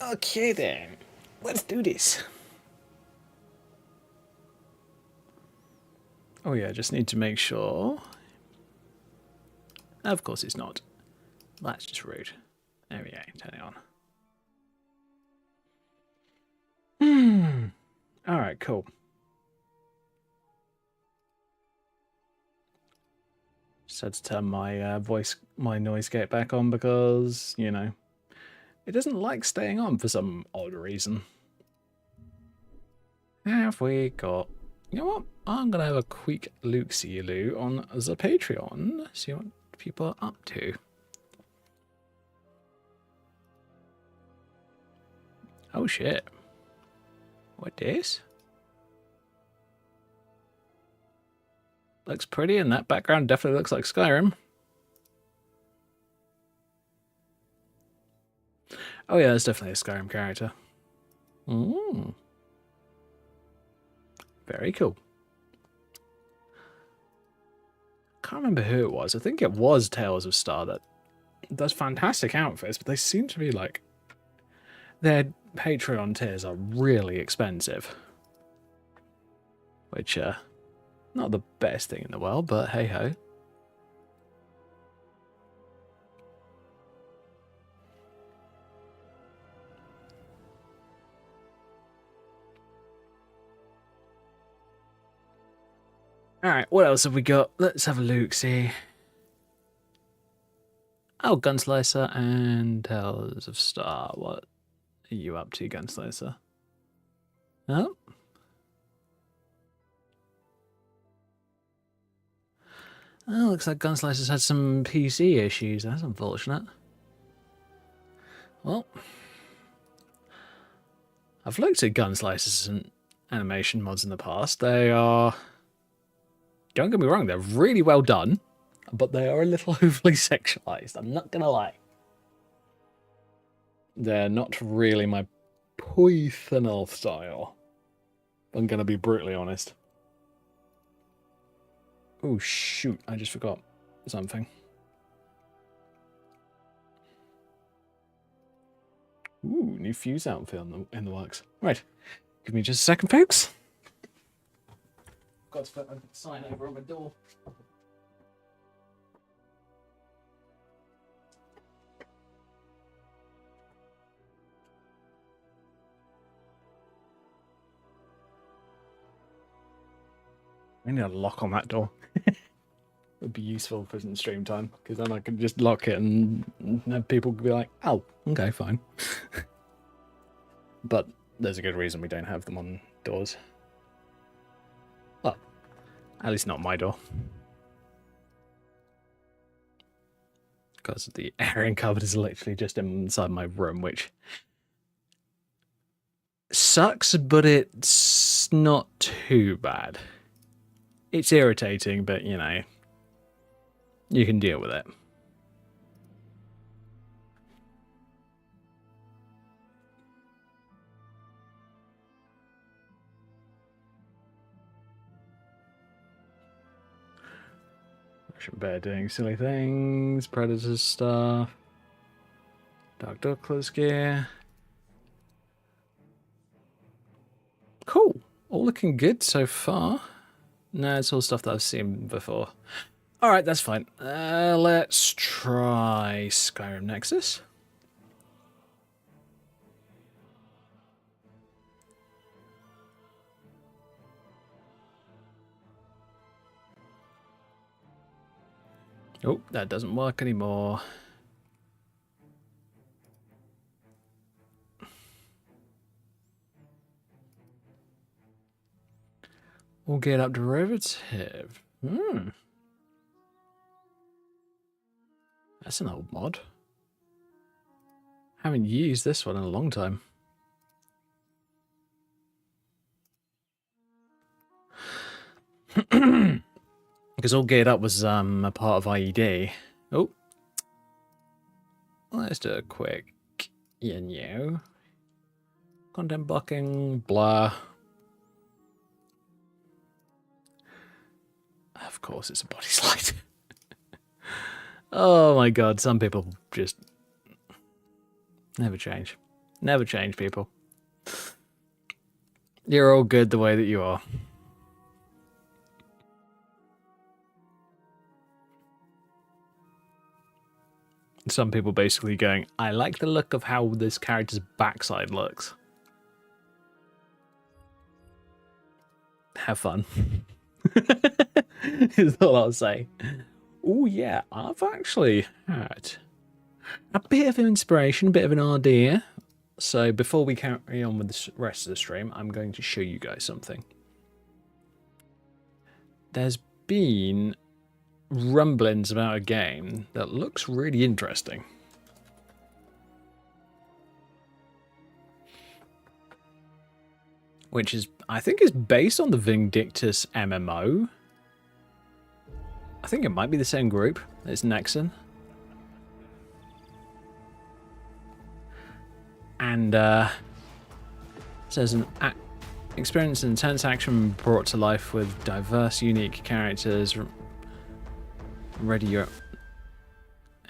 Okay then, let's do this. Oh yeah, just need to make sure. Of course it's not. That's just rude. There we go, turn it on. Alright, cool. Just had to turn my my noise gate back on because, you know, it doesn't like staying on for some odd reason. Have we got... You know what? I'm going to have a quick look-see-loo on the Patreon. See what people are up to. Oh shit. What this? Looks pretty, and that background definitely looks like Skyrim. Oh yeah, it's definitely a Skyrim character. Mm. Very cool. Can't remember who it was. I think it was Tales of Star that does fantastic outfits, but they seem to be like... Their Patreon tiers are really expensive. Which, not the best thing in the world, but hey-ho. Alright, what else have we got? Let's have a look, see. Oh, Gunslicer and Tales of Star. What are you up to, Gunslicer? Oh? Oh, looks like Gunslicer's had some PC issues. That's unfortunate. Well, I've looked at Gunslicers and animation mods in the past. They are... Don't get me wrong, they're really well done, but they are a little overly sexualized. I'm not gonna lie. They're not really my poithonal style. I'm gonna be brutally honest. Oh shoot, I just forgot something. Ooh, new fuse outfit in the works. Right, give me just a second, folks. Got to put a sign over on my door. I need a lock on that door. Would be useful for some stream time, because then I could just lock it and have people be like, oh, okay, fine. But there's a good reason we don't have them on doors. Well, at least not my door. Because the airing cupboard is literally just inside my room, which sucks, but it's not too bad. It's irritating, but, you know, you can deal with it. Bear doing silly things, predator stuff, Dark Douglas gear. Cool. All looking good so far. No, it's all stuff that I've seen before. Alright, that's fine. Let's try Skyrim Nexus. Oh, that doesn't work anymore. We'll get up derivative. That's an old mod. Haven't used this one in a long time. Because all geared up was a part of IED. Oh. Let's do a quick content blocking, blah. Of course it's a body slide. Oh my god, some people just never change. Never change, people. You're all good the way that you are. Some people basically going, I like the look of how this character's backside looks. Have fun. Is all I'll say. Oh yeah, I've actually had a bit of inspiration, a bit of an idea. So before we carry on with the rest of the stream, I'm going to show you guys something. There's been rumblings about a game that looks really interesting. Which is, I think, is based on the Vindictus MMO. I think it might be the same group as Nexon. And says an experience intense action brought to life with diverse, unique characters. Ready your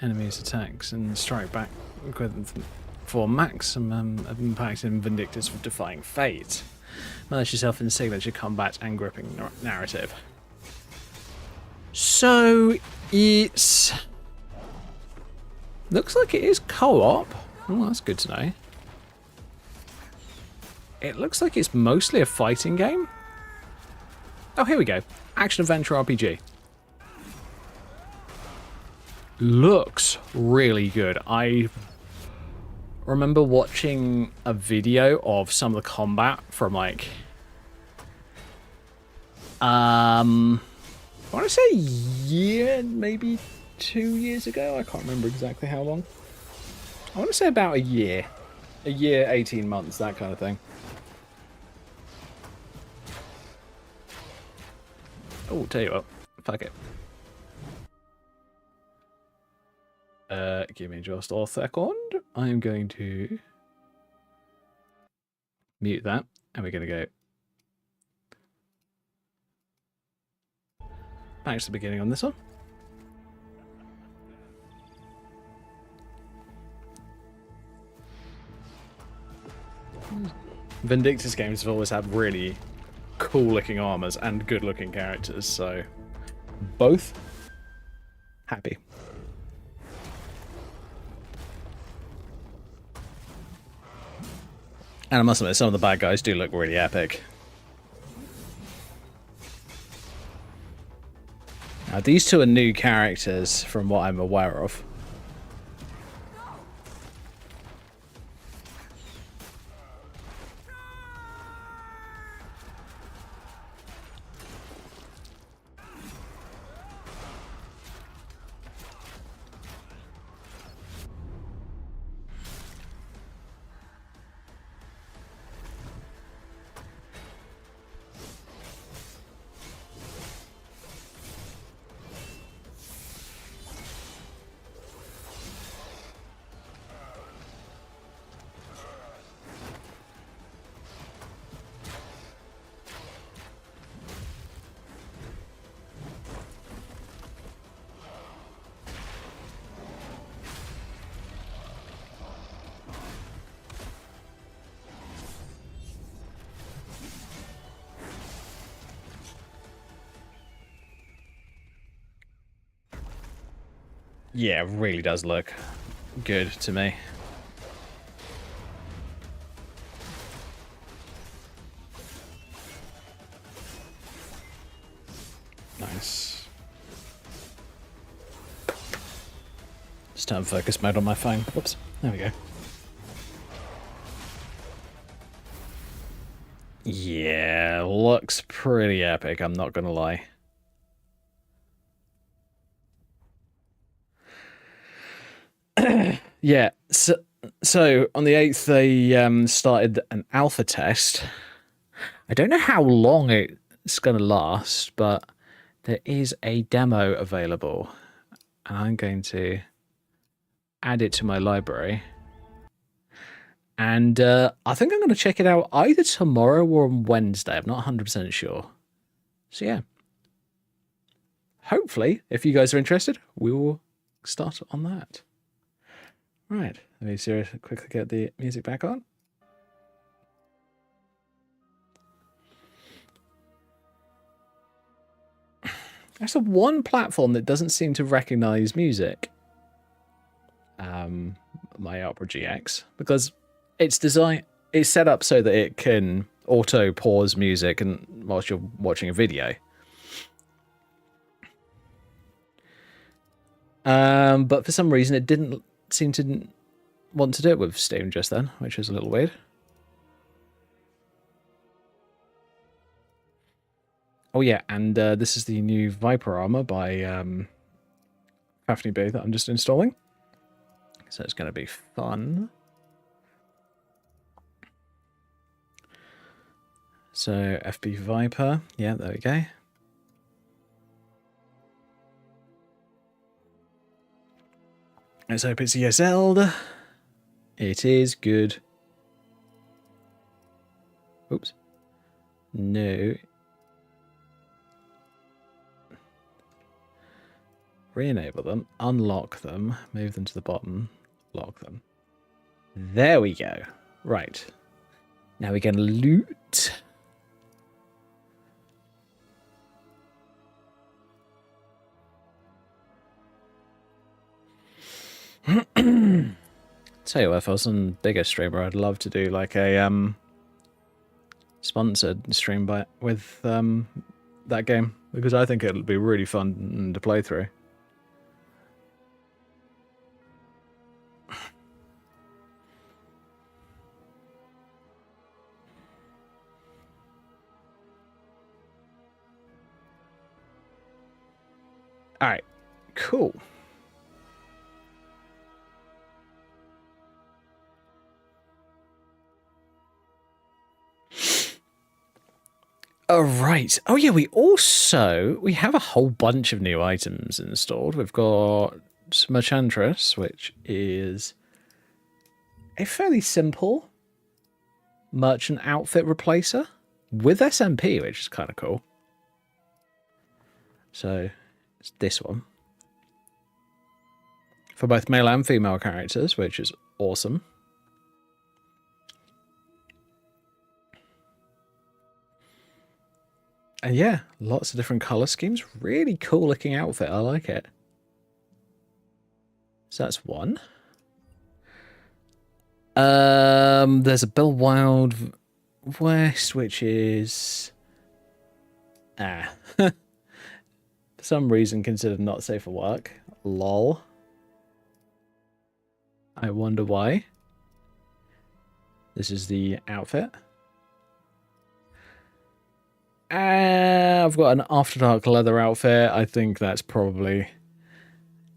enemies' attacks and strike back for maximum impact in Vindictus for defying fate. Immerse yourself in signature combat and gripping narrative. So it's looks like it is co-op. Oh, that's good to know. It looks like it's mostly a fighting game. Oh, here we go. Action adventure RPG. Looks really good. I remember watching a video of some of the combat from like I want to say a year, maybe 2 years ago. I can't remember exactly how long. I want to say about a year, 18 months, that kind of thing. Oh, tell you what, fuck it. Give me just a second. I'm going to mute that, and we're going to go back to the beginning on this one. Vindictus games have always had really cool looking armors and good looking characters, so both happy. And I must admit, some of the bad guys do look really epic. Now, these two are new characters from what I'm aware of. Yeah, it really does look good to me. Nice. Just turn focus mode on my phone. Whoops. There we go. Yeah, looks pretty epic, I'm not gonna lie. Yeah, so on the 8th they started an alpha test. I don't know how long it's going to last, but there is a demo available. And I'm going to add it to my library. And I think I'm going to check it out either tomorrow or on Wednesday. I'm not 100% sure. So yeah. Hopefully, if you guys are interested, we will start on that. Right, let me quickly get the music back on. That's the one platform that doesn't seem to recognize music. My Opera GX, because it's set up so that it can auto pause music and whilst you're watching a video. But for some reason it didn't seem to want to do it with Steam just then, which was a little weird. Oh yeah, and this is the new Viper armor by Fafney B that I'm just installing. So it's going to be fun. So FB Viper, yeah, there we go. Let's hope it's ESL'd. It is good. Oops. No. Re-enable them, unlock them, move them to the bottom, lock them. There we go. Right. Now we're going to loot. Tell you what, if I was on bigger streamer, I'd love to do like a sponsored stream with that game, because I think it'll be really fun to play through. All right, cool. Oh, right. Oh, yeah, we have a whole bunch of new items installed. We've got Merchantress, which is a fairly simple merchant outfit replacer with SMP, which is kind of cool. So it's this one for both male and female characters, which is awesome. And yeah, lots of different color schemes. Really cool looking outfit. I like it. So that's one. There's a Bill Wild West, which is for some reason considered not safe for work. Lol. I wonder why. This is the outfit. I've got an After Dark leather outfit. I think that's probably...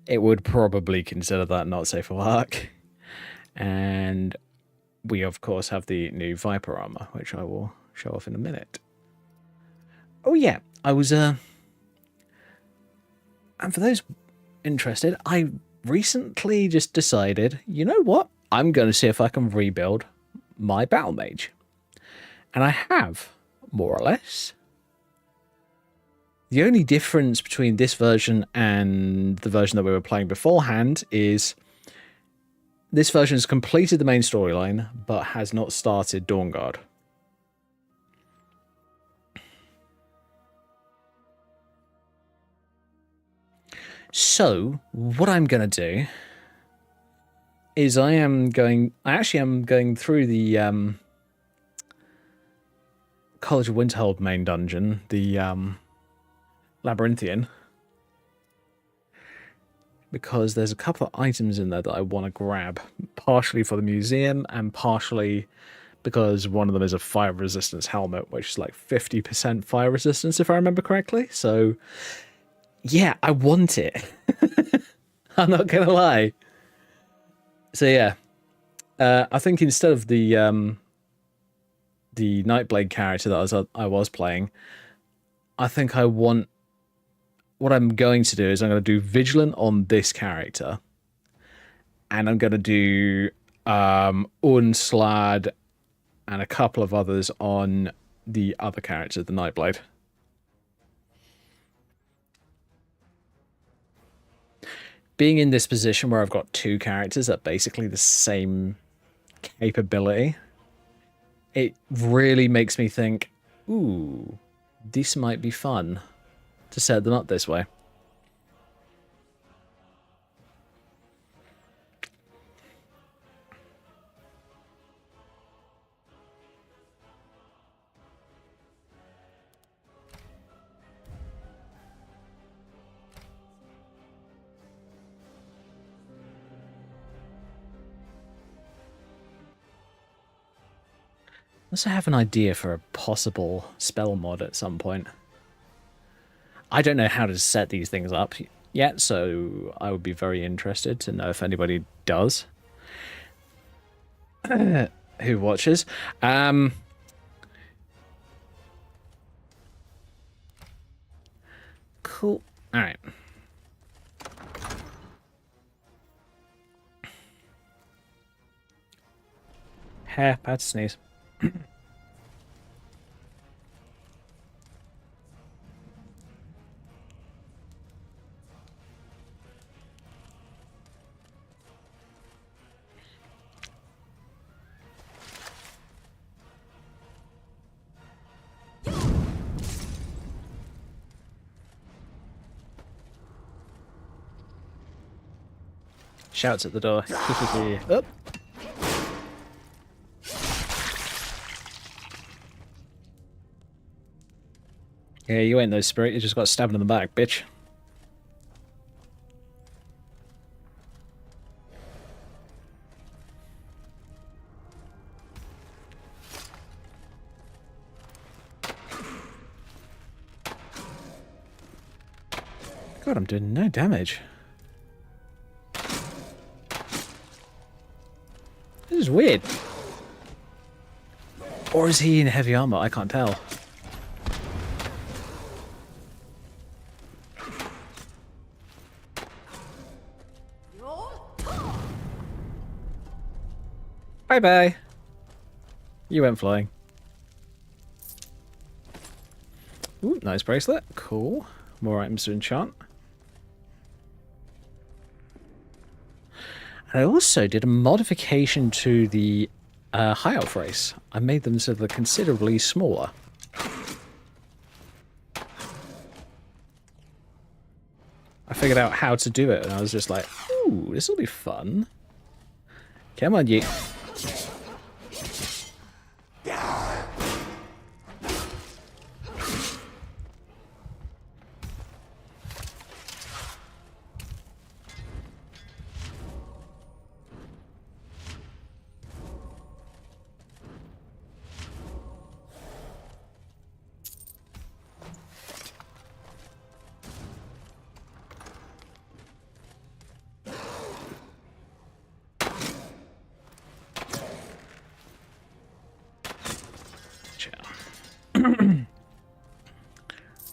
It would probably consider that not safe for work. And we, of course, have the new Viper armor, which I will show off in a minute. Oh, yeah. I was... And for those interested, I recently just decided, you know what? I'm going to see if I can rebuild my Battle Mage. And I have, more or less. The only difference between this version and the version that we were playing beforehand is this version has completed the main storyline, but has not started Dawnguard. So, what I'm going to do is I actually am going through the College of Winterhold main dungeon, the Labyrinthian, because there's a couple of items in there that I want to grab, partially for the museum and partially because one of them is a fire resistance helmet, which is like 50% fire resistance, if I remember correctly. So, yeah, I want it. I'm not going to lie. So, yeah, I think instead of the Nightblade character that I was playing, I think I want... What I'm going to do is I'm going to do Vigilant on this character. And I'm going to do Unslad and a couple of others on the other character, the Nightblade. being in this position where I've got two characters at basically the same capability, it really makes me think, ooh, this might be fun to set them up this way. I also have an idea for a possible spell mod at some point. I don't know how to set these things up yet, so I would be very interested to know if anybody does. Who watches. Cool. Alright. Hair, bad to sneeze. Shouts at the door. Up. Yeah, you ain't no spirit, you just got stabbed in the back, bitch. God, I'm doing no damage. This is weird. Or is he in heavy armor? I can't tell. Bye-bye. You went flying. Ooh, nice bracelet. Cool. More items to enchant. And I also did a modification to the high elf race. I made them so they're considerably smaller. I figured out how to do it, and I was just like, ooh, this will be fun. Come on, you.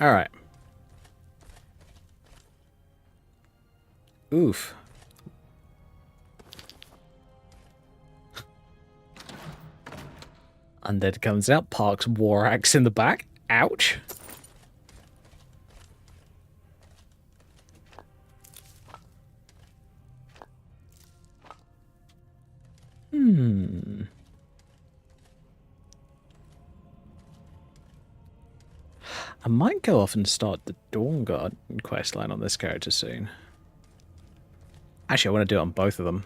All right. Oof. Undead comes out, parks war axe in the back. Ouch. I might go off and start the Dawn Guard questline on this character soon. Actually, I want to do it on both of them.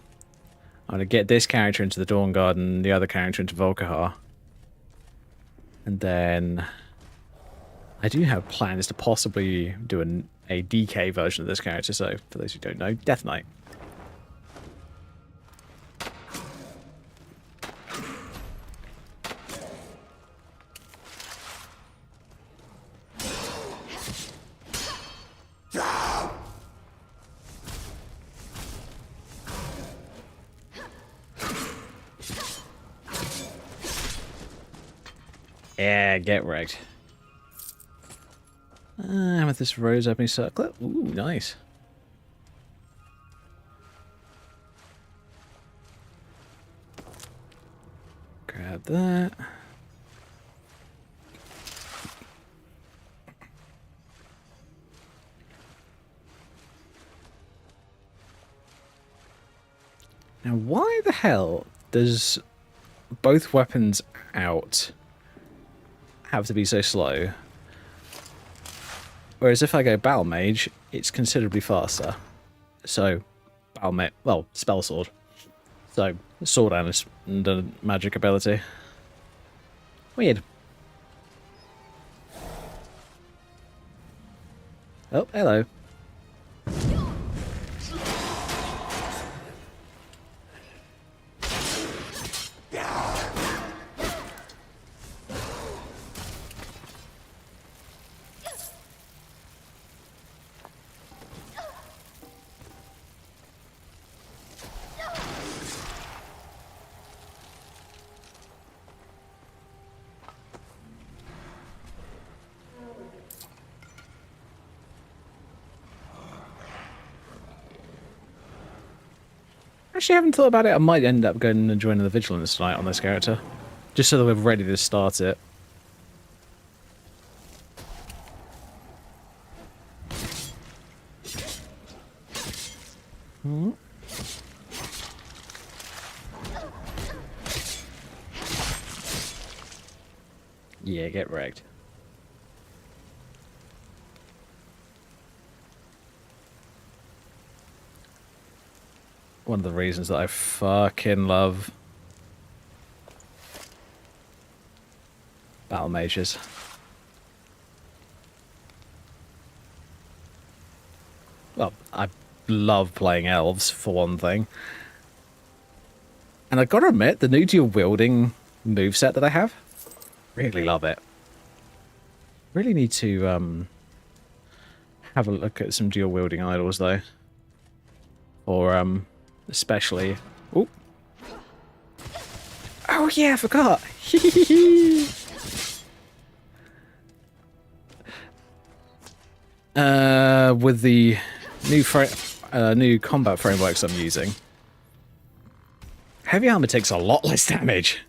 I want to get this character into the Dawn Guard and the other character into Volkihar. And then I do have plans to possibly do a DK version of this character, so for those who don't know, Death Knight. Yeah, get wrecked. With this rose opening circlet. Ooh, nice. Grab that. why the hell does both weapons out have to be so slow? Whereas if I go Battle Mage, it's considerably faster. So, Battle Mage, well, Spell Sword. So, sword and a magic ability. Weird. Oh, hello. Actually, I haven't thought about it. I might end up going and joining the Vigilance tonight on this character. Just so that we're ready to start it. Yeah, get wrecked. One of the reasons that I fucking love Battle Mages. Well, I love playing elves, for one thing. And I've got to admit, the new dual wielding moveset that I have, really love it. Really need to have a look at some dual wielding idols, though. Or, especially... Ooh. Oh, yeah, I forgot! With the new combat frameworks I'm using, heavy armor takes a lot less damage.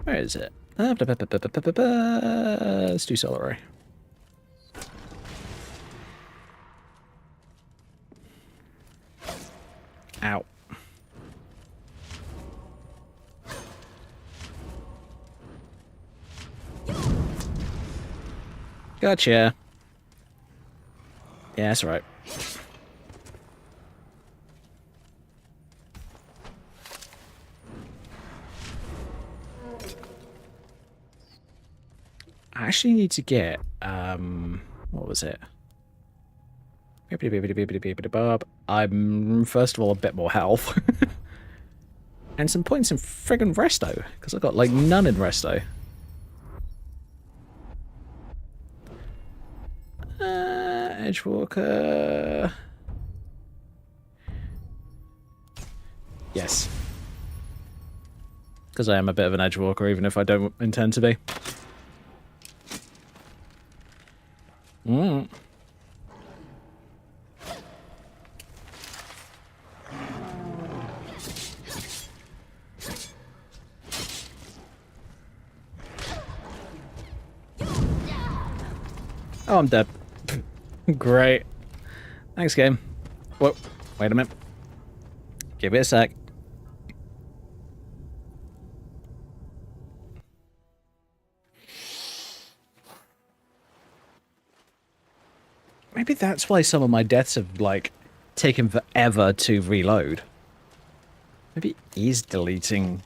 Where is it? Let's do Solar Ray. Ow. Gotcha. Yeah, that's right. I actually need to get, what was it? I'm, first of all, a bit more health. And some points in friggin' resto, because I've got, like, none in resto. Edgewalker... Yes. Because I am a bit of an edgewalker, even if I don't intend to be. Oh, I'm dead. Great. Thanks, game. Whoa, wait a minute. Give it a sec. Maybe that's why some of my deaths have, like, taken forever to reload. Maybe it is deleting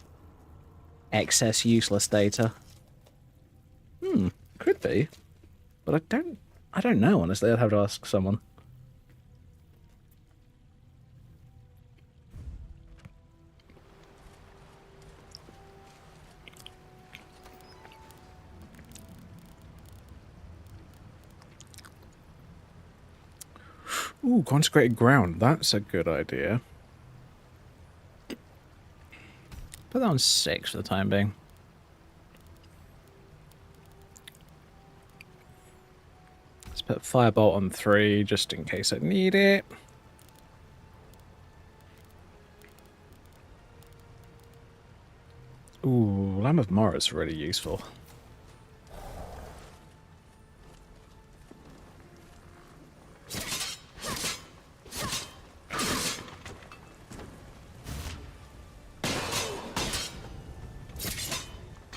excess useless data. Could be. But I don't know, honestly. I'd have to ask someone. Ooh, consecrated ground. That's a good idea. Put that on 6 for the time being. Let's put Firebolt on 3 just in case I need it. Ooh, of Mara is really useful.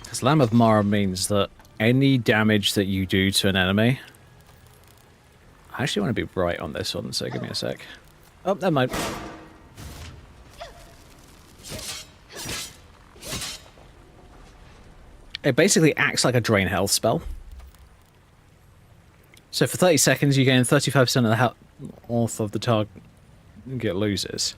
Because Lamb of Mara means that any damage that you do to an enemy... I actually want to be right on this one, so give me a sec. Oh, never mind. It basically acts like a drain health spell. So for 30 seconds, you gain 35% of the health of the target loses.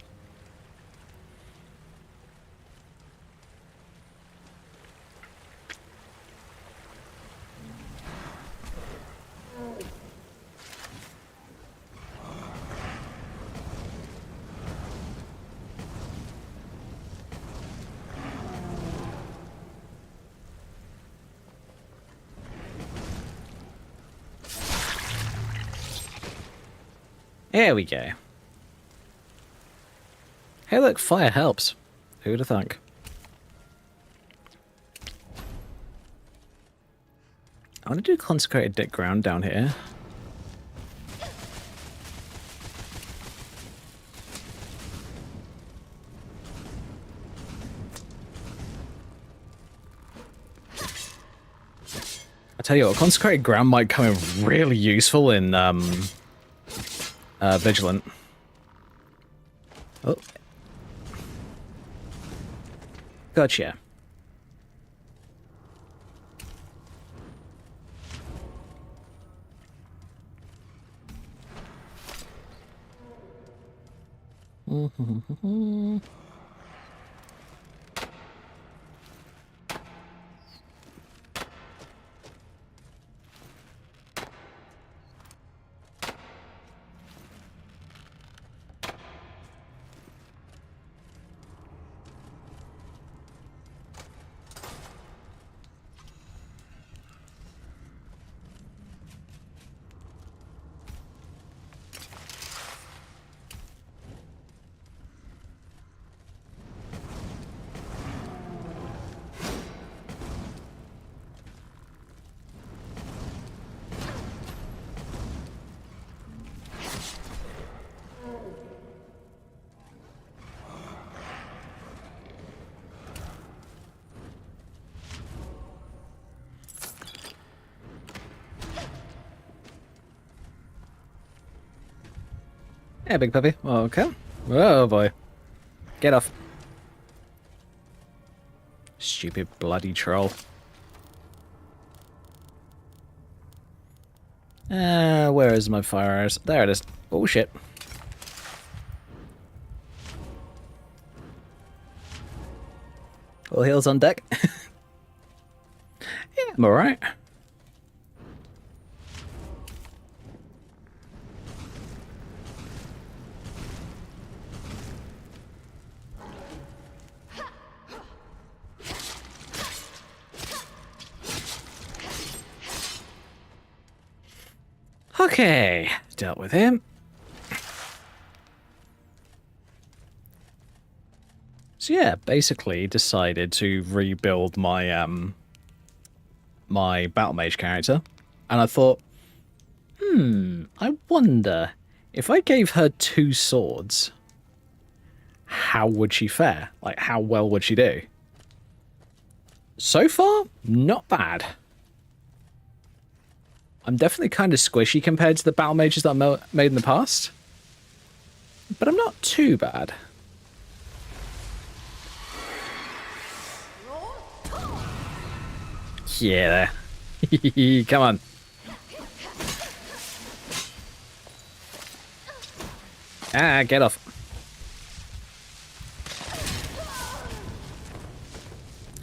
There we go. Hey look, fire helps. Who'd have thunk? I want to do consecrated deck ground down here. I tell you what, consecrated ground might come in really useful in Vigilant. Oh. Gotcha. Yeah, big puppy. Okay. Oh boy. Get off. Stupid bloody troll. Where is my fire arrows? There it is. Oh shit. All heals on deck. Yeah, I'm alright. Okay, dealt with him. So yeah, basically decided to rebuild my my battle mage character, and I thought, I wonder if I gave her 2 swords, how would she fare? Like, how well would she do? So far, not bad. I'm definitely kind of squishy compared to the battle mages that I made in the past. But I'm not too bad. Yeah, there. Come on. Ah, get off.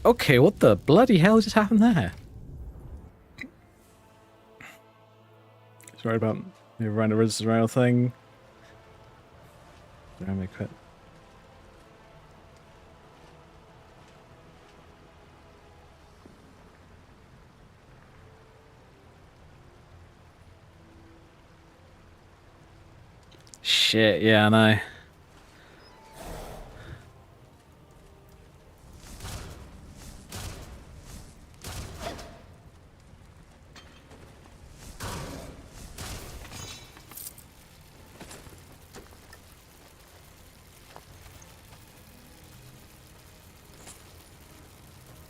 Okay, what the bloody hell just happened there? Sorry about the random rail thing. Let me quit. Shit, yeah, I know.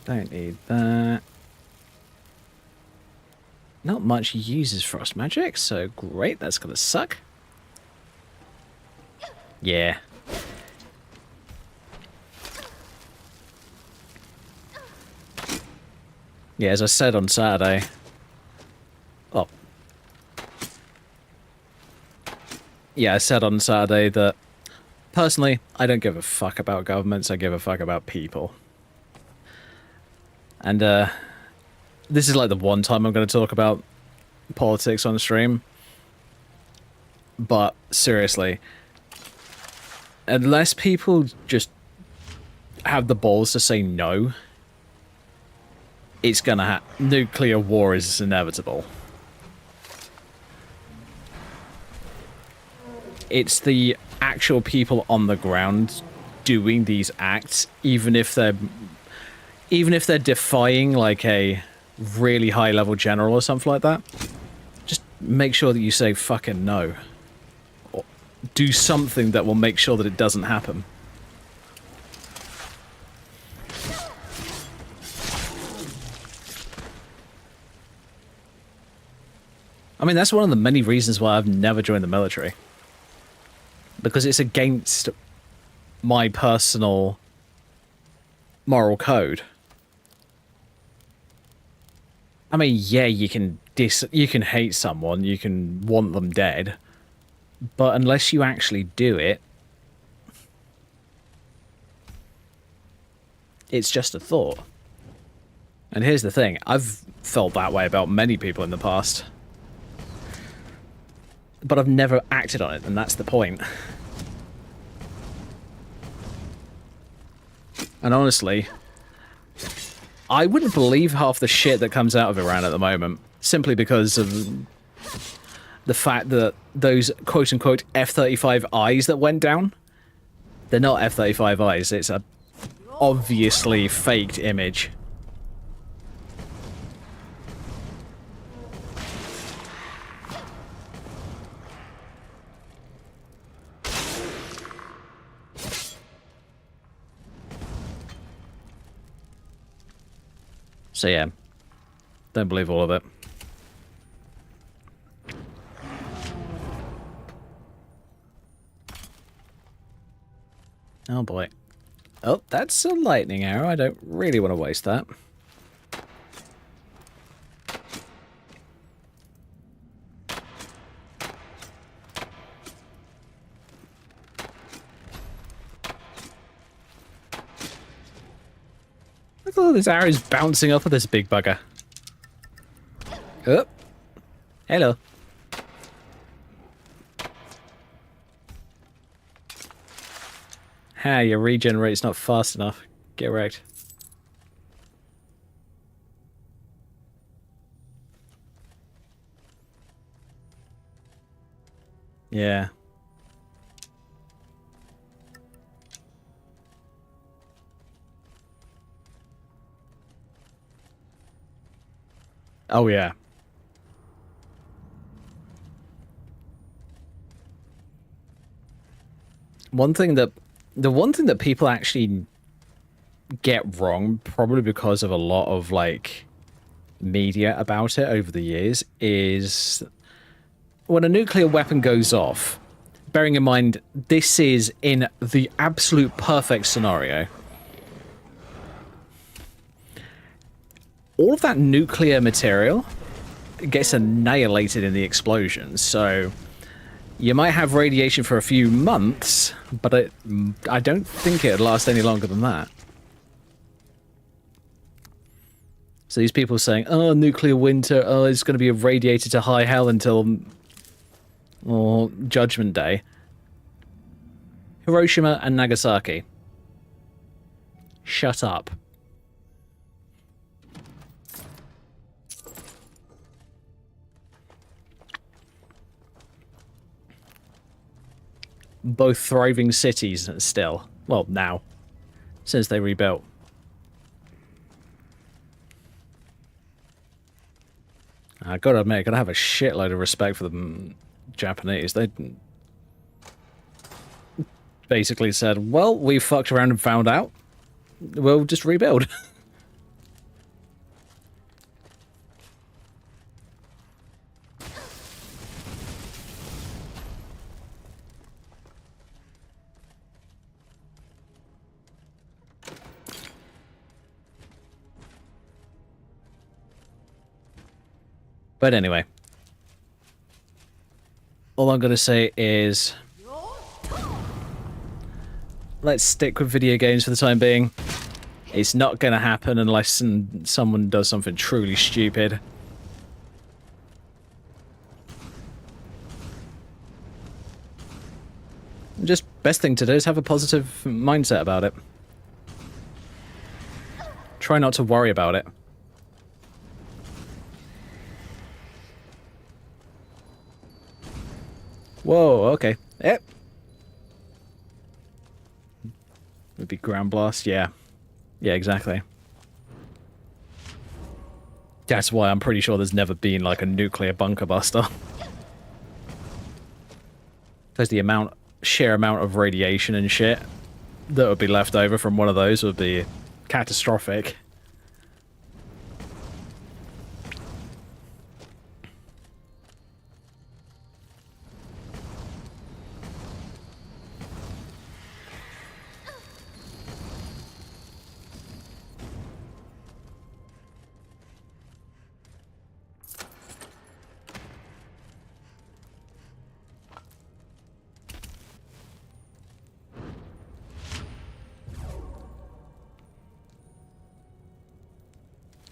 Don't need that. Not much uses frost magic, so great, that's gonna suck. Yeah. Yeah, as I said on Saturday. Oh. Yeah, I said on Saturday that personally, I don't give a fuck about governments, I give a fuck about people. And this is like the one time I'm going to talk about politics on stream. But seriously, unless people just have the balls to say no, it's gonna happen. Nuclear war is inevitable. It's the actual people on the ground doing these acts, even if they're defying like a really high level general or something like that. Just make sure that you say fucking no. Or do something that will make sure that it doesn't happen. I mean, that's one of the many reasons why I've never joined the military. Because it's against my personal moral code. I mean, yeah, you can hate someone, you can want them dead, but unless you actually do it, it's just a thought. And here's the thing, I've felt that way about many people in the past. But I've never acted on it, and that's the point. And honestly, I wouldn't believe half the shit that comes out of Iran at the moment, simply because of the fact that those quote-unquote F-35Is that went down, they're not F-35Is, it's a obviously faked image. So yeah, don't believe all of it. Oh boy. Oh, that's a lightning arrow. I don't really want to waste that. Look at all these arrows bouncing off of this big bugger. Oh. Hello. Ha, your regen rate's not fast enough. Get wrecked. Yeah. Oh yeah. The one thing that people actually get wrong, probably because of a lot of like media about it over the years, is when a nuclear weapon goes off, bearing in mind this is in the absolute perfect scenario, all of that nuclear material gets annihilated in the explosion, so you might have radiation for a few months, but I don't think it'd last any longer than that. So these people saying, oh, nuclear winter, oh, it's going to be irradiated to high hell until Judgment Day. Hiroshima and Nagasaki. Shut up. Both thriving cities still. Well, now. Since they rebuilt. I gotta admit, I gotta have a shitload of respect for the Japanese. They basically said, well, we fucked around and found out. We'll just rebuild. But anyway, all I'm going to say is let's stick with video games for the time being. It's not going to happen unless someone does something truly stupid. Just best thing to do is have a positive mindset about it. Try not to worry about it. Whoa, okay. Yep. Would be ground blast, yeah. Yeah, exactly. That's why I'm pretty sure there's never been like a nuclear bunker buster. Because the sheer amount of radiation and shit that would be left over from one of those would be catastrophic.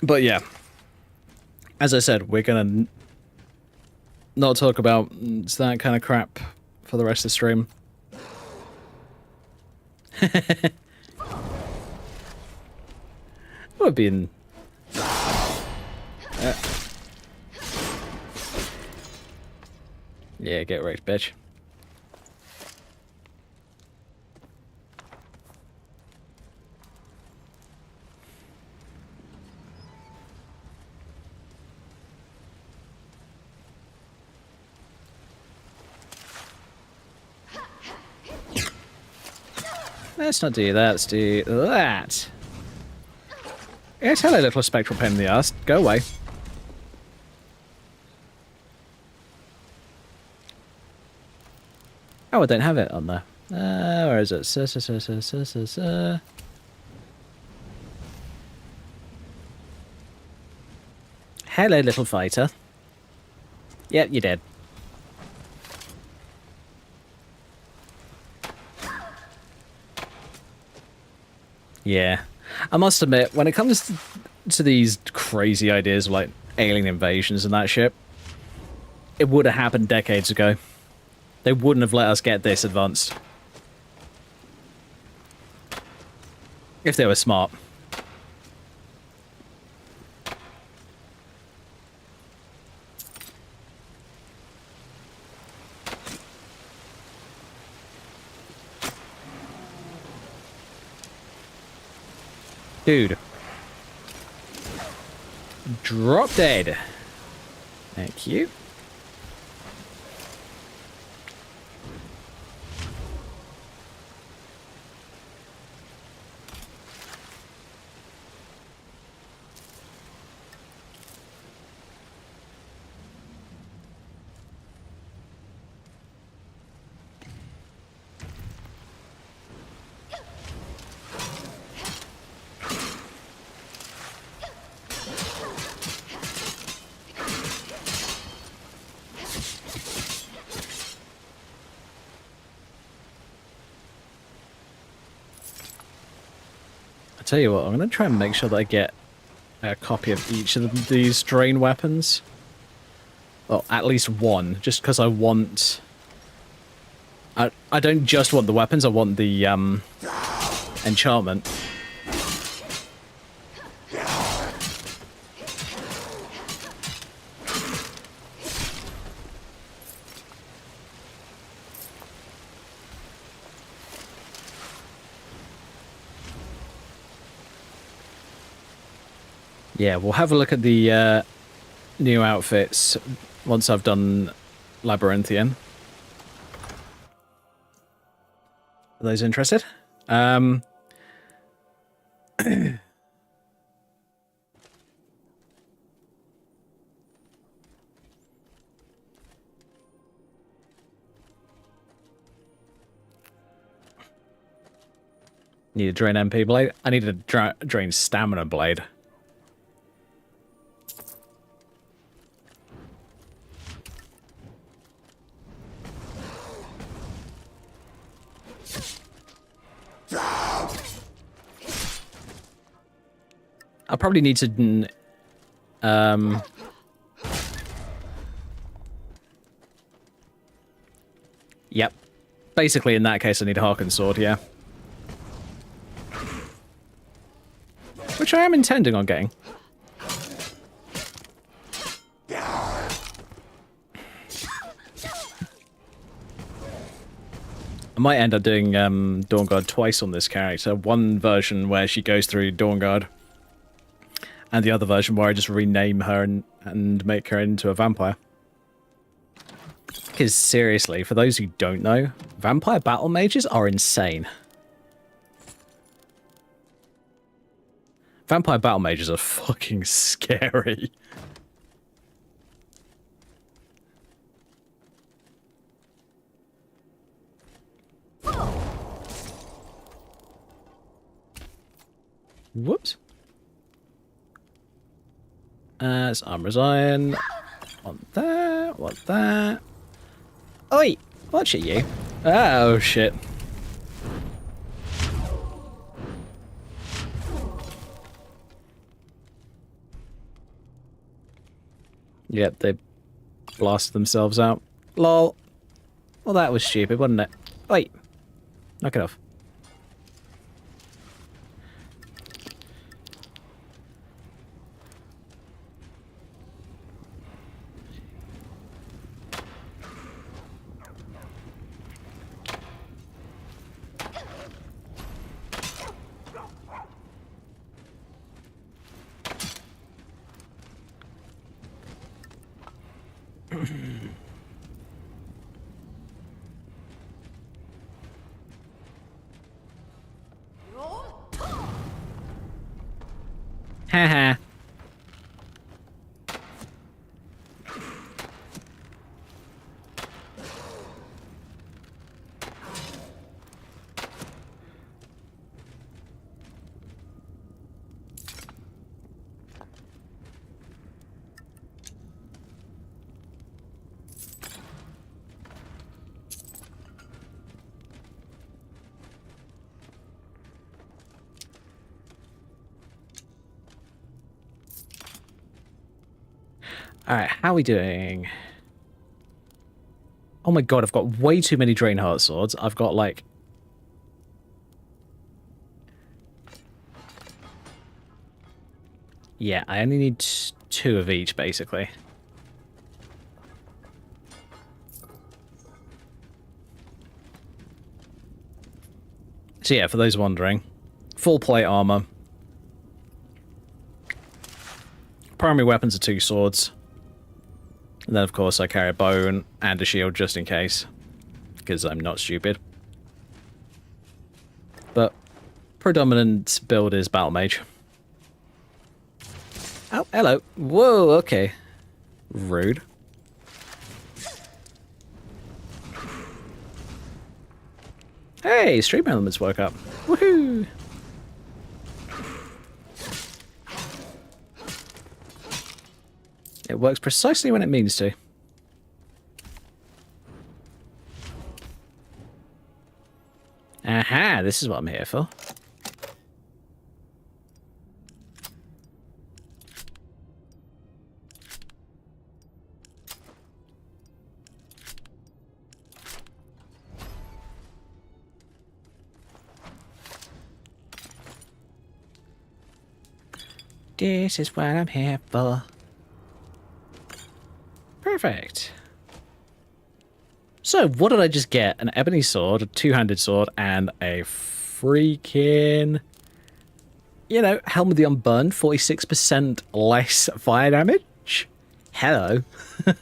But yeah, as I said, we're gonna not talk about that kind of crap for the rest of the stream. Would be in. Yeah, get wrecked, bitch. Let's not do that, let's do that. Yes, hello, little spectral pain in the ass. Go away. Oh, I don't have it on there. Where is it? Hello, little fighter. Yep, you're dead. Yeah. I must admit, when it comes to these crazy ideas like alien invasions and that shit, it would have happened decades ago. They wouldn't have let us get this advanced. If they were smart. Dude. Drop dead. Thank you. Tell you what, I'm going to try and make sure that I get a copy of each of these drain weapons. Well, at least one, just because I want... I don't just want the weapons, I want the enchantment. Yeah, we'll have a look at the new outfits once I've done Labyrinthian. Are those interested? Need a drain MP blade? I need a drain stamina blade. I'll probably need to... Yep. Basically, in that case, I need a Harken sword, yeah. Which I am intending on getting. I might end up doing Dawnguard twice on this character. One version where she goes through Dawnguard, and the other version where I just rename her and make her into a vampire. Because seriously, for those who don't know, vampire battle mages are insane. Vampire battle mages are fucking scary. Whoops. It's Armor's Iron. Want that, want that. Oi! Watch it, you. Oh, shit. Yep, they blasted themselves out. Lol. Well, that was stupid, wasn't it? Wait. Knock it off. Haha. Alright, how are we doing? Oh my god, I've got way too many Drainheart swords. I've got, like... Yeah, I only need 2 of each, basically. So yeah, for those wondering, full plate armor. Primary weapons are 2 swords. And then, of course, I carry a bow and a shield just in case. Because I'm not stupid. But predominant build is Battle Mage. Oh, hello. Whoa, okay. Rude. Hey, Stream Elements woke up. Woohoo! It works precisely when it means to. Aha, this is what I'm here for. This is what I'm here for. Perfect. So, what did I just get? An ebony sword, a 2-handed sword, and a freaking... You know, Helm of the Unburned, 46% less fire damage? Hello. You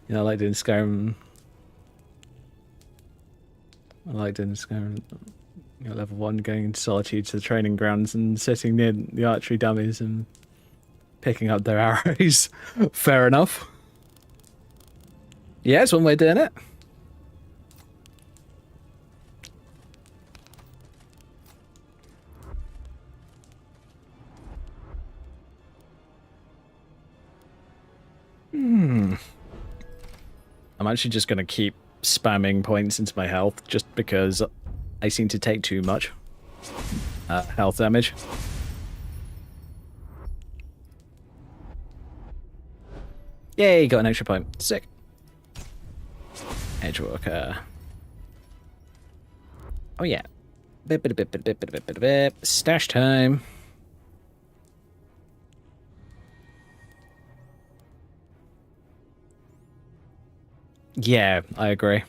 know, I like doing Skyrim... You know, level 1, going into Solitude to the training grounds and sitting near the archery dummies and picking up their arrows. Fair enough. Yeah, it's one way of doing it. I'm actually just going to keep spamming points into my health just because I seem to take too much health damage. Yay, got an extra point. Sick. Edgewalker. Oh yeah. Stash time. Yeah, I agree.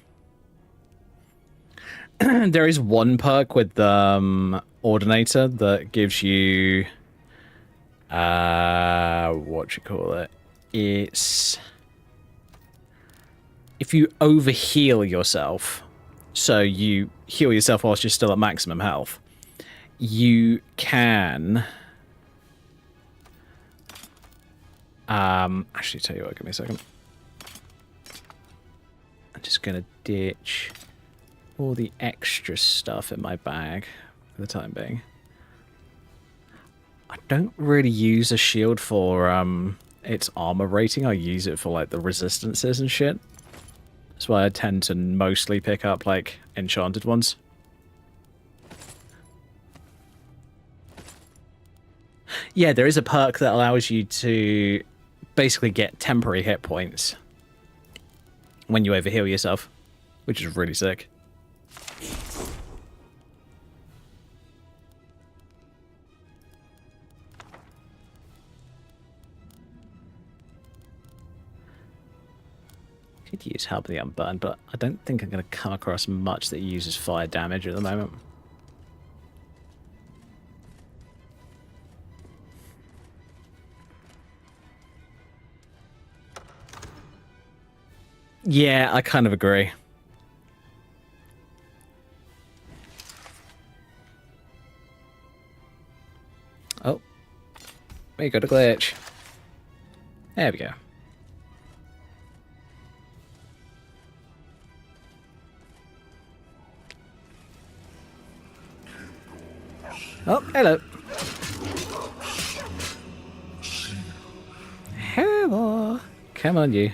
There is one perk with the Ordinator that gives you what you call it? It's if you overheal yourself, so you heal yourself whilst you're still at maximum health, you can actually tell you what, give me a second. I'm just gonna ditch all the extra stuff in my bag for the time being. I don't really use a shield for its armor rating. I use it for like the resistances and shit. That's why I tend to mostly pick up like enchanted ones. Yeah, there is a perk that allows you to basically get temporary hit points when you overheal yourself, which is really sick. Could use Help the Unburned, but I don't think I'm going to come across much that uses fire damage at the moment. Yeah, I kind of agree. Oh. We got a glitch. There we go. Oh, hello. Hello. Come on, you.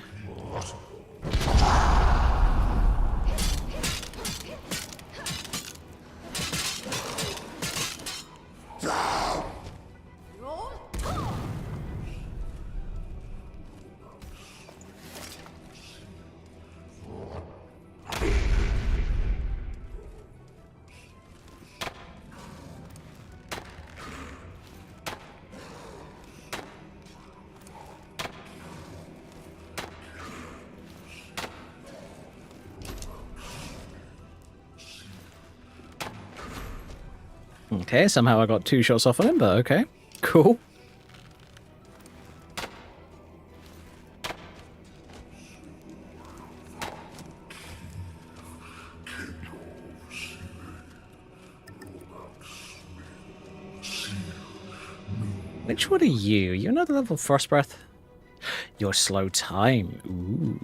Okay, somehow I got 2 shots off on him, but okay. Cool. Which one are you? You're another level Frost Breath? Your slow time. Ooh.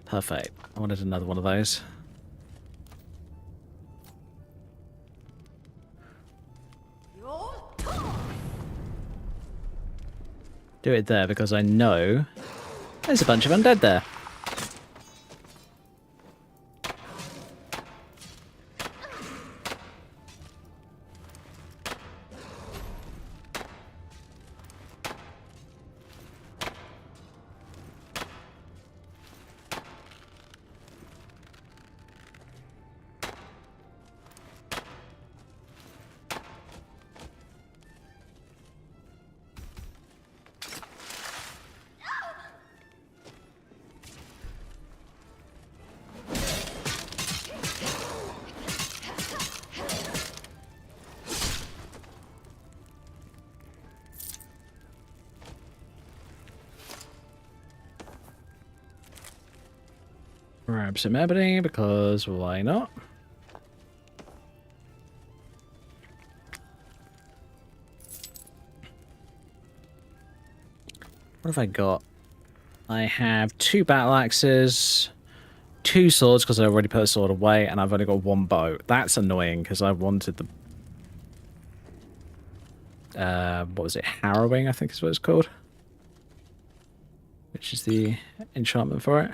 Perfect. I wanted another one of those. Do it there because I know there's a bunch of undead there. Grab some ebony because why not? What have I got? I have 2 battle axes, 2 swords because I already put a sword away, and I've only got 1 bow. That's annoying because I wanted the what was it? Harrowing, I think is what it's called. Which is the enchantment for it.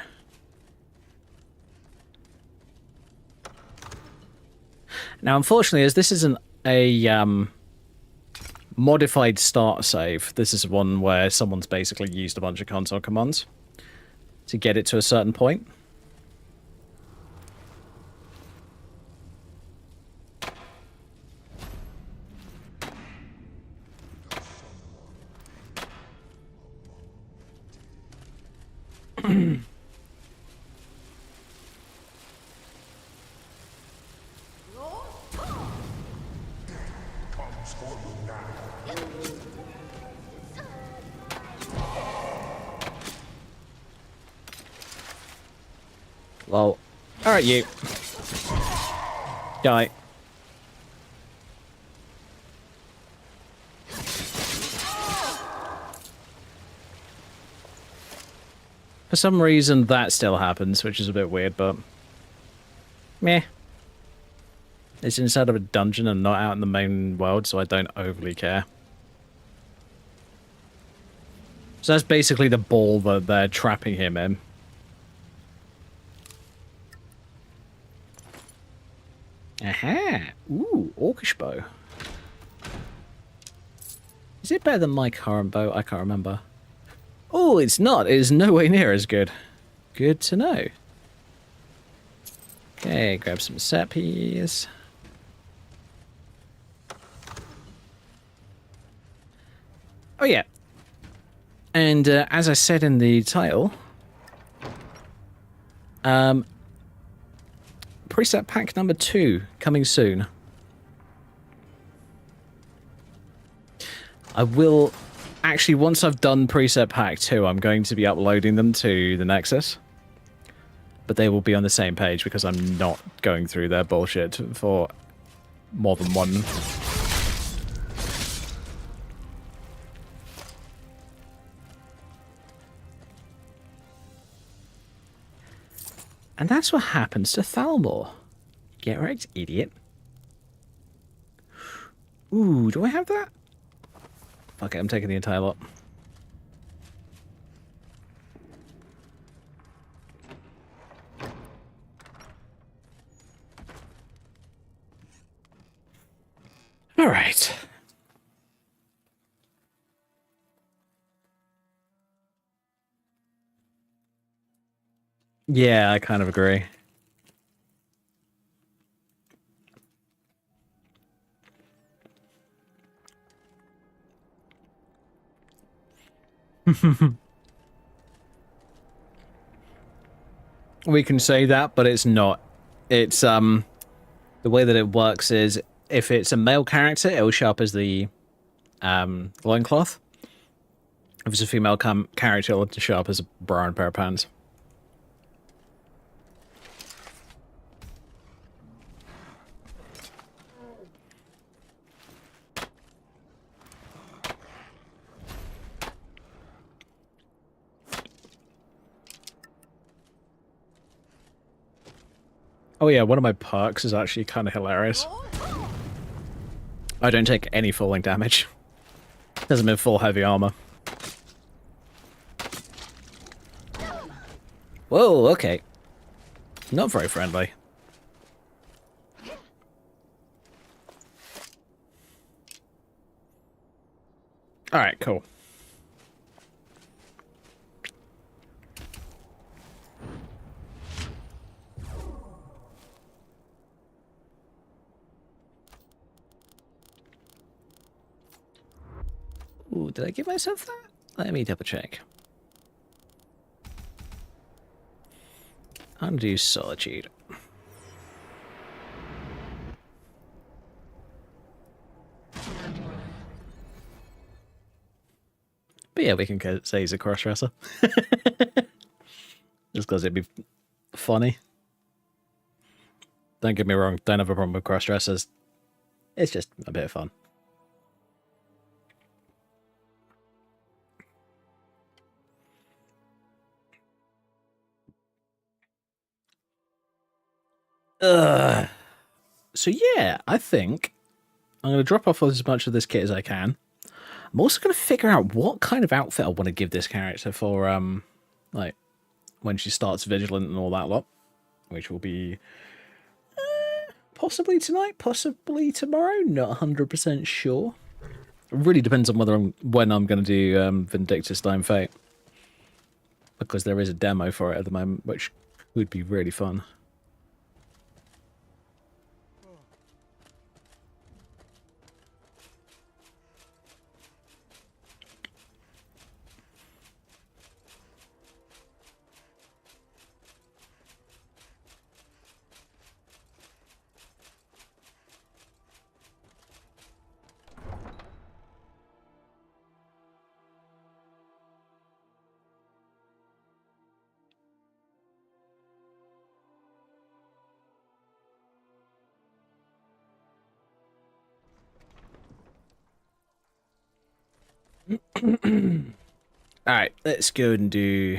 Now, unfortunately, as this isn't a modified start save, this is one where someone's basically used a bunch of console commands to get it to a certain point. Well, alright, you. Die. For some reason, that still happens, which is a bit weird, but... meh. It's inside of a dungeon and not out in the main world, so I don't overly care. So that's basically the ball that they're trapping him in. Aha! Ooh, orcish bow. Is it better than my current bow? I can't remember. Oh, it's not. It is nowhere near as good. Good to know. Okay, grab some set piece. Oh yeah. And as I said in the title, preset pack number 2 coming soon. I will actually, once I've done preset pack 2, I'm going to be uploading them to the Nexus. But they will be on the same page because I'm not going through their bullshit for more than one. And that's what happens to Thalmor. Get right, idiot. Ooh, do I have that? Fuck it, I'm taking the entire lot. All right. Yeah, I kind of agree. We can say that, but it's not. It's the way that it works is if it's a male character, it will show up as the loincloth. If it's a female character, it'll show up as a bra and pair of pants. Oh yeah, one of my perks is actually kind of hilarious. I don't take any falling damage. Doesn't mean full heavy armor. Whoa, okay. Not very friendly. Alright, cool. Ooh, did I give myself that? Let me double check. Undo Solitude. But yeah, we can say he's a crossdresser. Just because it'd be funny. Don't get me wrong, don't have a problem with crossdressers. It's just a bit of fun. So yeah, I think I'm going to drop off as much of this kit as I can. I'm also going to figure out what kind of outfit I want to give this character for, like, when she starts Vigilant and all that lot. Which will be Possibly tonight, possibly tomorrow. Not 100% sure. It really depends on when I'm going to do Vindictus Dying Fate, because there is a demo for it at the moment, which would be really fun. Alright, let's go and do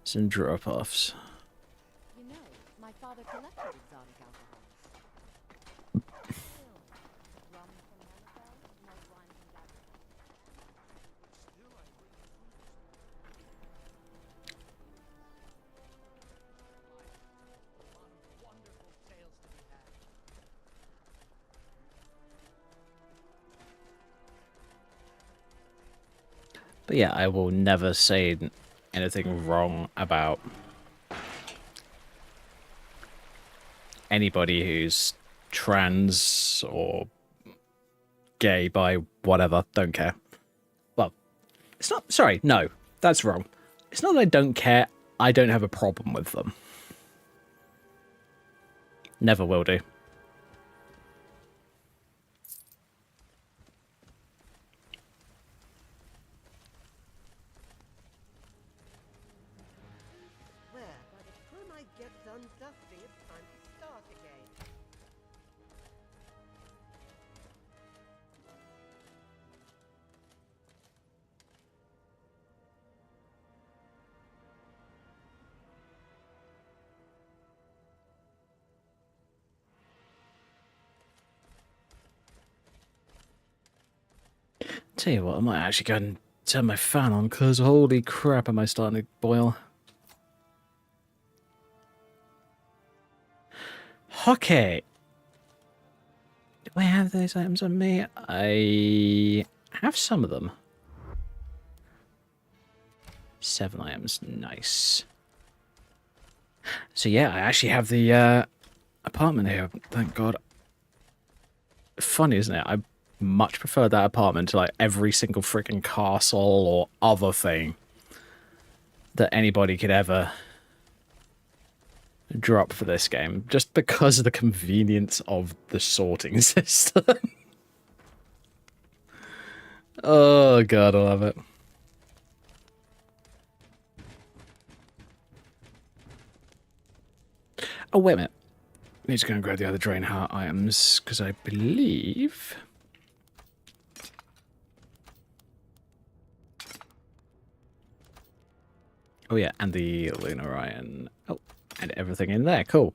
some drop-offs. You know, my father collected exotic alcohols. Rum from Hammerfell, mulled wine from Daggerfell. But yeah, I will never say anything wrong about anybody who's trans or gay, bi, whatever. Don't care. Well, it's not. Sorry, no, that's wrong. It's not that I don't care. I don't have a problem with them. Never will do. Well, by the time I get done dusting, it's time to start again. Tell you what, I might actually go and turn my fan on, because holy crap, am I starting to boil. Okay. Do I have those items on me? I have some of them. 7 items, nice. So yeah, I actually have the apartment here, thank God. Funny, isn't it? I much prefer that apartment to like every single freaking castle or other thing that anybody could ever drop for this game, just because of the convenience of the sorting system. Oh God, I love it. Oh, wait a minute. I need to go and grab the other drain heart items, because I believe... Oh yeah, and the lunar iron. Oh, and everything in there, cool.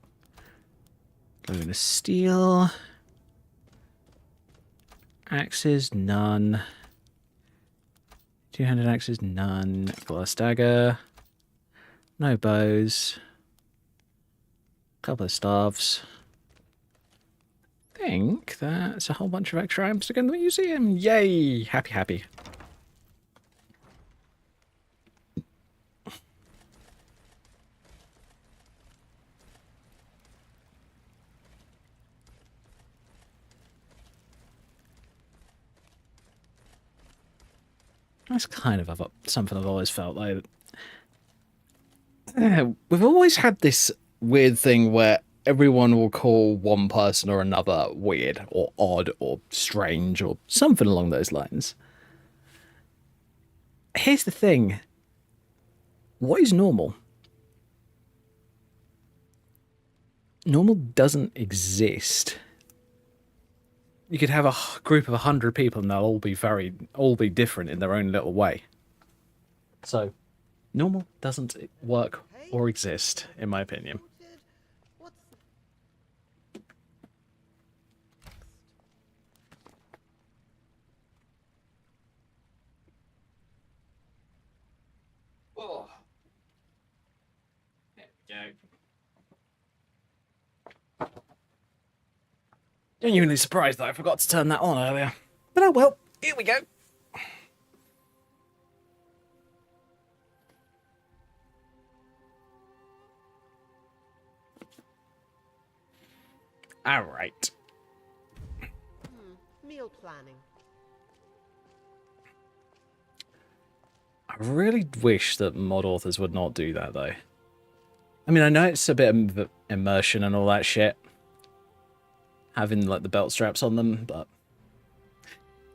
Lunar steel. Axes, none. Two-handed axes, none. Glass dagger. No bows. Couple of staves. I think that's a whole bunch of extra items to go in the museum. Yay! Happy, happy. That's kind of something I've always felt like. We've always had this weird thing where everyone will call one person or another weird or odd or strange or something along those lines. Here's the thing. What is normal? Normal doesn't exist. You could have a group of 100 people and they'll all be different in their own little way. So, normal doesn't work or exist, in my opinion. What's Oh. There we go. Genuinely surprised that I forgot to turn that on earlier. But oh well, here we go. Alright. Meal planning. I really wish that mod authors would not do that, though. I mean, I know it's a bit of immersion and all that shit, having, like, the belt straps on them, but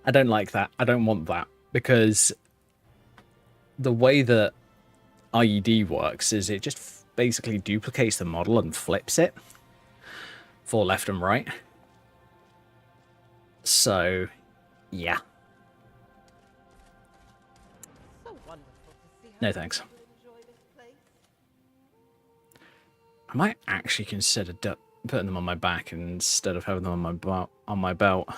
I don't like that. I don't want that, because the way that IED works is it just basically duplicates the model and flips it for left and right. So, yeah. So wonderful to see how No thanks. you enjoy this place. I might actually consider putting them on my back instead of having them on my belt.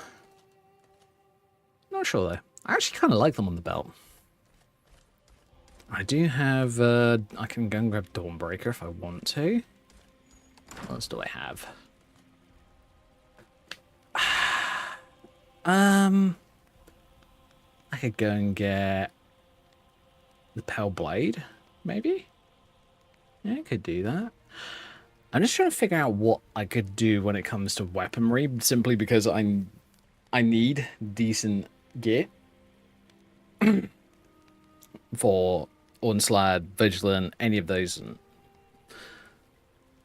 Not sure though. I actually kind of like them on the belt. I do have. I can go and grab Dawnbreaker if I want to. What else do I have? I could go and get the Pale Blade, maybe. Yeah, I could do that. I'm just trying to figure out what I could do when it comes to weaponry, simply because I need decent gear for Onslaught, Vigilant, any of those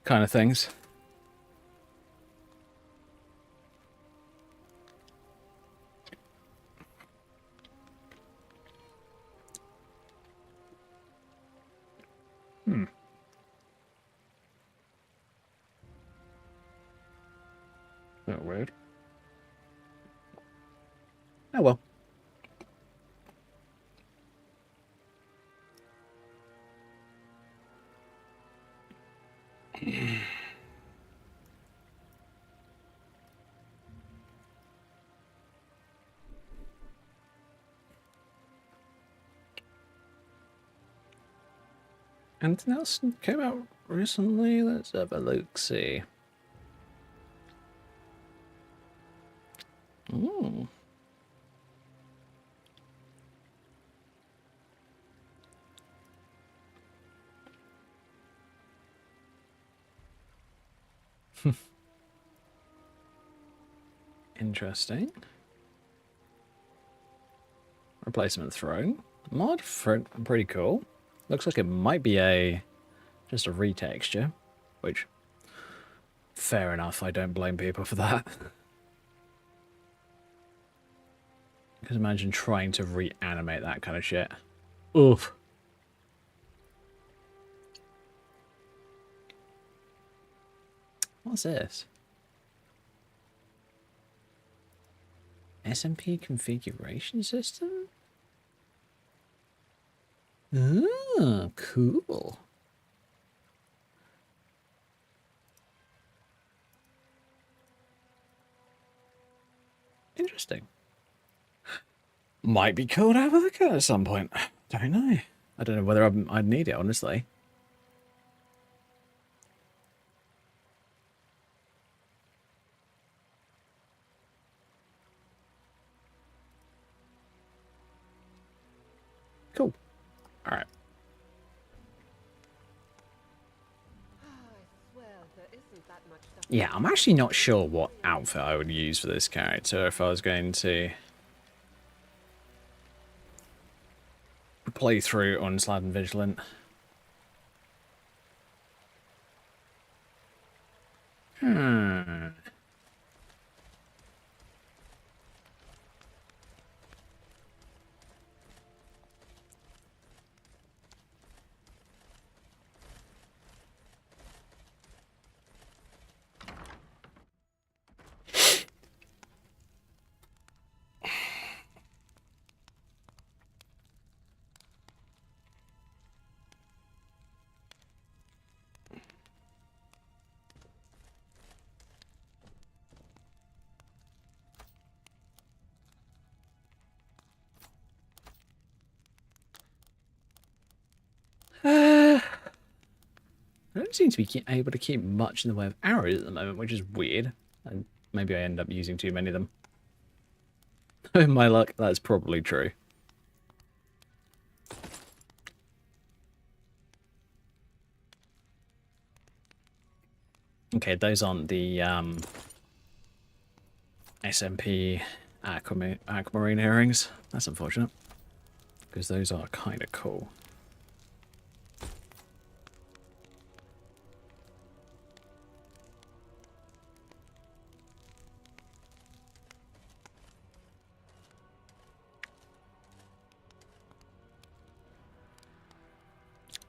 kind of things. Not weird. Oh well. Anything else came out recently? Let's have a look. See. Ooh. Interesting. Replacement throne. Mod for pretty cool. Looks like it might be just a retexture, which fair enough. I don't blame people for that. Because imagine trying to reanimate that kind of shit. Oof. What's this? SMP configuration system? Ah, cool. Interesting. Might be cool to have a look at some point. Don't know. I don't know whether I'd need it, honestly. Cool. All right. I swear there isn't that much stuff. Yeah, I'm actually not sure what outfit I would use for this character if I was going to play through Onslaught and Vigilant. Hmm. I don't seem to be able to keep much in the way of arrows at the moment, which is weird. I Maybe I end up using too many of them. In my luck, that's probably true. Okay, those aren't the SMP aquamarine earrings. That's unfortunate. Because those are kind of cool.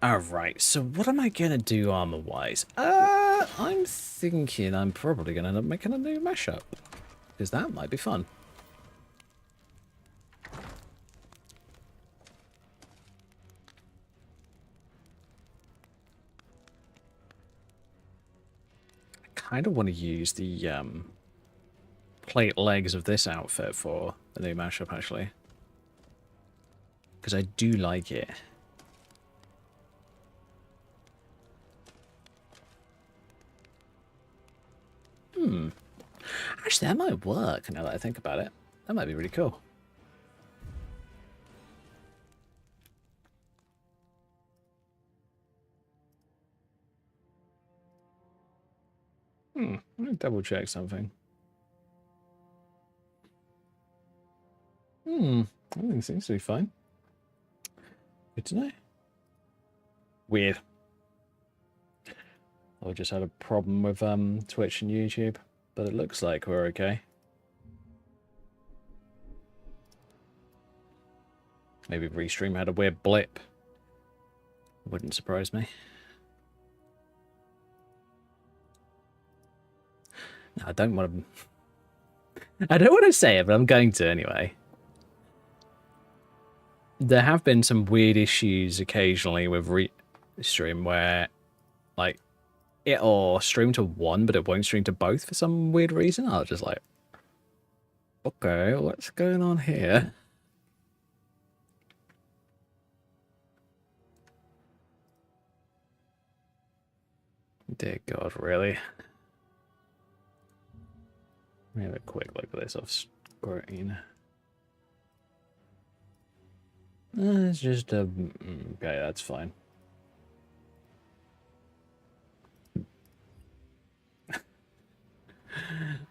Alright, so what am I gonna do armor-wise? I'm thinking I'm probably gonna end up making a new mashup. Because that might be fun. I kind of want to use the plate legs of this outfit for the new mashup, actually. Because I do like it. Actually, that might work now that I think about it. That might be really cool. Let me double check something. Everything seems to be fine. Good to know. Weird. I just had a problem with Twitch and YouTube, but it looks like we're okay. Maybe Restream had a weird blip. Wouldn't surprise me. No, I don't want to... I don't want to say it, but I'm going to anyway. There have been some weird issues occasionally with Restream where, like, it'll stream to one, but it won't stream to both for some weird reason. I was just like, okay, what's going on here? Dear God, really? Let me have a quick look at this off screen. It's just a... okay, that's fine.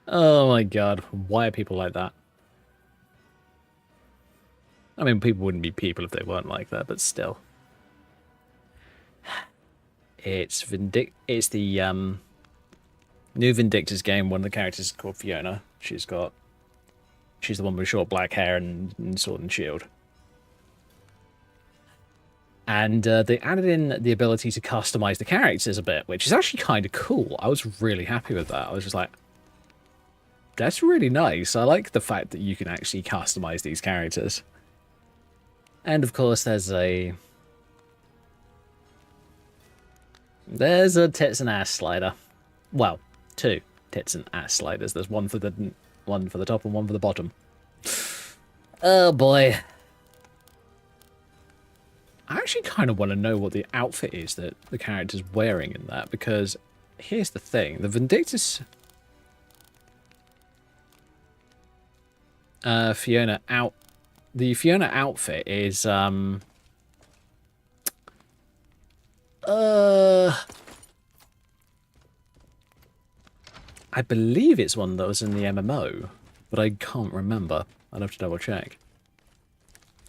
Oh my God, why are people like that? I mean, people wouldn't be people if they weren't like that, but still. It's It's the new Vindictus game. One of the characters is called Fiona. She's the one with short black hair and sword and shield. And they added in the ability to customize the characters a bit, which is actually kind of cool. I was really happy with that. I was just like, that's really nice. I like the fact that you can actually customize these characters. And of course, there's a tits and ass slider. Well, two tits and ass sliders. There's one for the top and one for the bottom. Oh boy. I actually kind of want to know what the outfit is that the character's wearing in that, because here's the thing. The Vindictus the Fiona outfit is I believe it's one that was in the MMO, but I can't remember. I'd have to double check.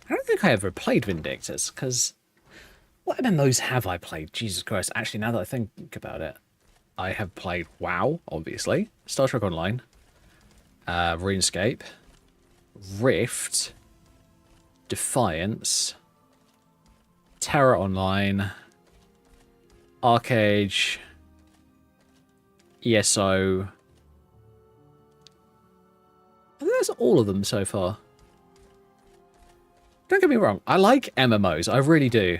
I don't think I ever played Vindictus, because what MMOs have I played? Jesus Christ. Actually, now that I think about it, I have played WoW, obviously, Star Trek Online, RuneScape, Rift, Defiance, Terra Online, Arcade, ESO. I think that's all of them so far. Don't get me wrong, I like MMOs, I really do.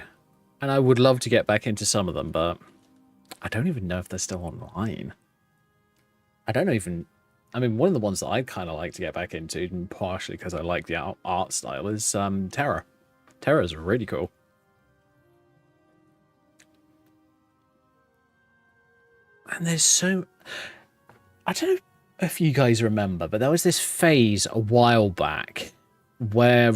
And I would love to get back into some of them, but I don't even know if they're still online. I don't even... I mean, one of the ones that I'd kind of like to get back into, and partially because I like the art style, is Terra. Terra's really cool. And there's so... I don't know if you guys remember, but there was this phase a while back where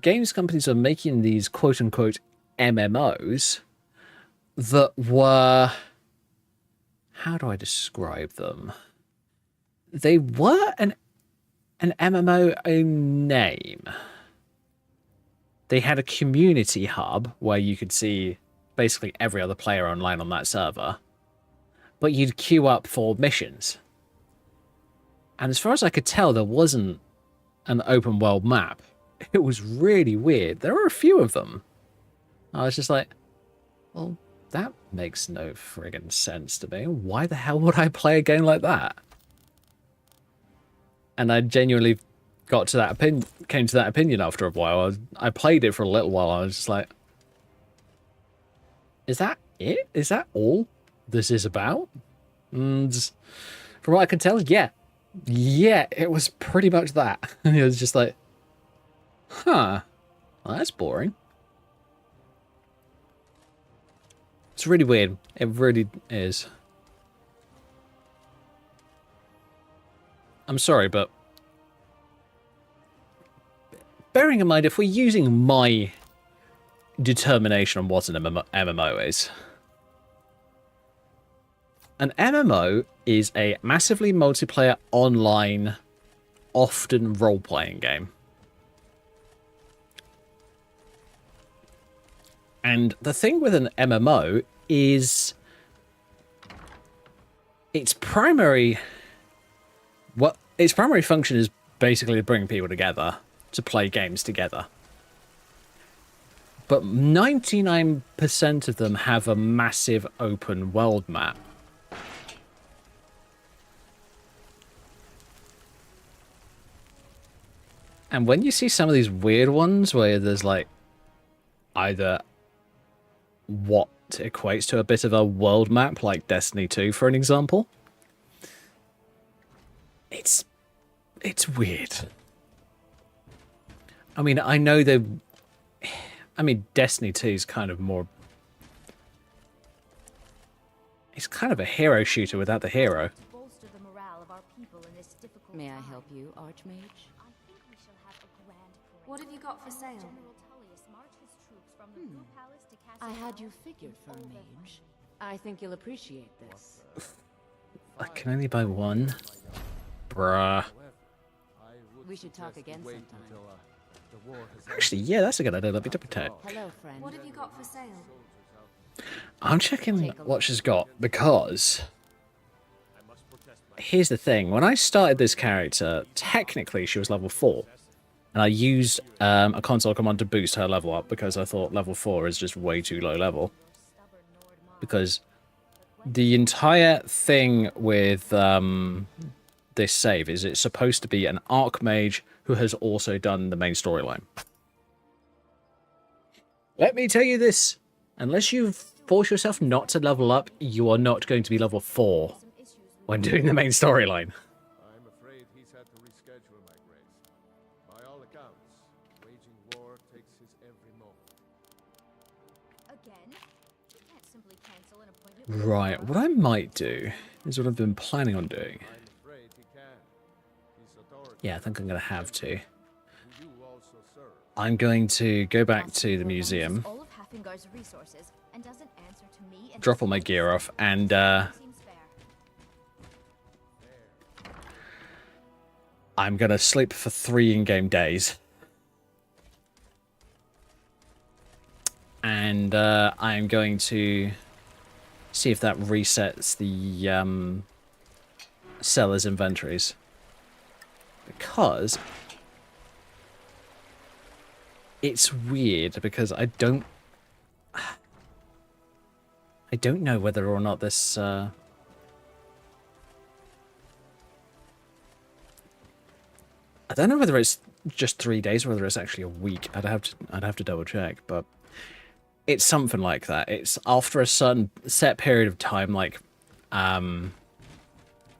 games companies are making these quote-unquote MMOs that were... How do I describe them? They were an MMO in name. They had a community hub where you could see basically every other player online on that server. But you'd queue up for missions. And as far as I could tell, there wasn't an open world map. It was really weird. There were a few of them. I was just like, well, that makes no friggin' sense to me. Why the hell would I play a game like that? And I genuinely came to that opinion after a while. I played it for a little while. I was just like, is that it? Is that all this is about? And from what I can tell, yeah, it was pretty much that. And it was just like, huh, well, that's boring. It's really weird. It really is. I'm sorry, but bearing in mind, if we're using my determination on what an MMO is, an MMO is a massively multiplayer online, often role-playing game. And the thing with an MMO is its primary function is basically to bring people together to play games together. But 99% of them have a massive open world map. And when you see some of these weird ones where there's like either what equates to a bit of a world map, like Destiny 2, for an example, it's weird. I mean, I know Destiny 2 is kind of more... It's kind of a hero shooter without the hero. Bolster the morale of our people in this difficult May I time. help you, Archmage? I think we shall have a grand parade. What have you got for sale? General Tullius march his troops from the Blue Palace to Castle I had you Hall figured for a in all their mage. I think you'll appreciate this. I can only buy one. Bruh. We should talk again sometime. Actually, yeah, that's a good idea. Let me double check. Hello, friend. What have you got for sale? I'm checking what she's got because here's the thing. When I started this character, technically she was level 4. And I used a console command to boost her level up because I thought level 4 is just way too low level. Because the entire thing with this save is it's supposed to be an Archmage who has also done the main storyline. Let me tell you this. Unless you force yourself not to level up, you are not going to be level 4 when doing the main storyline. I'm afraid he's had to reschedule, my grace. By all accounts, waging war takes his every moment. Again? You can't simply cancel an appointment. Right, what I might do is what I've been planning on doing. I'm afraid he can. His authority Yeah, I think I'm going to have to. you also serve. I'm going to go back to the museum, All of Haffingar's resources and doesn't answer to me and drop all my gear off, and seems fair. I'm going to sleep for 3 in-game days. And I'm going to see if that resets the seller's inventories. Because it's weird, because I don't know whether or not this I don't know whether it's just 3 days or whether it's actually a week. I'd have to double check, but it's something like that. It's after a certain set period of time, like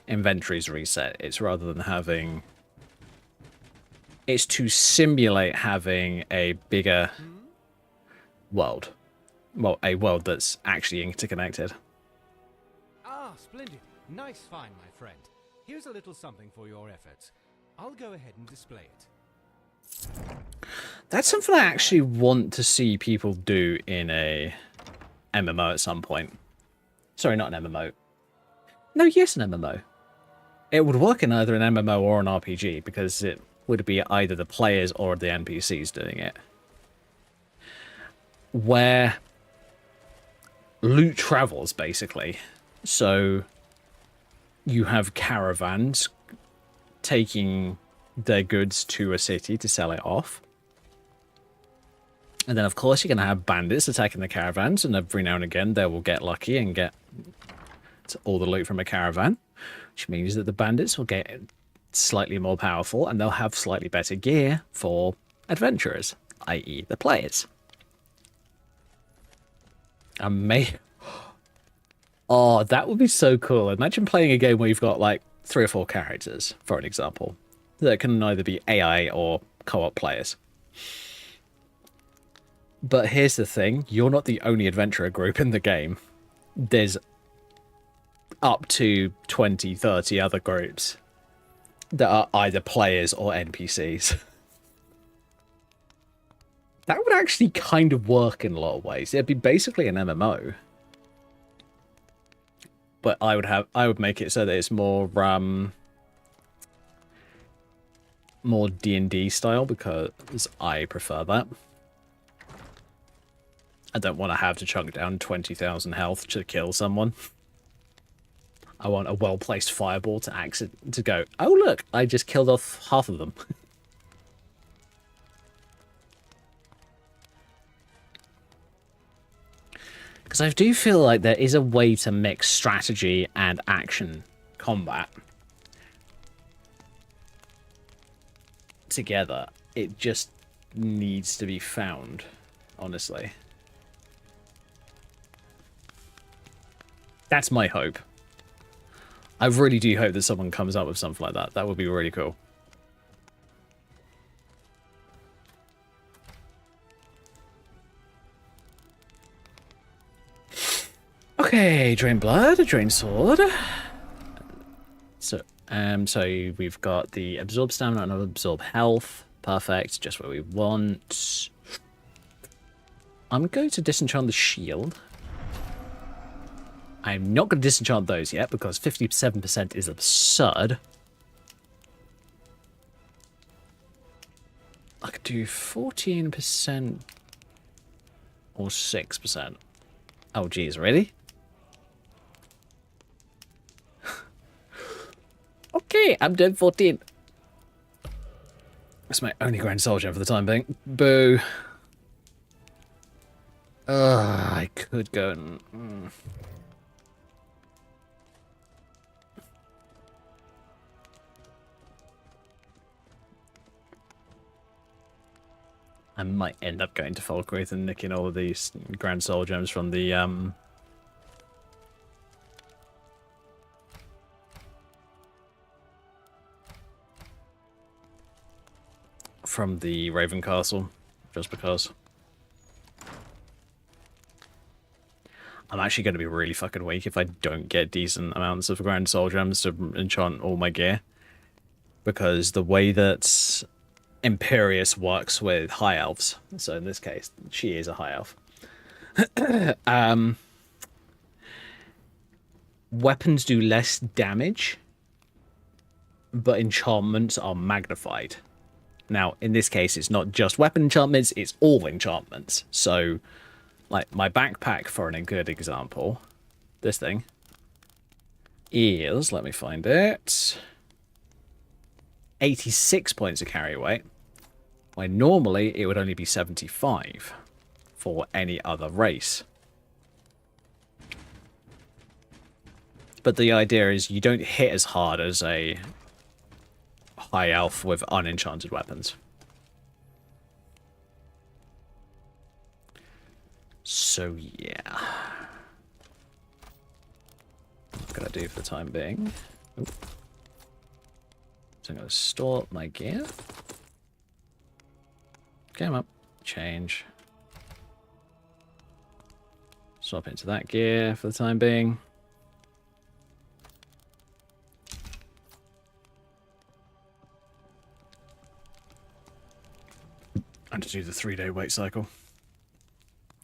inventories reset. It's rather than having... It's to simulate having a bigger world. Well, a world that's actually interconnected. Ah, splendid. Nice find, my friend. Here's a little something for your efforts. I'll go ahead and display it. That's something I actually want to see people do in a MMO at some point. Sorry, not an MMO. No, yes, an MMO. It would work in either an MMO or an RPG, because it would be either the players or the NPCs doing it. Where loot travels, basically. So you have caravans taking their goods to a city to sell it off. And then, of course, you're going to have bandits attacking the caravans, and every now and again they will get lucky and get all the loot from a caravan, which means that the bandits will get slightly more powerful, and they'll have slightly better gear for adventurers, i.e. the players. Oh, that would be so cool. Imagine playing a game where you've got like 3 or 4 characters, for an example, that can either be AI or co-op players. But here's the thing, you're not the only adventurer group in the game. There's up to 20, 30 other groups that are either players or NPCs. That would actually kind of work in a lot of ways. It'd be basically an MMO. But I would make it so that it's more more D&D style, because I prefer that. I don't want to have to chunk down 20,000 health to kill someone. I want a well-placed fireball to go, oh look, I just killed off half of them. Because I do feel like there is a way to mix strategy and action combat together. It just needs to be found, honestly. That's my hope. I really do hope that someone comes up with something like that. That would be really cool. Okay, drain blood, drain sword. So we've got the absorb stamina and absorb health. Perfect, just what we want. I'm going to disenchant the shield. I'm not going to disenchant those yet, because 57% is absurd. I could do 14% or 6%. Oh, geez, really? Okay, I'm doing 14. That's my only grand soldier for the time being. Boo. I could go and... I might end up going to Falkreath and nicking all of these Grand Soul Gems from the Raven Castle, just because. I'm actually going to be really fucking weak if I don't get decent amounts of Grand Soul Gems to enchant all my gear. Because the way that Imperius works with high elves, so in this case, she is a high elf. Weapons do less damage, but enchantments are magnified. Now, in this case, it's not just weapon enchantments, it's all enchantments. So, like, my backpack, for a good example, this thing, is, let me find it, 86 points of carry weight, when normally it would only be 75 for any other race. But the idea is you don't hit as hard as a high elf with unenchanted weapons. So yeah. What can I do for the time being? Oop. So I'm going to store my gear. Come up. Change. Swap into that gear for the time being. And to do the 3-day wait cycle.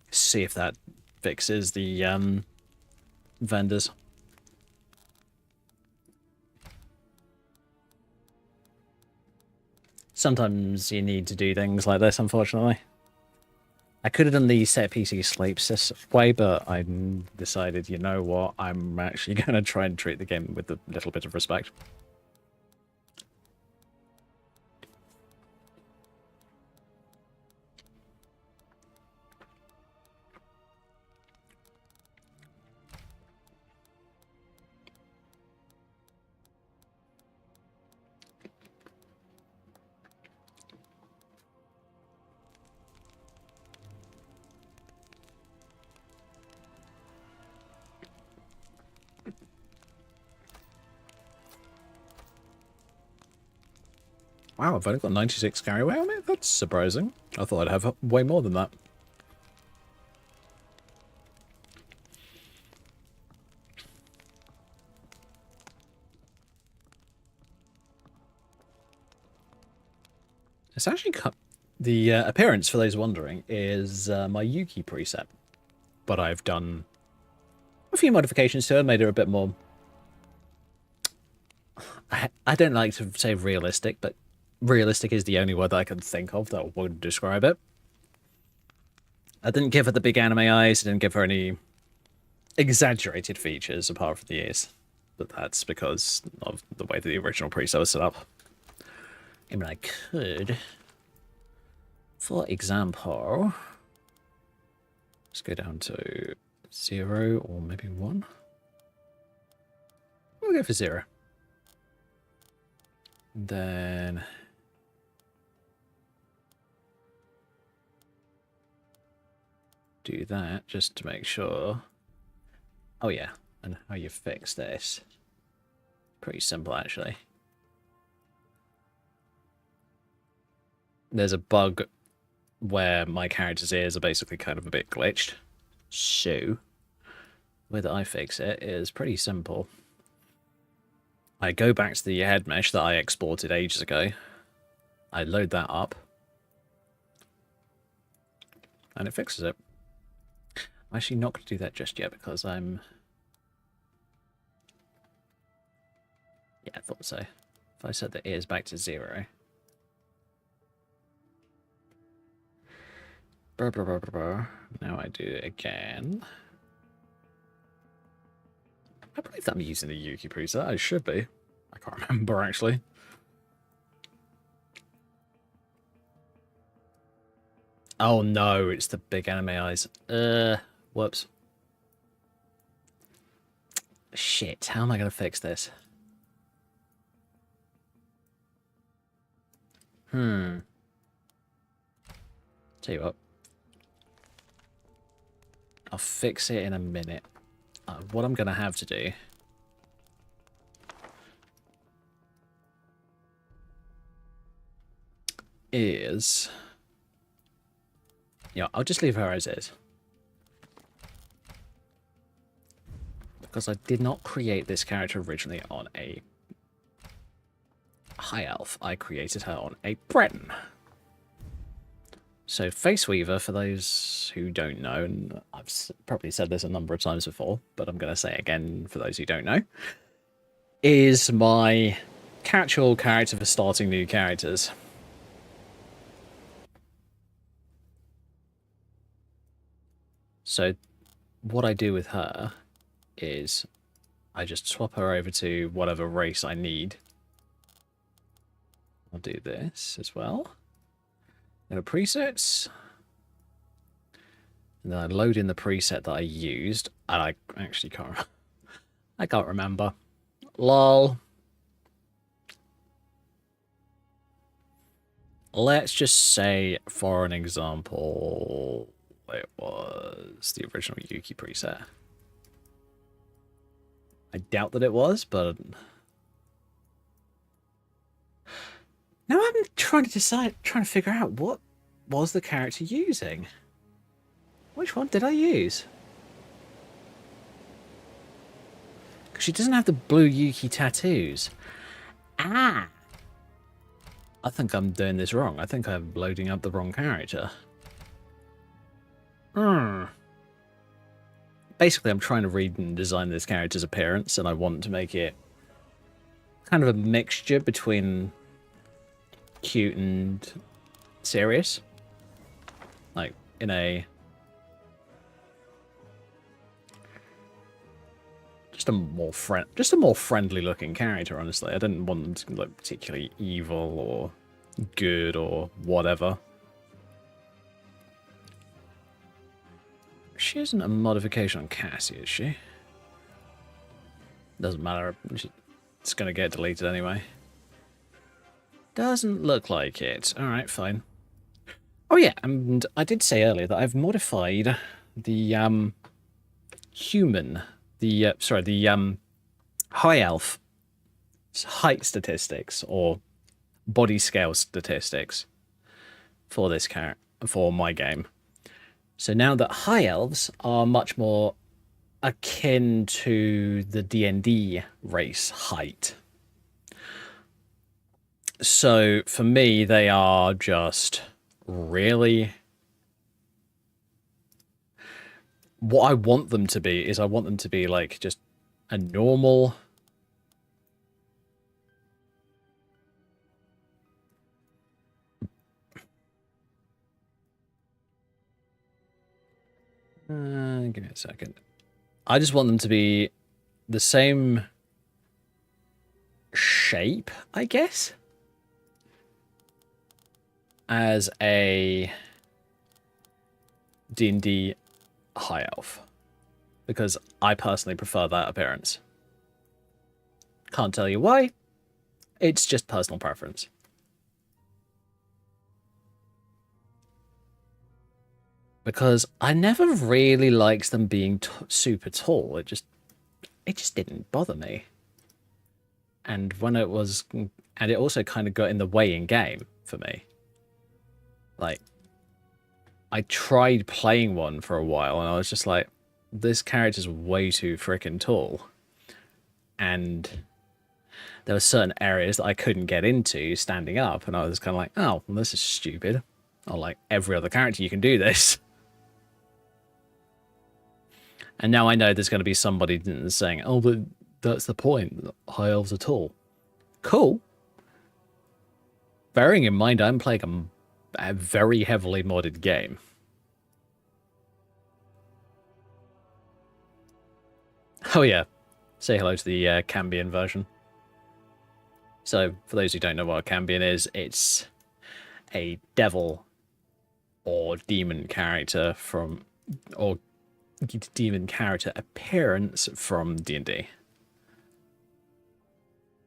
See if that fixes the vendors. Sometimes you need to do things like this, unfortunately. I could have done the set PC sleep way, but I decided, you know what, I'm actually going to try and treat the game with a little bit of respect. Wow, I've only got 96 carry away on it? That's surprising. I thought I'd have way more than that. It's actually the appearance, for those wondering, is my Yuki preset. But I've done a few modifications to it, made it a bit more... I don't like to say realistic, but realistic is the only word that I can think of that would describe it. I didn't give her the big anime eyes, I didn't give her any exaggerated features apart from the ears. But that's because of the way that the original preset was set up. I mean, I could, for example, let's go down to 0 or maybe 1. We'll go for 0. Then do that just to make sure. Oh yeah, and how you fix this. Pretty simple actually. There's a bug where my character's ears are basically kind of a bit glitched. So the way that I fix it is pretty simple. I go back to the head mesh that I exported ages ago. I load that up. And it fixes it. I'm actually not going to do that just yet because I'm... Yeah, I thought so. If I set the ears back to 0. Blah, blah, blah, blah, blah. Now I do it again. I believe that I'm using the Yuki preset. I should be. I can't remember, actually. Oh no, it's the big anime eyes. Whoops. Shit, how am I going to fix this? Tell you what. I'll fix it in a minute. What I'm going to have to do is... Yeah, I'll just leave her as is. Because I did not create this character originally on a high elf. I created her on a Breton. So Face Weaver, for those who don't know, and I've probably said this a number of times before, but I'm going to say it again for those who don't know, is my catch-all character for starting new characters. So what I do with her is I just swap her over to whatever race I need. I'll do this as well. Go to presets. And then I load in the preset that I used. And I actually can't... I can't remember. Lol. Let's just say, for an example, it was the original Yuki preset. I doubt that it was, but... Now I'm trying to figure out what was the character using. Which one did I use? Because she doesn't have the blue Yuki tattoos. Ah! I think I'm doing this wrong. I think I'm loading up the wrong character. Basically, I'm trying to read and design this character's appearance, and I want to make it kind of a mixture between cute and serious. Like, in a... just a more friendly looking character, honestly. I didn't want them to look particularly evil or good or whatever. She isn't a modification on Cassie, is she? Doesn't matter. It's gonna get deleted anyway. Doesn't look like it. Alright, fine. Oh yeah, and I did say earlier that I've modified the human, the high elf height statistics or body scale statistics for this for my game. So now that high elves are much more akin to the D&D race height. So for me, they are just really... what I want them to be is I want them to be like just a normal... give me a second. I just want them to be the same shape, I guess, as a D&D high elf, because I personally prefer that appearance. Can't tell you why. It's just personal preference. Because I never really liked them being super tall. It just didn't bother me. And when it was, and it also kind of got in the way in game for me. Like, I tried playing one for a while and I was just like, this character's way too freaking tall. And there were certain areas that I couldn't get into standing up, and I was kind of like, oh, well, this is stupid. Oh, like every other character, you can do this. And now I know there's going to be somebody saying, oh, but that's the point. High elves are tall. Cool. Bearing in mind, I'm playing a very heavily modded game. Oh yeah. Say hello to the Cambion version. So, for those who don't know what a Cambion is, it's a devil or demon character from... or demon character appearance from D&D.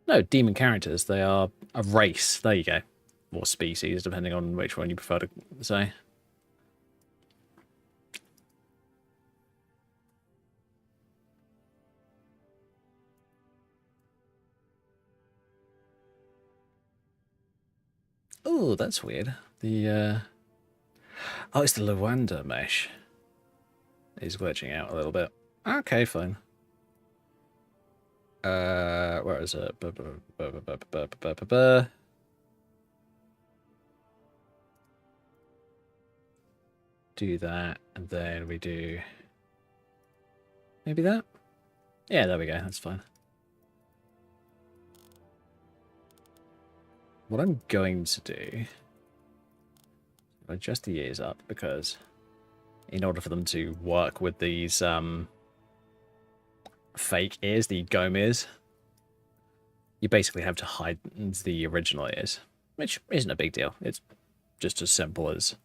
No, demon characters. They are a race. There you go. Or species, depending on which one you prefer to say. Oh, that's weird. The, oh, it's the Luanda mesh. Is glitching out a little bit. Okay, fine. Where is it? Do that, and then we do maybe that. Yeah, there we go. That's fine. What I'm going to do, adjust the ears up, because in order for them to work with these fake ears, the Gome ears, you basically have to hide the original ears, which isn't a big deal. It's just as simple as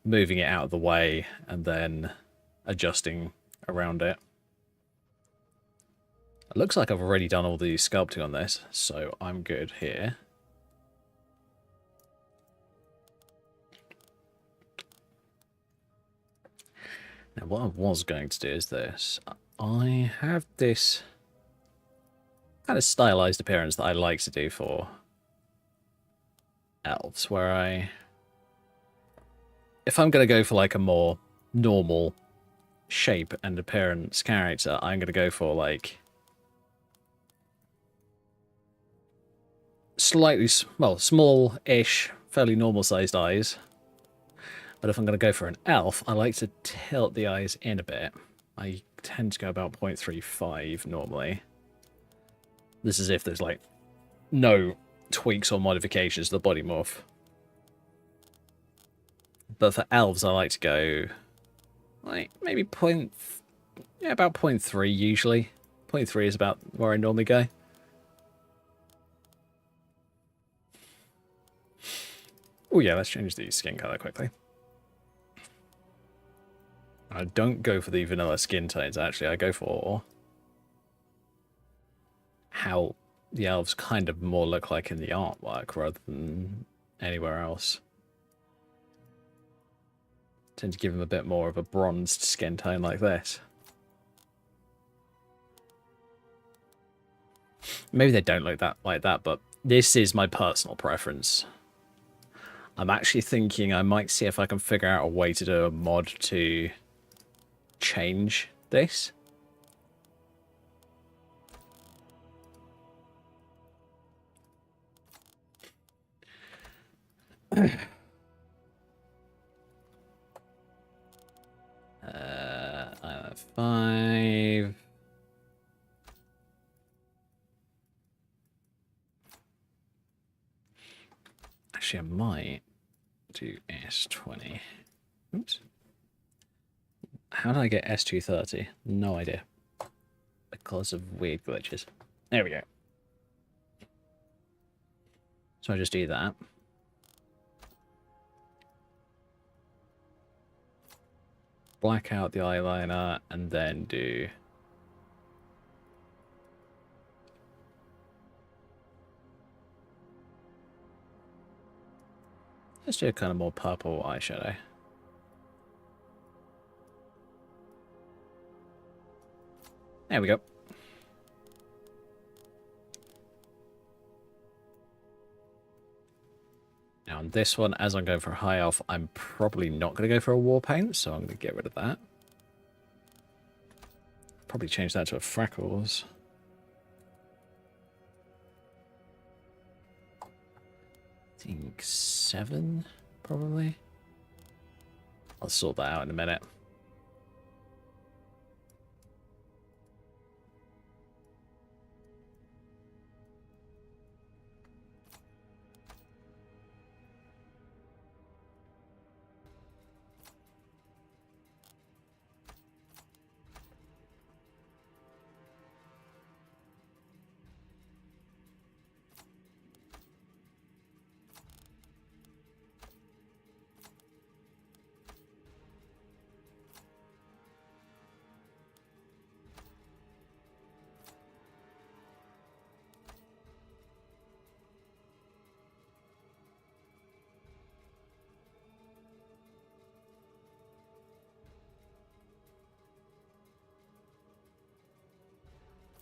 moving it out of the way and then adjusting around it. It looks like I've already done all the sculpting on this, so I'm good here. Now, what I was going to do is this. I have this kind of stylized appearance that I like to do for elves, where if I'm going to go for like a more normal shape and appearance character, I'm going to go for like slightly, well, small-ish, fairly normal-sized eyes. But if I'm going to go for an elf, I like to tilt the eyes in a bit. I tend to go about 0.35 normally. This is if there's, like, no tweaks or modifications to the body morph. But for elves, I like to go, like, maybe about 0.3 usually. 0.3 is about where I normally go. Oh yeah, let's change the skin color quickly. I don't go for the vanilla skin tones, actually. I go for how the elves kind of more look like in the artwork rather than anywhere else. Tend to give them a bit more of a bronzed skin tone like this. Maybe they don't look that like that, but this is my personal preference. I'm actually thinking I might see if I can figure out a way to do a mod to change this. I have 5. Actually, I might do S20. Oops. How did I get S230? No idea. Because of weird glitches. There we go. So I just do that. Black out the eyeliner and then do... Let's do a kind of more purple eyeshadow. There we go. Now on this one, as I'm going for a high elf, I'm probably not going to go for a war paint, so I'm going to get rid of that. Probably change that to a freckles. I think 7, probably. I'll sort that out in a minute.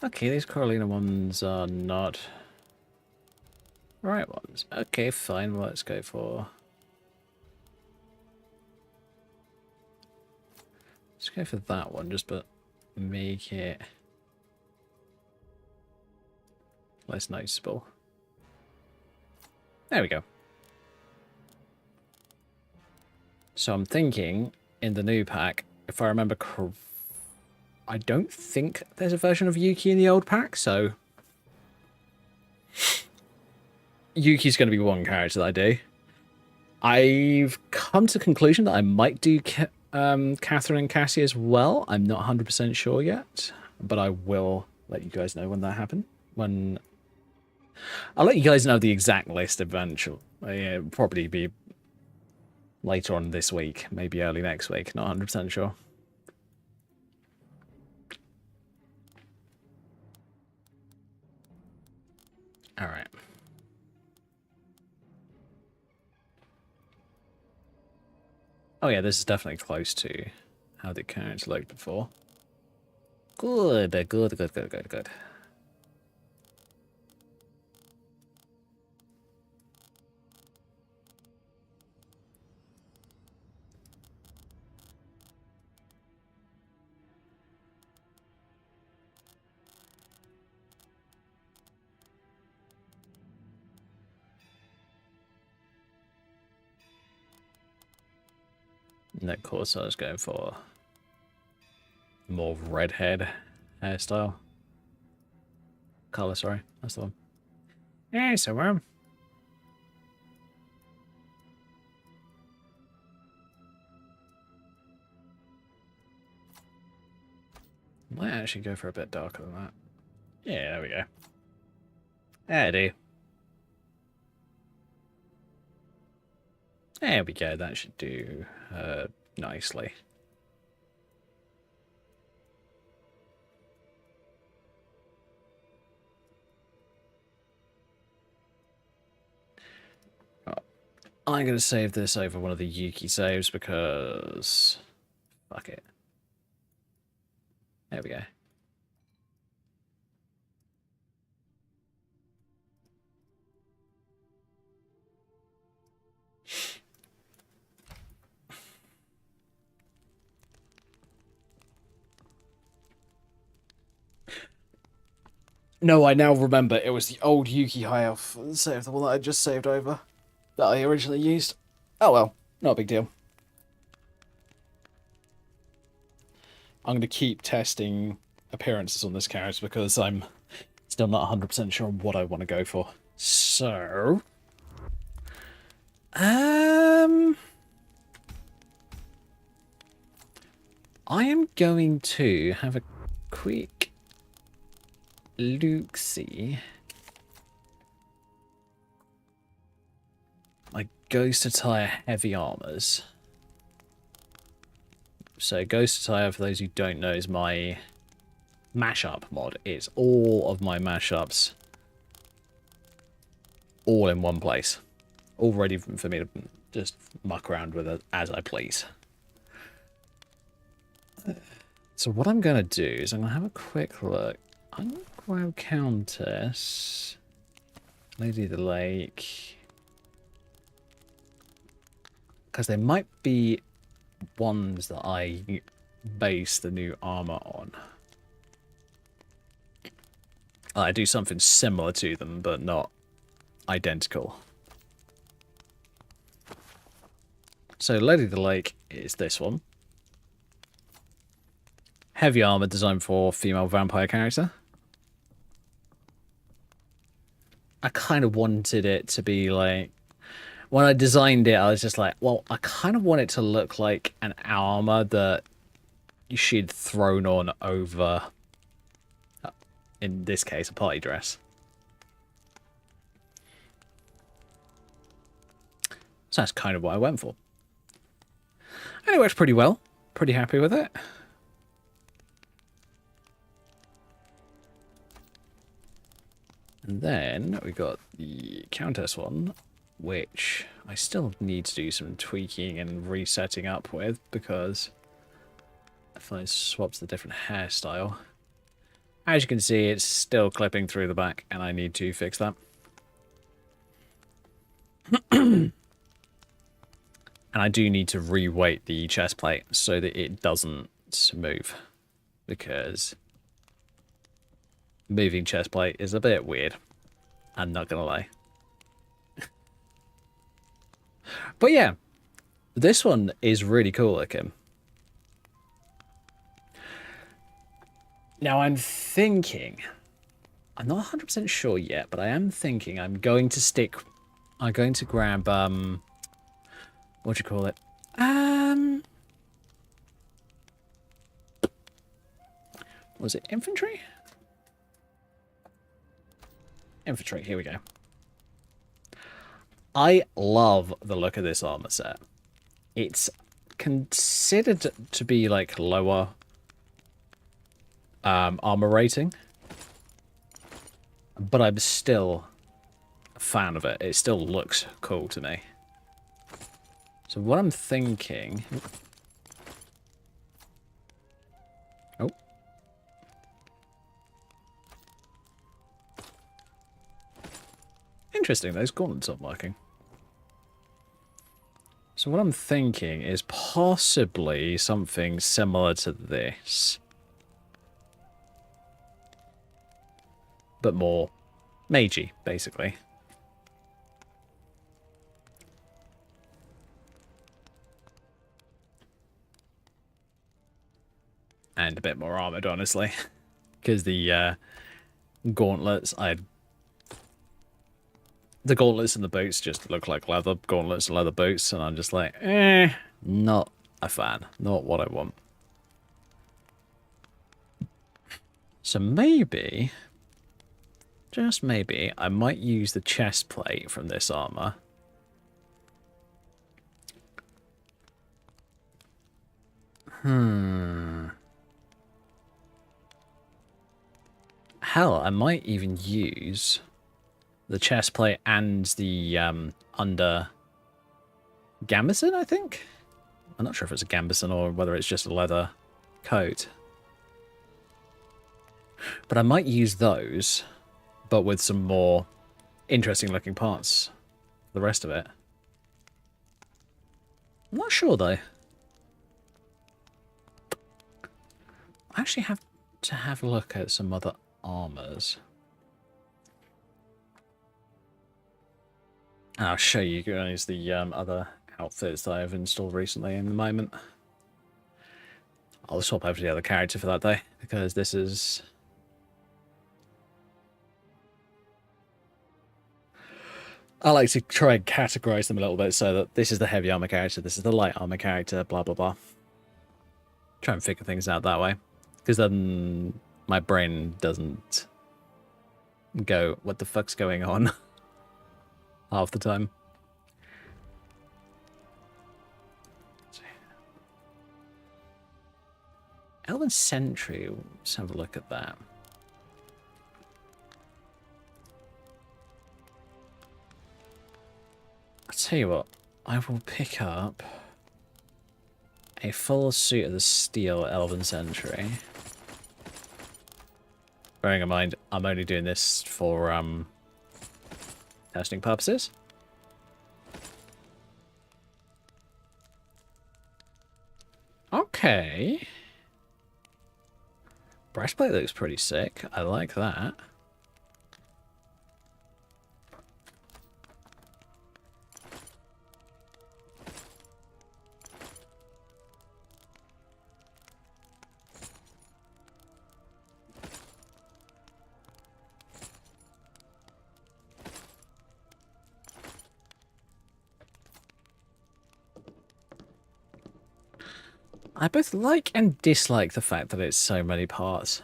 Okay, these Carolina ones are not right ones. Okay, fine. Well, let's go for... Let's go for that one, just but make it less noticeable. There we go. So I'm thinking, in the new pack, if I remember correctly, I don't think there's a version of Yuki in the old pack, so... Yuki's going to be one character that I do. I've come to the conclusion that I might do Catherine and Cassie as well. I'm not 100% sure yet, but I will let you guys know when that happens. I'll let you guys know the exact list eventually. It'll probably be later on this week, maybe early next week, not 100% sure. All right. Oh yeah, this is definitely close to how the characters looked before. Good, good, good, good, good, good. And of course I was going for more redhead hairstyle. Colour, sorry. That's the one. Yeah, so might actually go for a bit darker than that. Yeah, there we go. Eddie. There we go, that should do nicely. I'm going to save this over one of the Yuki saves because... fuck it. There we go. No, I now remember it was the old Yuki High Elf save, the one that I just saved over, that I originally used. Oh well, not a big deal. I'm going to keep testing appearances on this character because I'm still not 100% sure what I want to go for. So... I am going to have a quick look-see. My Ghost Attire Heavy Armors. So Ghost Attire, for those who don't know, is my mashup mod. It's all of my mashups all in one place. All ready for me to just muck around with it as I please. So what I'm going to do is I'm going to have a quick look. I'm going to grab Countess, Lady of the Lake, because there might be ones that I base the new armor on. I do something similar to them, but not identical. So Lady of the Lake is this one. Heavy armor designed for female vampire character. I kind of wanted it to be like... when I designed it, I was just like, well, I kind of want it to look like an armor that she'd thrown on over, in this case, a party dress. So that's kind of what I went for. And it works pretty well. Pretty happy with it. And then we got the Countess one, which I still need to do some tweaking and resetting up with because I find it swaps the different hairstyle. As you can see, it's still clipping through the back, and I need to fix that. And I do need to re-weight the chest plate so that it doesn't move, because moving chest plate is a bit weird. I'm not gonna lie. But yeah, this one is really cool looking. Now I'm thinking, I'm not 100% sure yet, but I am thinking I'm going to grab, what do you call it? Was it infantry? Infantry, here we go. I love the look of this armor set. It's considered to be like lower armor rating, but I'm still a fan of it. It still looks cool to me. So what I'm thinking... oh. Interesting, those gauntlets aren't working. So what I'm thinking is possibly something similar to this, but more magey, basically. and a bit more armored, honestly, because the gauntlets, the gauntlets and the boots just look like leather gauntlets and leather boots, and I'm just like, not a fan, not what I want. So maybe, just maybe, I might use the chest plate from this armor. Hell, I might even use the chest plate and the under gambeson, I think? I'm not sure if it's a gambeson or whether it's just a leather coat. But I might use those, but with some more interesting looking parts. The rest of it. I'm not sure though. I actually have to have a look at some other armors. And I'll show you guys the other outfits that I've installed recently in the moment. I'll swap over to the other character for that day, because this is... I like to try and categorize them a little bit so that this is the heavy armor character, this is the light armor character, blah blah blah. Try and figure things out that way. Because then my brain doesn't go, what the fuck's going on? Half the time. Elven Sentry, let's have a look at that. I'll tell you what, I will pick up a full suit of the steel Elven Sentry. Bearing in mind, I'm only doing this for testing purposes. Okay. Breastplate looks pretty sick. I like that. I both like and dislike the fact that it's so many parts.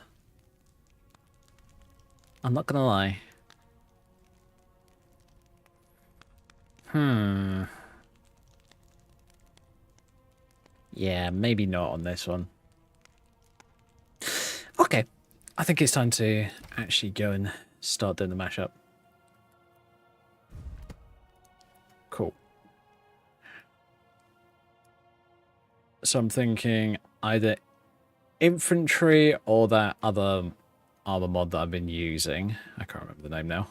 I'm not gonna lie. Yeah, maybe not on this one. Okay. I think it's time to actually go and start doing the mashup. Cool. So I'm thinking either infantry or that other armor mod that I've been using. I can't remember the name now.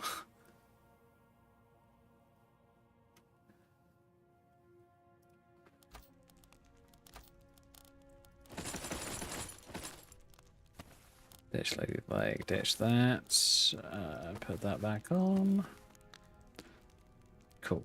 Ditch lady leg, ditch that. Put that back on. Cool.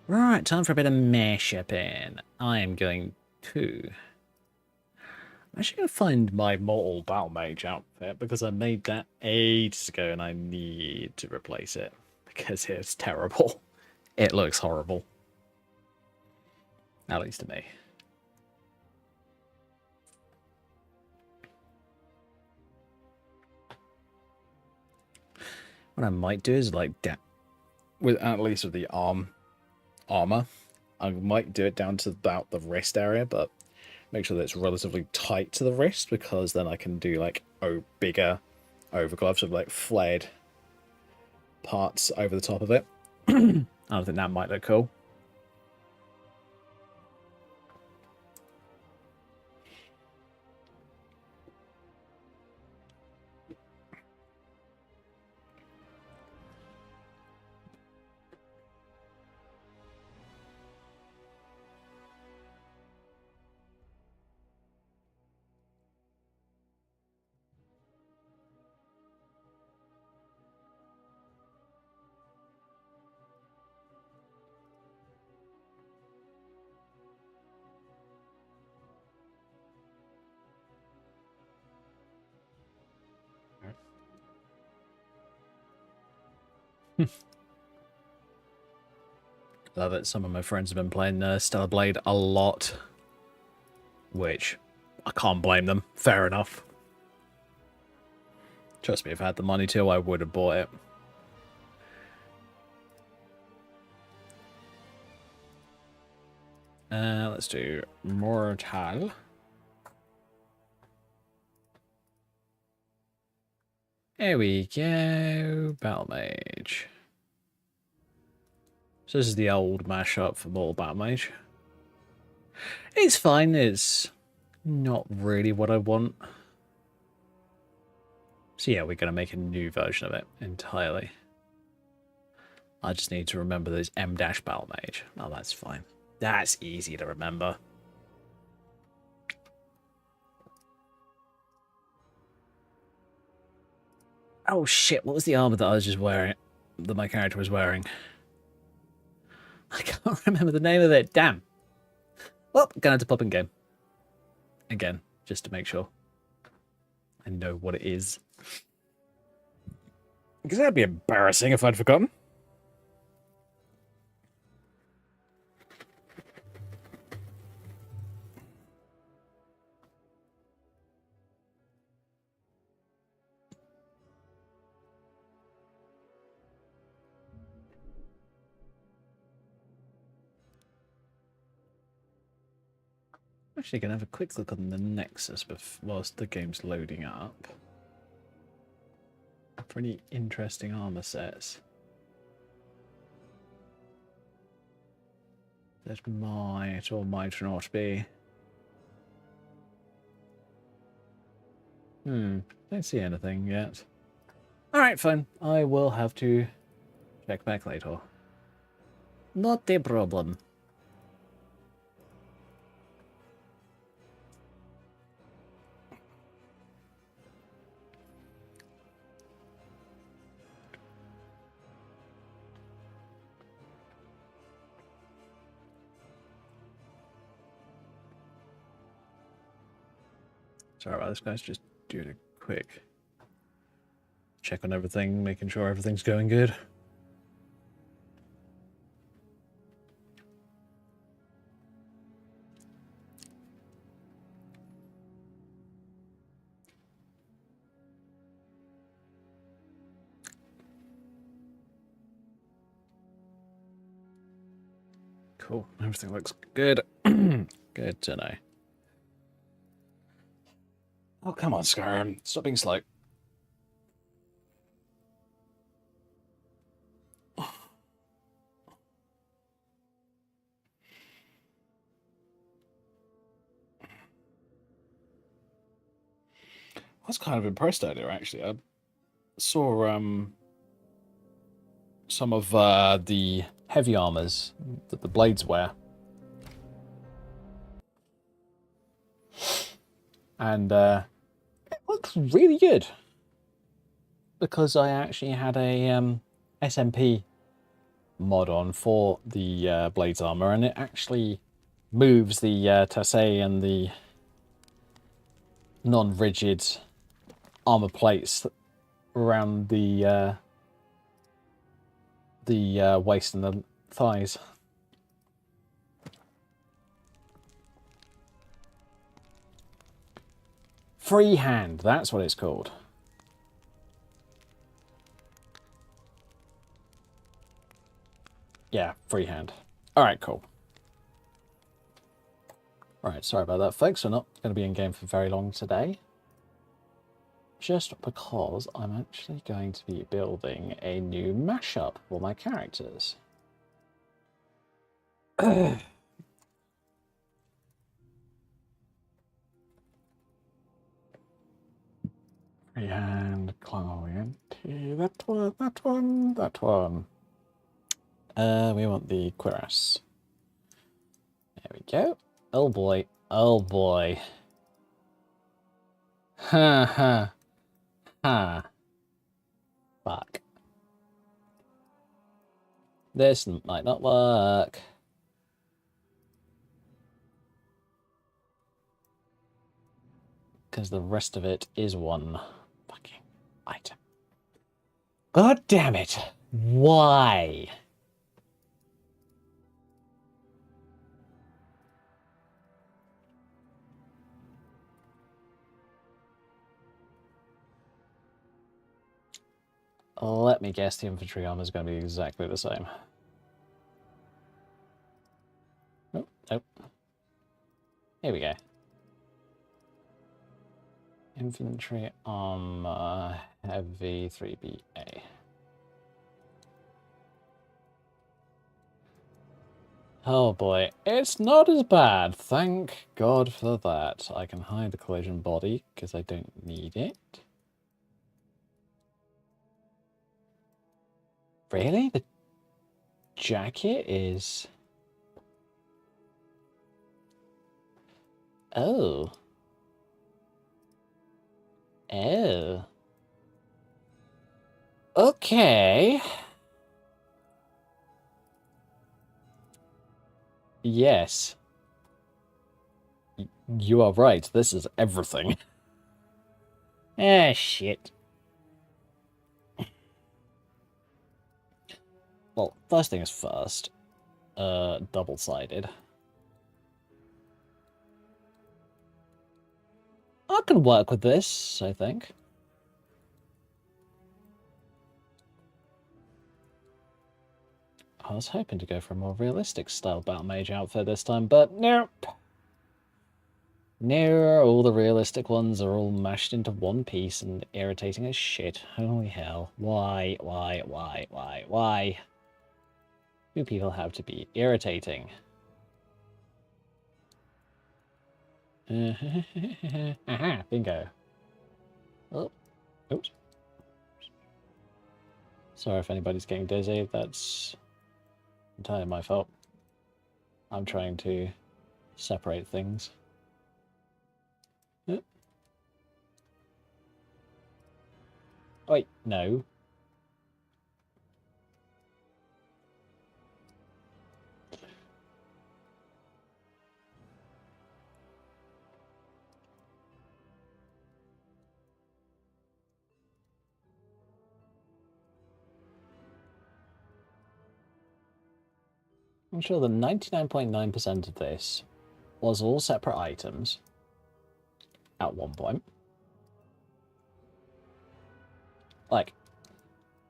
Right, time for a bit of mashupping. I am going to... I'm actually going to find my Mortal Battle Mage outfit, because I made that ages ago and I need to replace it, because it's terrible. It looks horrible. At least to me. What I might do is, like, with at least with the armor, I might do it down to about the wrist area, but make sure that it's relatively tight to the wrist, because then I can do like bigger overgloves with like flared parts over the top of it. I think that might look cool. Love it. Some of my friends have been playing Stellar Blade a lot, which I can't blame them. Fair enough. Trust me, if I had the money to, I would have bought it. Let's do Mortal. There we go. Battle Mage. So this is the old mashup for Mortal Battle Mage. It's fine. It's not really what I want. So yeah, we're going to make a new version of it entirely. I just need to remember there's M-Battle Mage. Oh, that's fine. That's easy to remember. Oh shit, what was the armor that I was just wearing? That my character was wearing? I can't remember the name of it. Damn. Well, gonna have to pop in game. Again, just to make sure I know what it is. Because that'd be embarrassing if I'd forgotten. Actually, gonna have a quick look on the Nexus whilst the game's loading up. Pretty interesting armor sets. That might or might not be. Don't see anything yet. Alright, fine. I will have to check back later. Not a problem. Sorry about this, guys. Just doing a quick check on everything, making sure everything's going good. Cool. Everything looks good. Good to know. Oh, come on, Skyrim. Stop being slow. I was kind of impressed earlier, actually. I saw some of the heavy armors that the blades wear. And it looks really good. Because I actually had a SMP mod on for the blades armor, and it actually moves the tassé and the non-rigid armor plates around the waist and the thighs. Freehand, that's what it's called. Yeah, freehand. Alright, cool. Alright, sorry about that, folks. We're not going to be in game for very long today. Just because I'm actually going to be building a new mashup for my characters. Freehand, client, that one, that one, that one. We want the cuirass. There we go. Oh boy, oh boy. Ha ha. Ha. Fuck. This might not work. Because the rest of it is one fucking item. God damn it. Why? Let me guess, the infantry armor is going to be exactly the same. Nope, nope. Here we go. Infantry armor, heavy 3BA. Oh boy, it's not as bad. Thank God for that. I can hide the collision body because I don't need it. Really? The jacket is... Oh. Oh. Okay. Yes. You are right. This is everything. Ah, shit. Well, first thing is first. Double-sided. I can work with this, I think. I was hoping to go for a more realistic style Battle Mage outfit this time, but nope. No, all the realistic ones are all mashed into one piece and irritating as shit. Holy hell. Why? Do people have to be irritating? Aha, bingo. Oh, oops. Sorry if anybody's getting dizzy, that's entirely my fault. I'm trying to separate things. Wait, no. I'm sure that 99.9% of this was all separate items at one point. Like,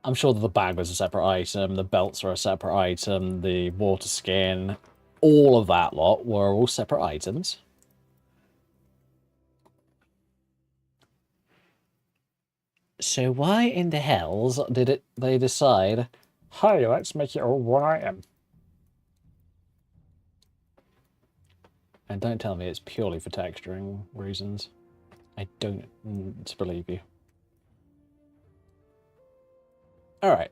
I'm sure that the bag was a separate item, the belts are a separate item, the water skin, all of that lot were all separate items. So why in the hells did they decide, hey, let's make it all one item? And don't tell me it's purely for texturing reasons. I don't believe you. Alright.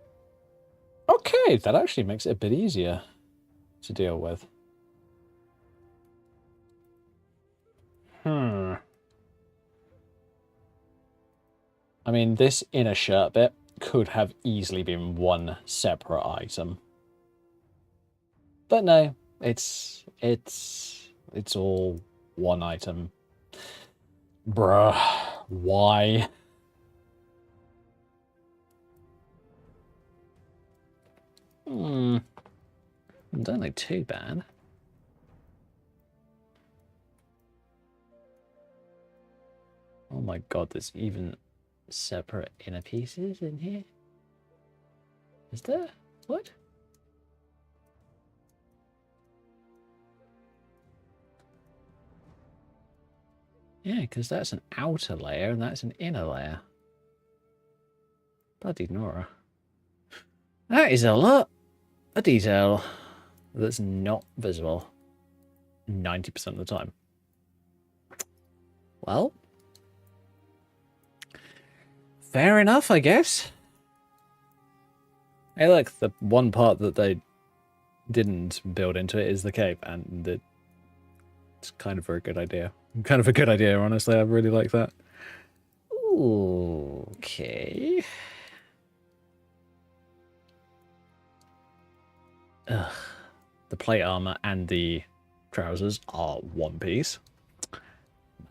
Okay, that actually makes it a bit easier to deal with. I mean, this inner shirt bit could have easily been one separate item. But no, it's all one item. Bruh, why? Don't look too bad. Oh my god, there's even separate inner pieces in here? Is there? What? Yeah, because that's an outer layer and that's an inner layer. Bloody Nora. That is a lot of detail that's not visible 90% of the time. Well, fair enough, I guess. Hey, look, the one part that they didn't build into it is the cape, and it's kind of a good idea. Kind of a good idea, honestly. I really like that. Ooh, okay. Ugh. The plate armor and the trousers are one piece.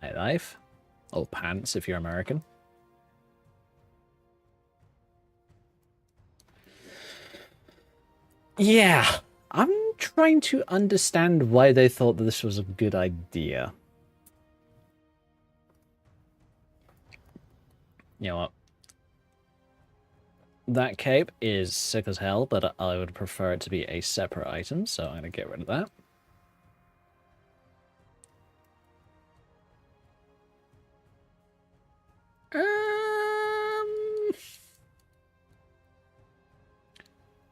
My life. Or pants if you're American. Yeah, I'm trying to understand why they thought that this was a good idea. You know what? That cape is sick as hell, but I would prefer it to be a separate item, so I'm going to get rid of that.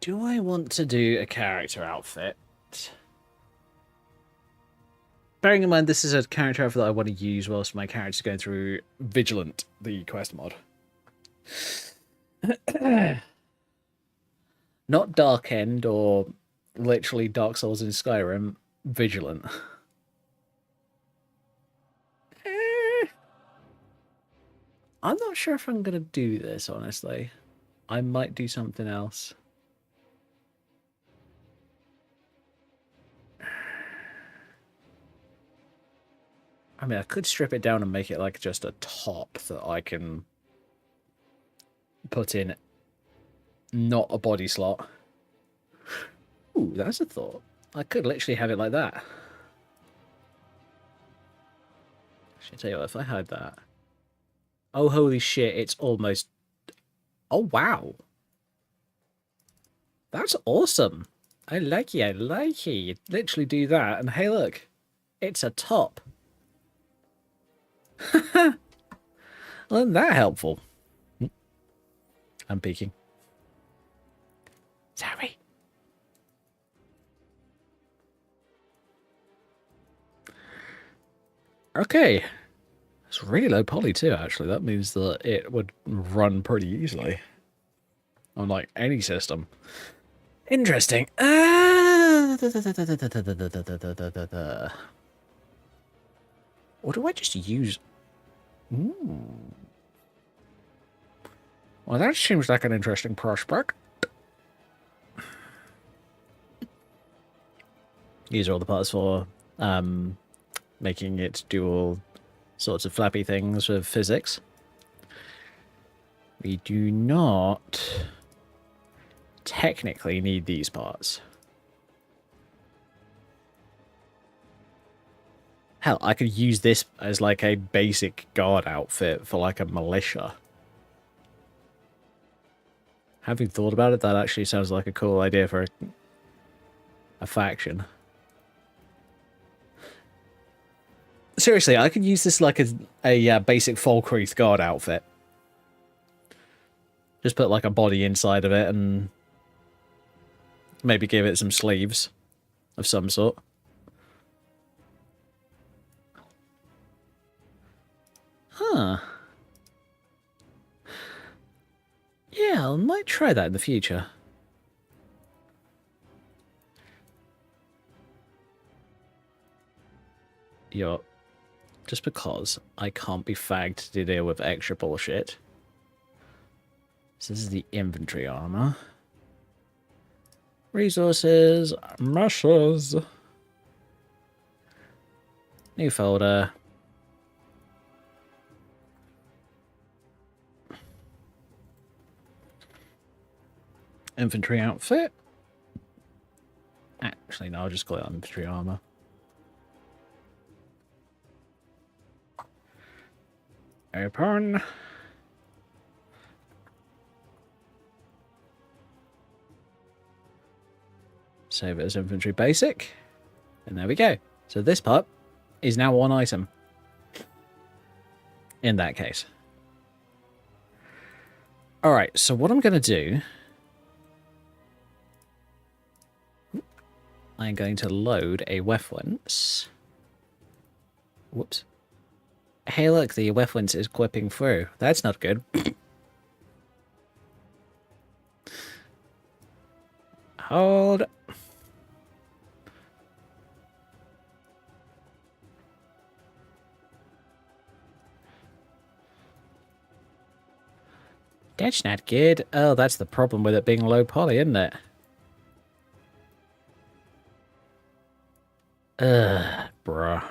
Do I want to do a character outfit? Bearing in mind this is a character outfit that I want to use whilst my character's going through Vigilant, the quest mod. Not Dark End or literally Dark Souls in Skyrim, Vigilant. I'm not sure if I'm going to do this, honestly. I might do something else. I mean, I could strip it down and make it like just a top that I can put in, not a body slot. Ooh, that's a thought. I could literally have it like that. Actually, tell you what, if I had that. Oh, holy shit, it's almost... Oh, wow. That's awesome. I like it, I like it. You literally do that, and hey, look. It's a top. Wasn't that helpful? I'm peeking. Sorry. Okay. It's really low poly too, actually. That means that it would run pretty easily on like any system. Interesting. Or do I just use... Ooh. Well, that seems like an interesting prospect. These are all the parts for making it do all sorts of flappy things with physics. We do not technically need these parts. Hell, I could use this as like a basic guard outfit for like a militia. Having thought about it, that actually sounds like a cool idea for a faction. Seriously, I could use this like a basic Falkreath guard outfit. Just put like a body inside of it and maybe give it some sleeves of some sort. Huh. Yeah, I might try that in the future. Yo, just because I can't be fagged to deal with extra bullshit. So this is the inventory armor. Resources, meshes. New folder. Infantry outfit. Actually, no, I'll just call it infantry armor. Open. Save it as infantry basic. And there we go. So this part is now one item. In that case. Alright, so what I'm going to do... I'm going to load a Weapons. Whoops. Hey look, the Weapons is clipping through. That's not good. Hold. That's not good. Oh, that's the problem with it being low poly, isn't it? Bruh.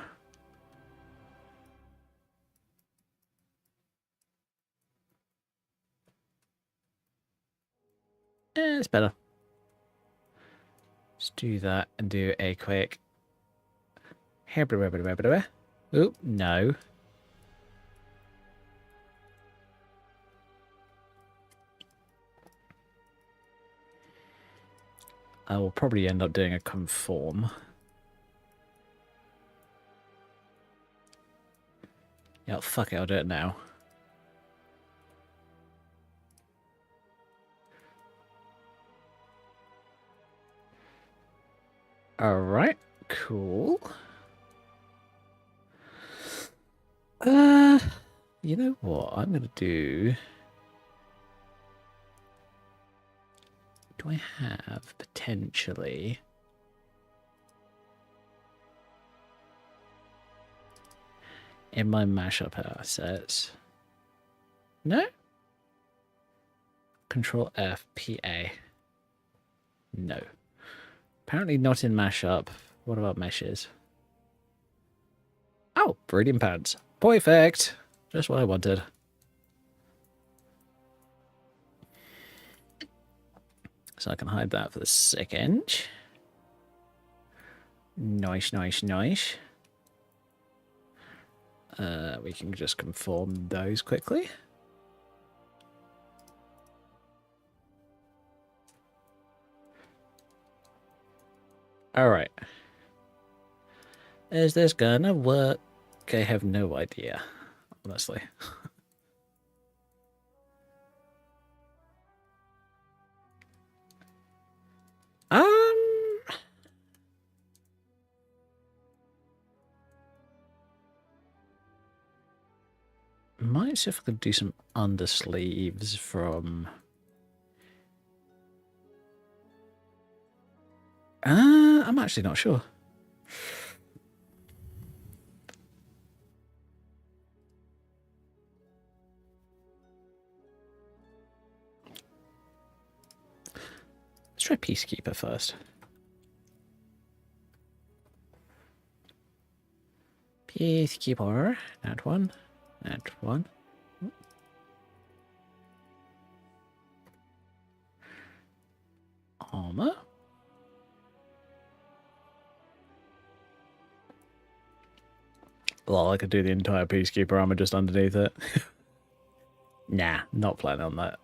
It's better. Let's do that and do a quick. Oop, no. I will probably end up doing a conform. Yeah, fuck it, I'll do it now. Alright, cool. You know what I'm gonna do? Do I have potentially in my mashup assets? No? Control F, PA. No. Apparently not in mashup. What about meshes? Oh, breeding pants. Perfect. Just what I wanted. So I can hide that for the second. Nice, nice, nice. We can just conform those quickly. Alright. Is this gonna work? I have no idea, honestly. Might see if I could do some undersleeves from. I'm actually not sure. Let's try Peacekeeper first. Peacekeeper, that one, that one. Armor. Well, I could do the entire Peacekeeper armor just underneath it. Nah, not planning on that.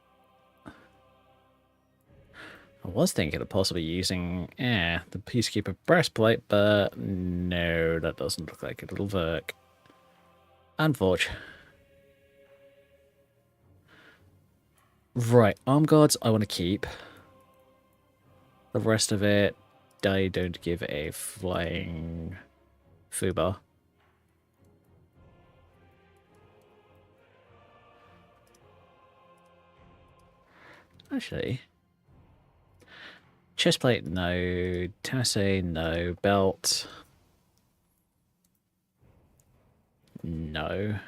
I was thinking of possibly using the Peacekeeper breastplate, but no, that doesn't look like it'll work. Unfortunately. Right, arm guards I want to keep. The rest of it, I don't give a flying foobar. Actually, chestplate, no. Tasse, no. Belt, no.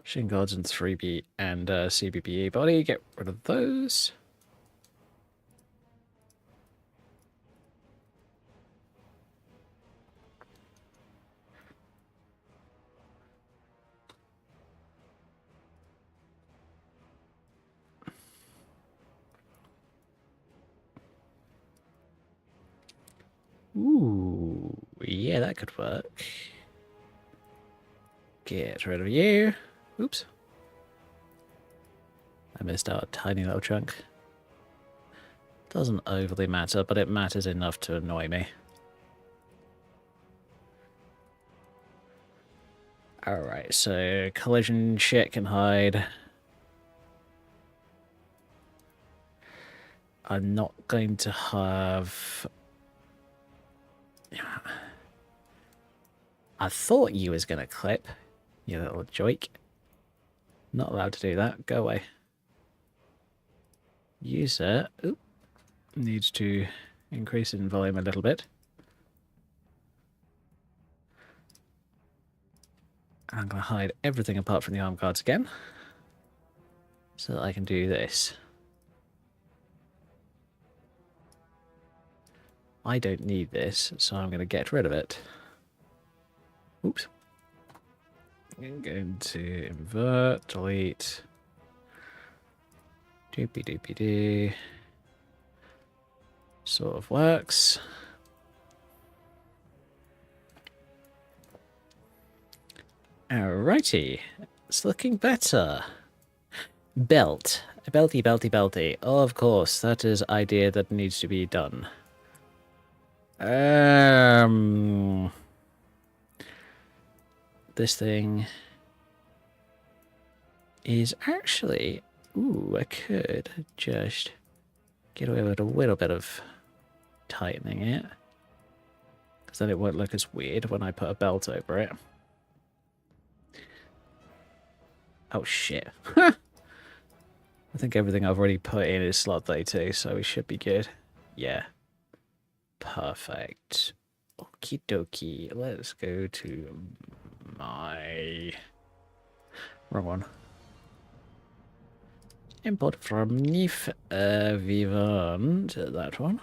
Shin guards and 3B and CBBE body, get rid of those. Ooh, yeah, that could work. Get rid of you. Oops. I missed out a tiny little chunk. Doesn't overly matter, but it matters enough to annoy me. Alright, so collision shit can hide. I'm not going to have... I thought you was going to clip, you little joke. Not allowed to do that. Go away. User needs to increase in volume a little bit. I'm going to hide everything apart from the arm guards again, so that I can do this. I don't need this, so I'm going to get rid of it. Oops. I'm going to invert, delete. Doopy doopy doo. Sort of works. Alrighty. It's looking better. Belt. Belty, belty, belty. Of course, that is idea that needs to be done. This thing is actually... Ooh, I could just get away with a little bit of tightening it. Because then it won't look as weird when I put a belt over it. Oh, shit. I think everything I've already put in is slot 32, so we should be good. Yeah. Perfect. Okie dokie. Let's go to my... Wrong one. Import from NIF. We want that one.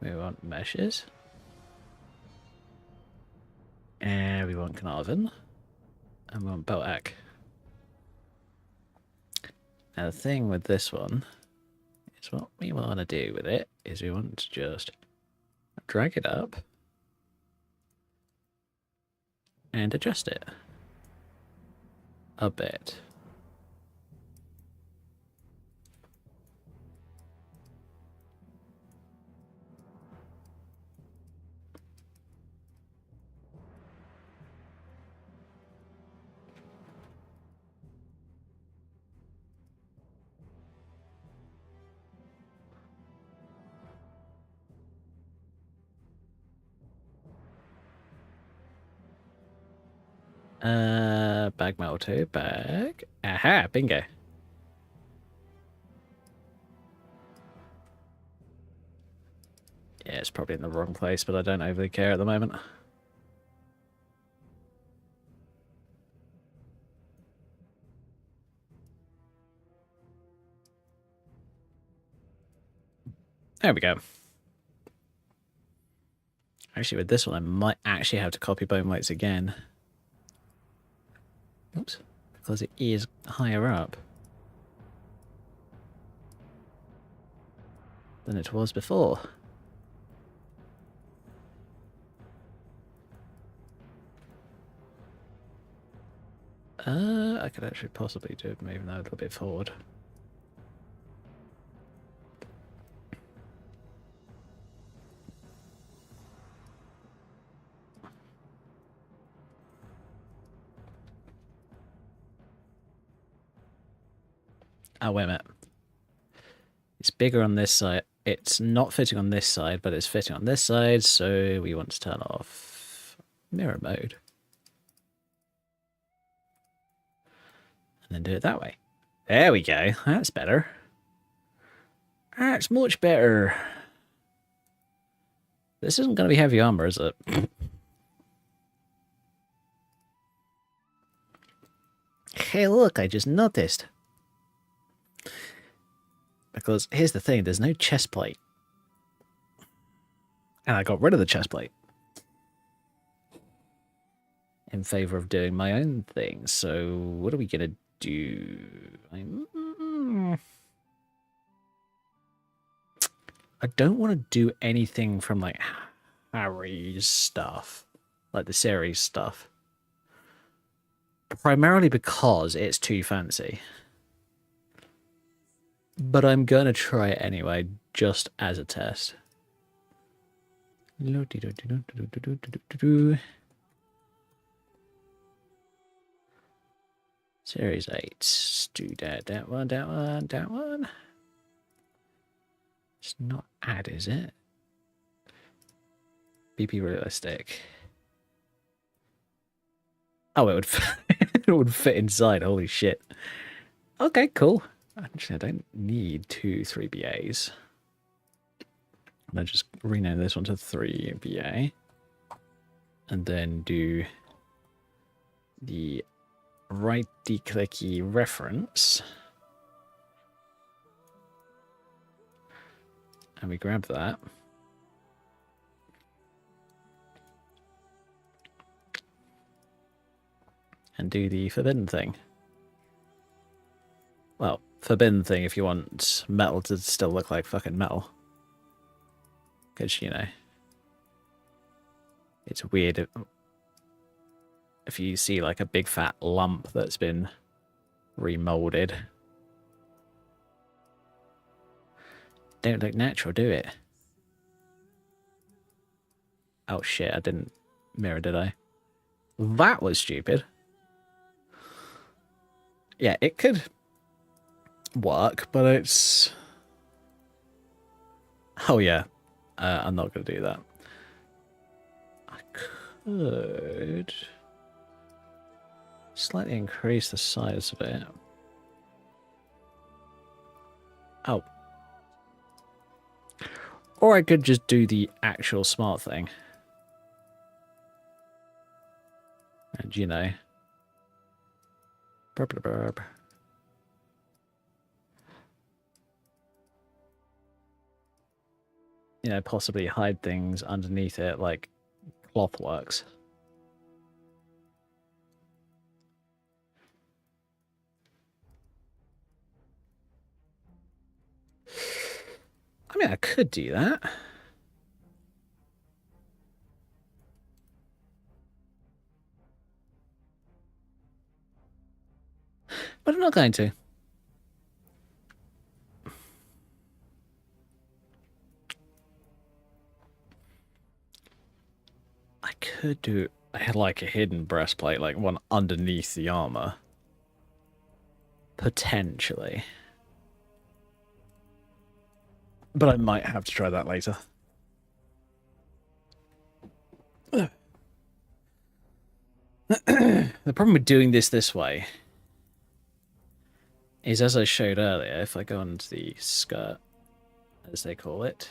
We want meshes. And we want Carnarvon. And we want Boak. Now the thing with this one is what we want to do with it is we want to just drag it up and adjust it a bit. Bag metal 2, bag. Aha, bingo. Yeah, it's probably in the wrong place, but I don't overly care at the moment. There we go. Actually, with this one, I might actually have to copy bone weights again. Oops, because it is higher up than it was before. I could actually possibly do moving that a little bit forward. Oh, wait a minute. It's bigger on this side. It's not fitting on this side, but it's fitting on this side, so we want to turn off mirror mode. And then do it that way. There we go. That's better. That's much better. This isn't going to be heavy armor, is it? Hey, look, I just noticed. Because here's the thing, there's no chest plate. And I got rid of the chest plate. In favor of doing my own thing. So what are we going to do? I don't want to do anything from like Harry's stuff. Like the series stuff. Primarily because it's too fancy. But I'm going to try it anyway, just as a test. Series 8. Let's do that one. It's not add, is it? BP realistic. Oh, it would it would fit inside. Holy shit. Okay, cool. Actually, I don't need 2 3BAs. I'll just rename this one to 3BA. And then do the righty-clicky reference. And we grab that. And do the forbidden thing. Well, forbidden thing if you want metal to still look like fucking metal. Because, you know, it's weird if you see like a big fat lump that's been remolded. Don't look natural, do it? Oh shit, I didn't mirror, did I? That was stupid. Yeah, it could work, but it's... Oh yeah, I'm not going to do that. I could slightly increase the size of it. Oh. Or I could just do the actual smart thing. And, you know... Burp, burp, burp. You know, possibly hide things underneath it, like Clothworks. I mean, I could do that. But I'm not going to. I could do like a hidden breastplate, like one underneath the armor. Potentially. But I might have to try that later. The problem with doing this way is, as I showed earlier, if I go onto the skirt, as they call it.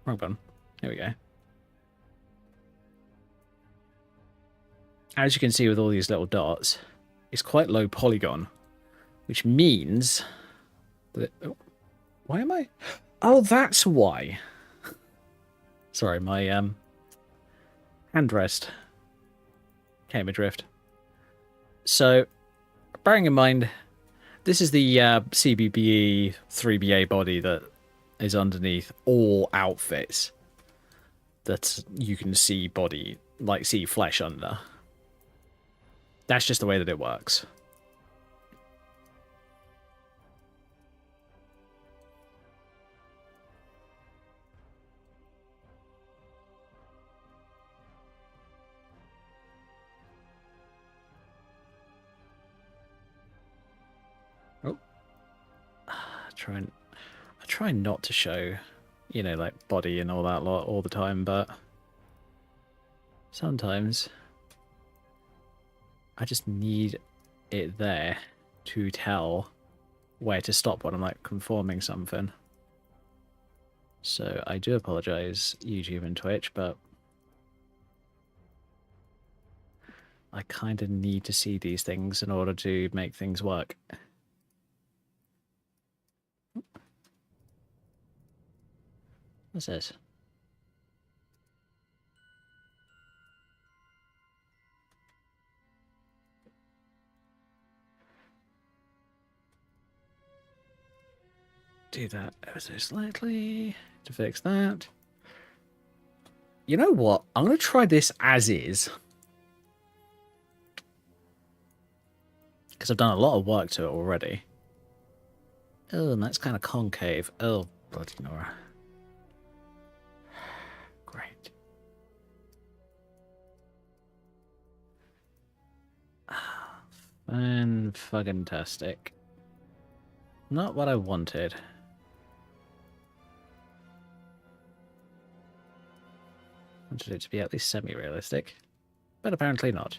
Wrong button. Here we go. As you can see with all these little dots, it's quite low polygon, which means that... Oh, why am I... Oh, that's why. Sorry, my handrest came adrift. So, bearing in mind, this is the CBBE 3BA body that is underneath all outfits that you can see body, like see flesh under. That's just the way that it works. Oh. I try not to show, you know, like body and all that lot all the time, but sometimes I just need it there to tell where to stop when I'm like conforming something. So I do apologize, YouTube and Twitch, but I kind of need to see these things in order to make things work. What's this? Do that ever so slightly to fix that. You know what? I'm going to try this as is. Because I've done a lot of work to it already. Oh, and that's kind of concave. Oh, bloody Nora. Great. Fan-fucking-tastic. Not what I wanted. I wanted it to be at least semi-realistic. But apparently not.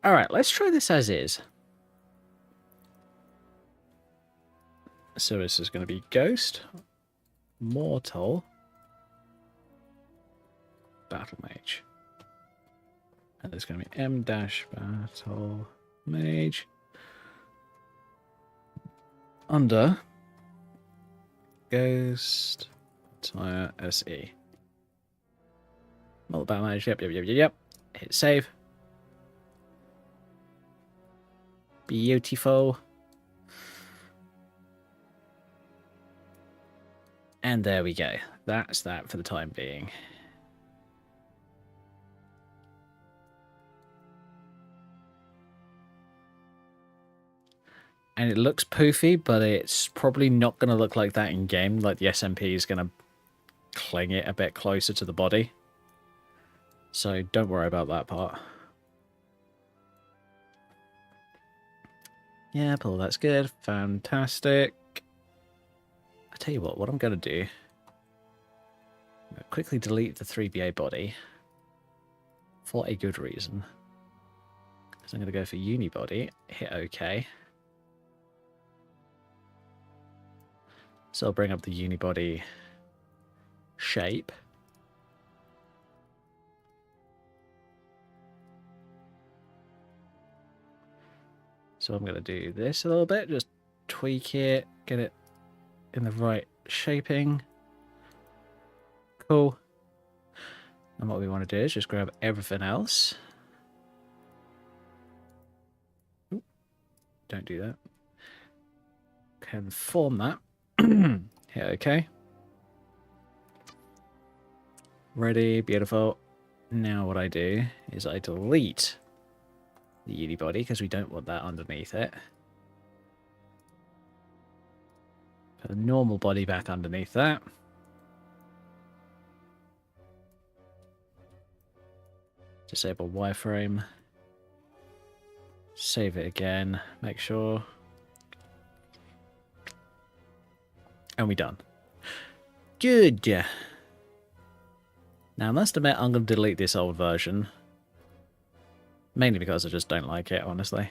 Alright, let's try this as is. So this is going to be Ghost, Mortal, Battle Mage. And there's going to be M-Battle Mage. under Ghost Tire SE. Multiple manage. Yep. Hit save. Beautiful. And there we go. That's that for the time being. And it looks poofy, but it's probably not going to look like that in game. Like the SMP is going to cling it a bit closer to the body. So don't worry about that part. Yeah, Paul, that's good. Fantastic. I tell you what I'm going to do. I'm going to quickly delete the 3BA body. For a good reason. Because I'm going to go for unibody, hit OK. So I'll bring up the unibody shape. So I'm going to do this a little bit, just tweak it, get it in the right shaping. Cool. And what we want to do is just grab everything else. Ooh, don't do that. Conform that. Hit OK. Ready, beautiful. Now what I do is I delete the unibody because we don't want that underneath it. Put a normal body back underneath that. Disable wireframe. Save it again. Make sure. And we're done. Good. Now, I must admit, I'm going to delete this old version. Mainly because I just don't like it, honestly.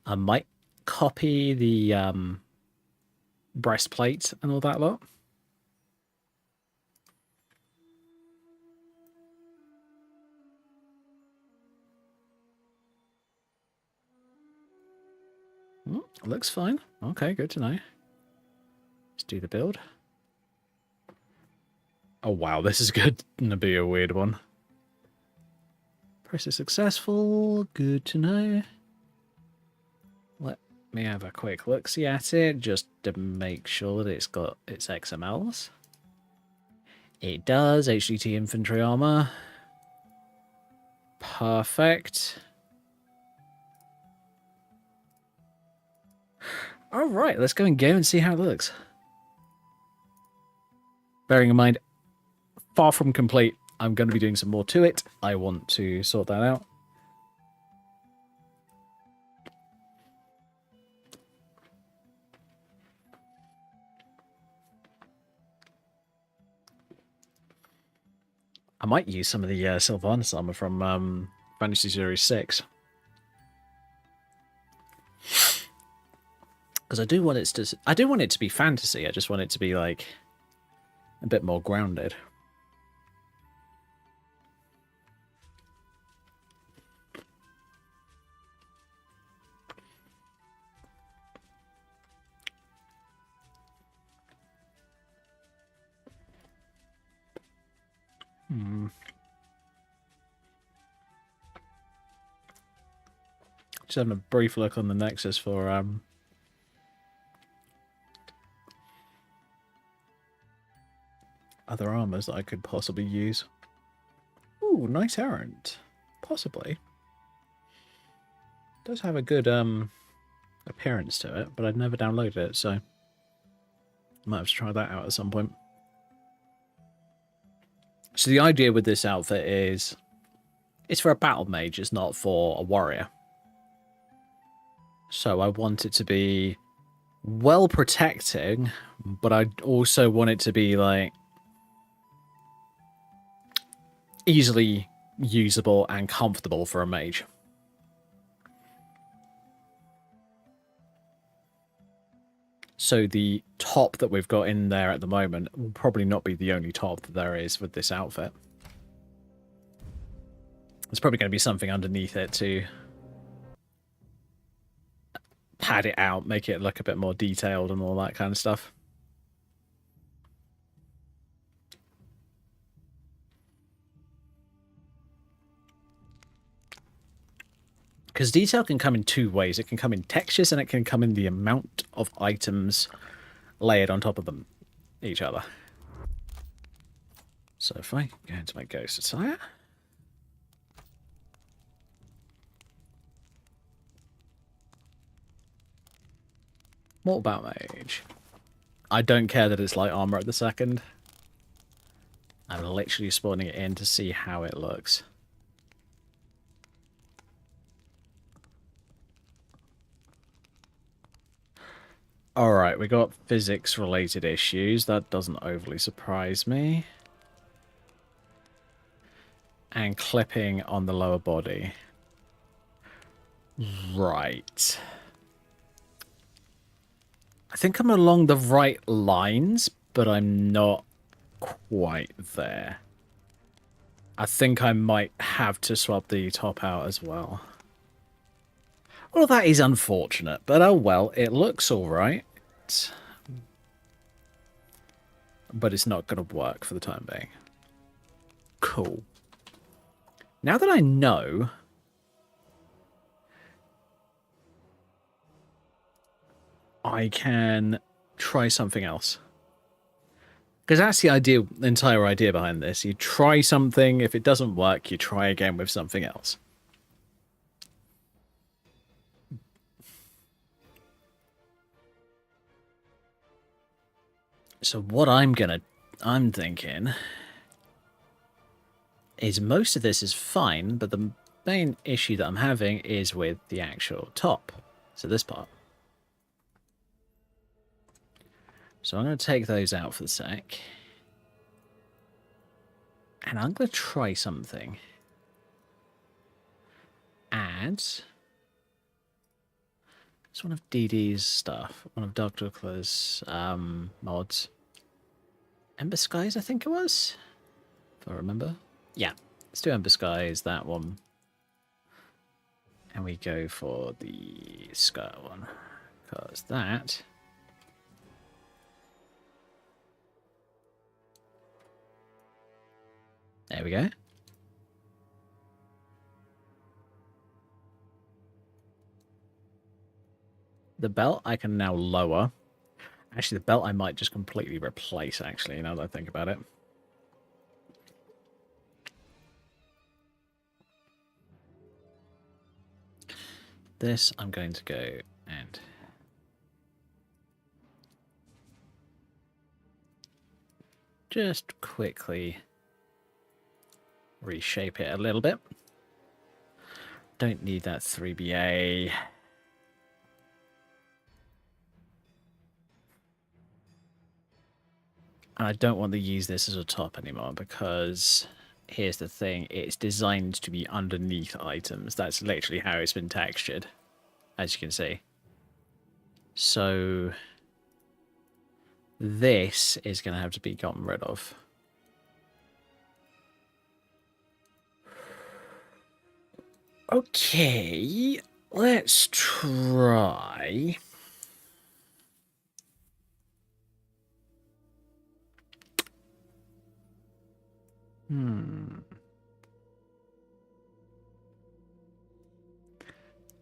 I might copy the breastplate and all that lot. Looks fine. Okay, good to know. Let's do the build. Oh wow, this is going to be a weird one. Process successful. Good to know. Let me have a quick look-see at it, just to make sure that it's got its XMLs. It does. HDT infantry armor. Perfect. Alright, let's go in game and see how it looks. Bearing in mind, far from complete. I'm going to be doing some more to it. I want to sort that out. I might use some of the Sylvanas armor from Fantasy Series 6. Because I do want it to be fantasy. I just want it to be like a bit more grounded. Just having a brief look on the Nexus for other armors that I could possibly use. Ooh, nice errant. Possibly. Does have a good appearance to it, but I'd never downloaded it, so might have to try that out at some point. So the idea with this outfit is it's for a battle mage, it's not for a warrior. So I want it to be well protecting, but I also want it to be like easily usable and comfortable for a mage. So the top that we've got in there at the moment will probably not be the only top that there is with this outfit. There's probably going to be something underneath it to pad it out, make it look a bit more detailed and all that kind of stuff. Because detail can come in two ways. It can come in textures and it can come in the amount of items layered on top of them, each other. So if I go into my ghost attire, what about mage? I don't care that it's light armor at the second. I'm literally spawning it in to see how it looks. Alright, we got physics-related issues. That doesn't overly surprise me. And clipping on the lower body. Right. I think I'm along the right lines, but I'm not quite there. I think I might have to swap the top out as well. Well, that is unfortunate, but oh well, it looks alright. But it's not going to work for the time being. Cool. Now that I know, I can try something else. Because that's the entire idea behind this. You try something, if it doesn't work, you try again with something else. So what I'm thinking is most of this is fine, but the main issue that I'm having is with the actual top. So this part. So I'm going to take those out for the sec. And I'm going to try something. Add. It's one of DD's stuff. One of Dr. Claw's mods. Ember Skies, I think it was? If I remember. Yeah. Let's do Ember Skies, that one. And we go for the skirt one. Because that... There we go. The belt I can now lower. Actually, the belt I might just completely replace, actually, now that I think about it. This, I'm going to go and... just quickly reshape it a little bit. Don't need that 3BA. And I don't want to use this as a top anymore because here's the thing, it's designed to be underneath items. That's literally how it's been textured, as you can see. So this is going to have to be gotten rid of. Okay, let's try...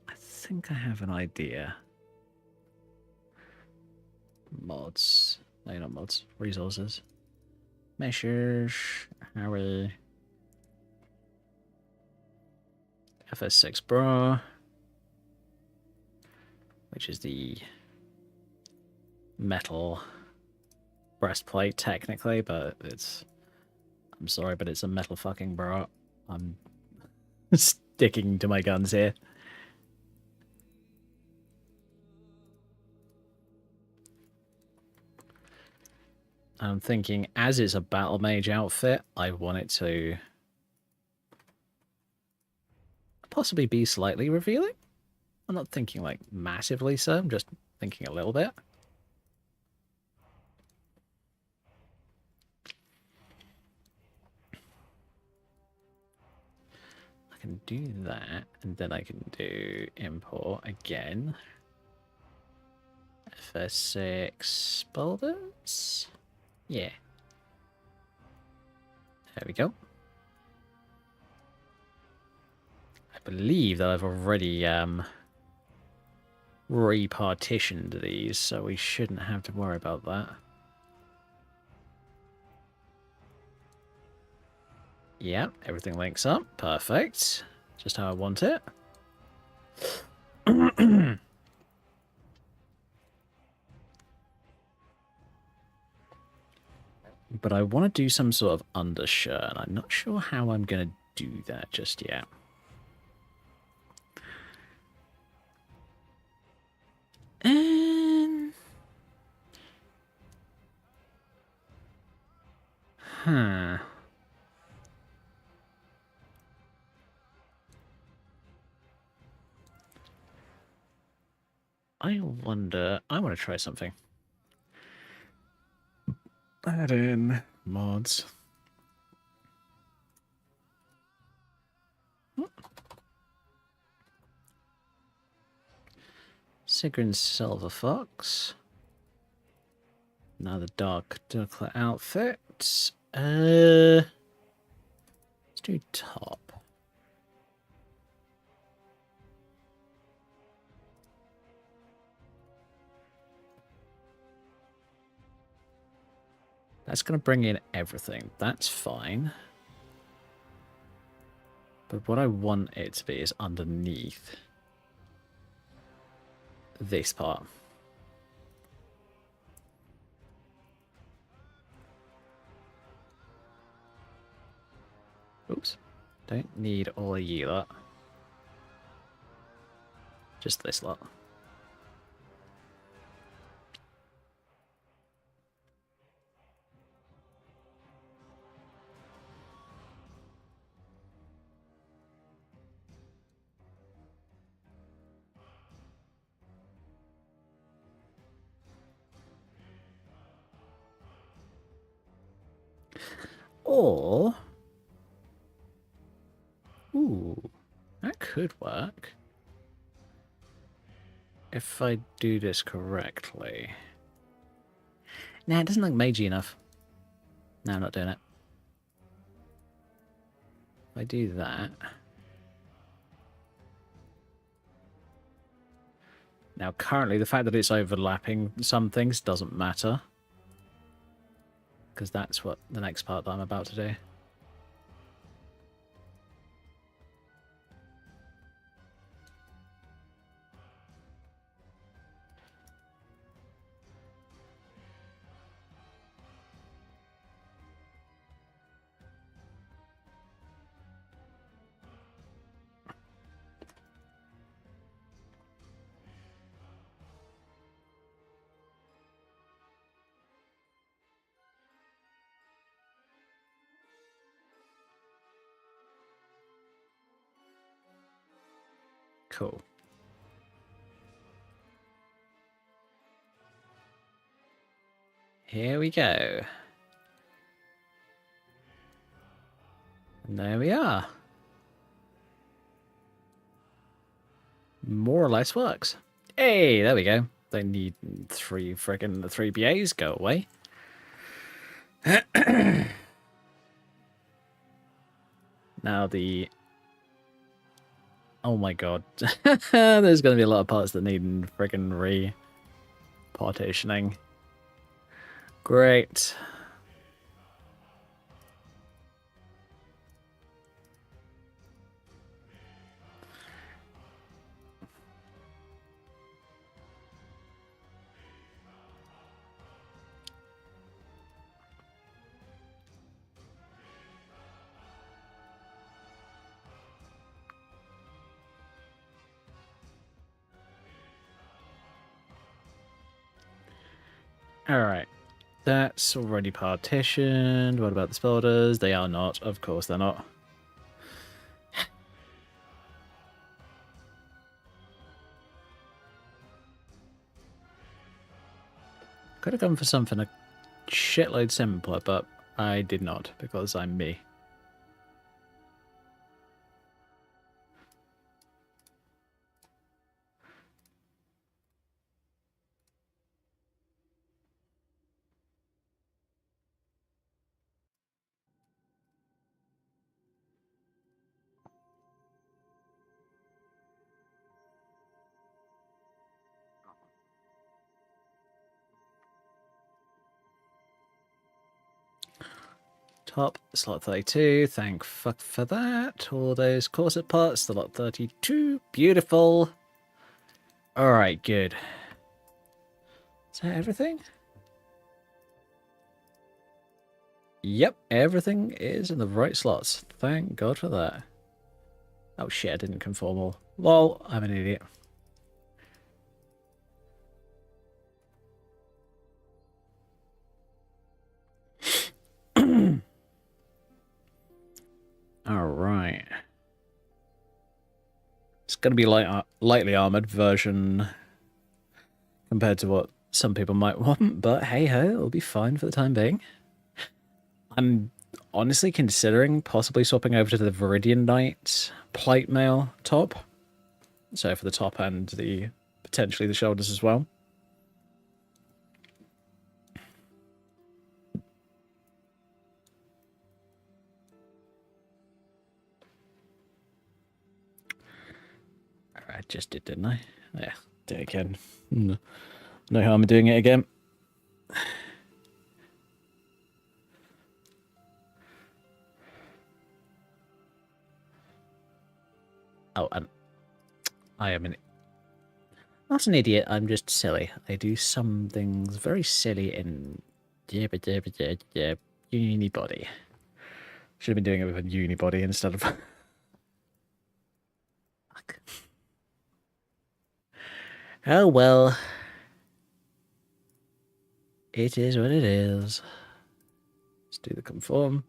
I think I have an idea. Mods. No, not mods. Resources. Measures. Harry. FS6 bra. Which is the metal breastplate, technically, but it's... I'm sorry, but it's a metal fucking bra. I'm sticking to my guns here. I'm thinking, as it's a battle mage outfit, I want it to possibly be slightly revealing. I'm not thinking like massively so, I'm just thinking a little bit. I can do that, and then I can do import again. FS6 boulders? Yeah. There we go. I believe that I've already repartitioned these, so we shouldn't have to worry about that. Yeah, everything links up. Perfect. Just how I want it. But I want to do some sort of undershirt, and I'm not sure how I'm going to do that just yet. And... Huh. I wonder... I want to try something. Add in mods. Sigrun's Silver Fox. Another dark outfit. Let's do top. That's going to bring in everything. That's fine. But what I want it to be is underneath this part. Oops. Don't need all of you lot. Just this lot. Or... Ooh, that could work. If I do this correctly. Nah, it doesn't look magey enough. No, I'm not doing it. If I do that... Now, currently, the fact that it's overlapping some things doesn't matter. Because that's what the next part that I'm about to do. Cool. Here we go. And there we are. More or less works. Hey, there we go. They need three BAs. Go away. Now the... Oh my god. There's going to be a lot of parts that need friggin' re-partitioning. Great. Alright. That's already partitioned. What about the spoilers? They are not. Of course they're not. Could have gone for something a shitload simpler, but I did not, because I'm me. Top, slot 32. Thank fuck for that. All those corset parts, slot 32. Beautiful. Alright, good. Is that everything? Yep, everything is in the right slots. Thank God for that. Oh shit, I didn't conform all. Lol, I'm an idiot. Alright. It's going to be lightly armored version compared to what some people might want, but hey ho, it'll be fine for the time being. I'm honestly considering possibly swapping over to the Viridian Knight plate mail top. So for the top and the potentially the shoulders as well. I just did, didn't I? Yeah, do it again. No harm in doing it again. Oh, and I am not an idiot, I'm just silly. I do some things very silly in unibody. Should have been doing it with a unibody instead of... Fuck. Oh well. It is what it is. Let's do the conform.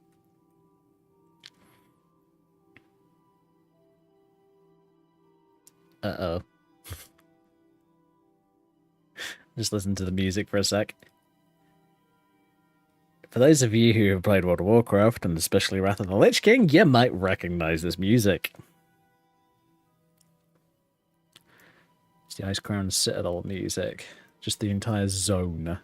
Uh-oh. Just listen to the music for a sec. For those of you who have played World of Warcraft, and especially Wrath of the Lich King, you might recognize this music. It's the Ice Crown Citadel music. Just the entire zone.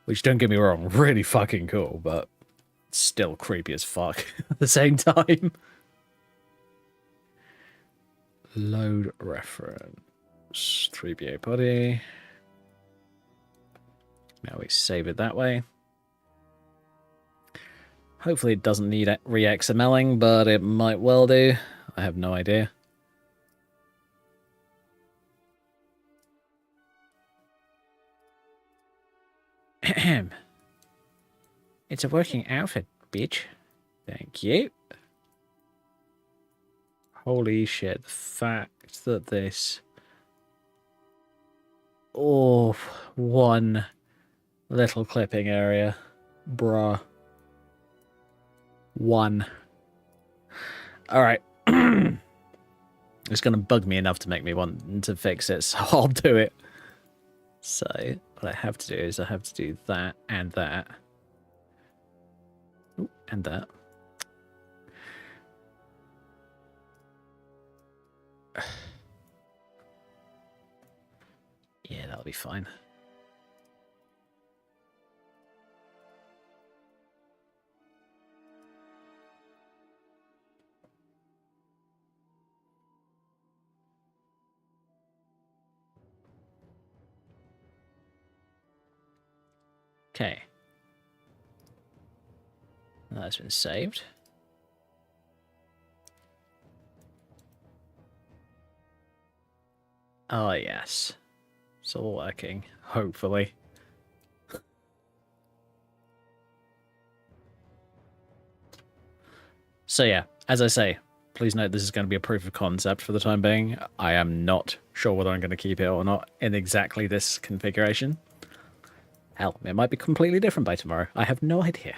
Which, don't get me wrong, really fucking cool, but still creepy as fuck at the same time. Load reference. 3BA body. Now we save it that way. Hopefully it doesn't need re-XMLing, but it might well do. I have no idea. It's a working outfit, bitch. Thank you. Holy shit, the fact that this... Oh, one little clipping area. Bruh. One. Alright. It's going to bug me enough to make me want to fix it, so I'll do it. So, what I have to do is I have to do that and that. Ooh, and that. Yeah, that'll be fine. Okay. That's been saved. Oh, yes. It's all working, hopefully. So yeah, as I say, please note this is going to be a proof of concept for the time being. I am not sure whether I'm going to keep it or not in exactly this configuration. Hell, it might be completely different by tomorrow. I have no idea.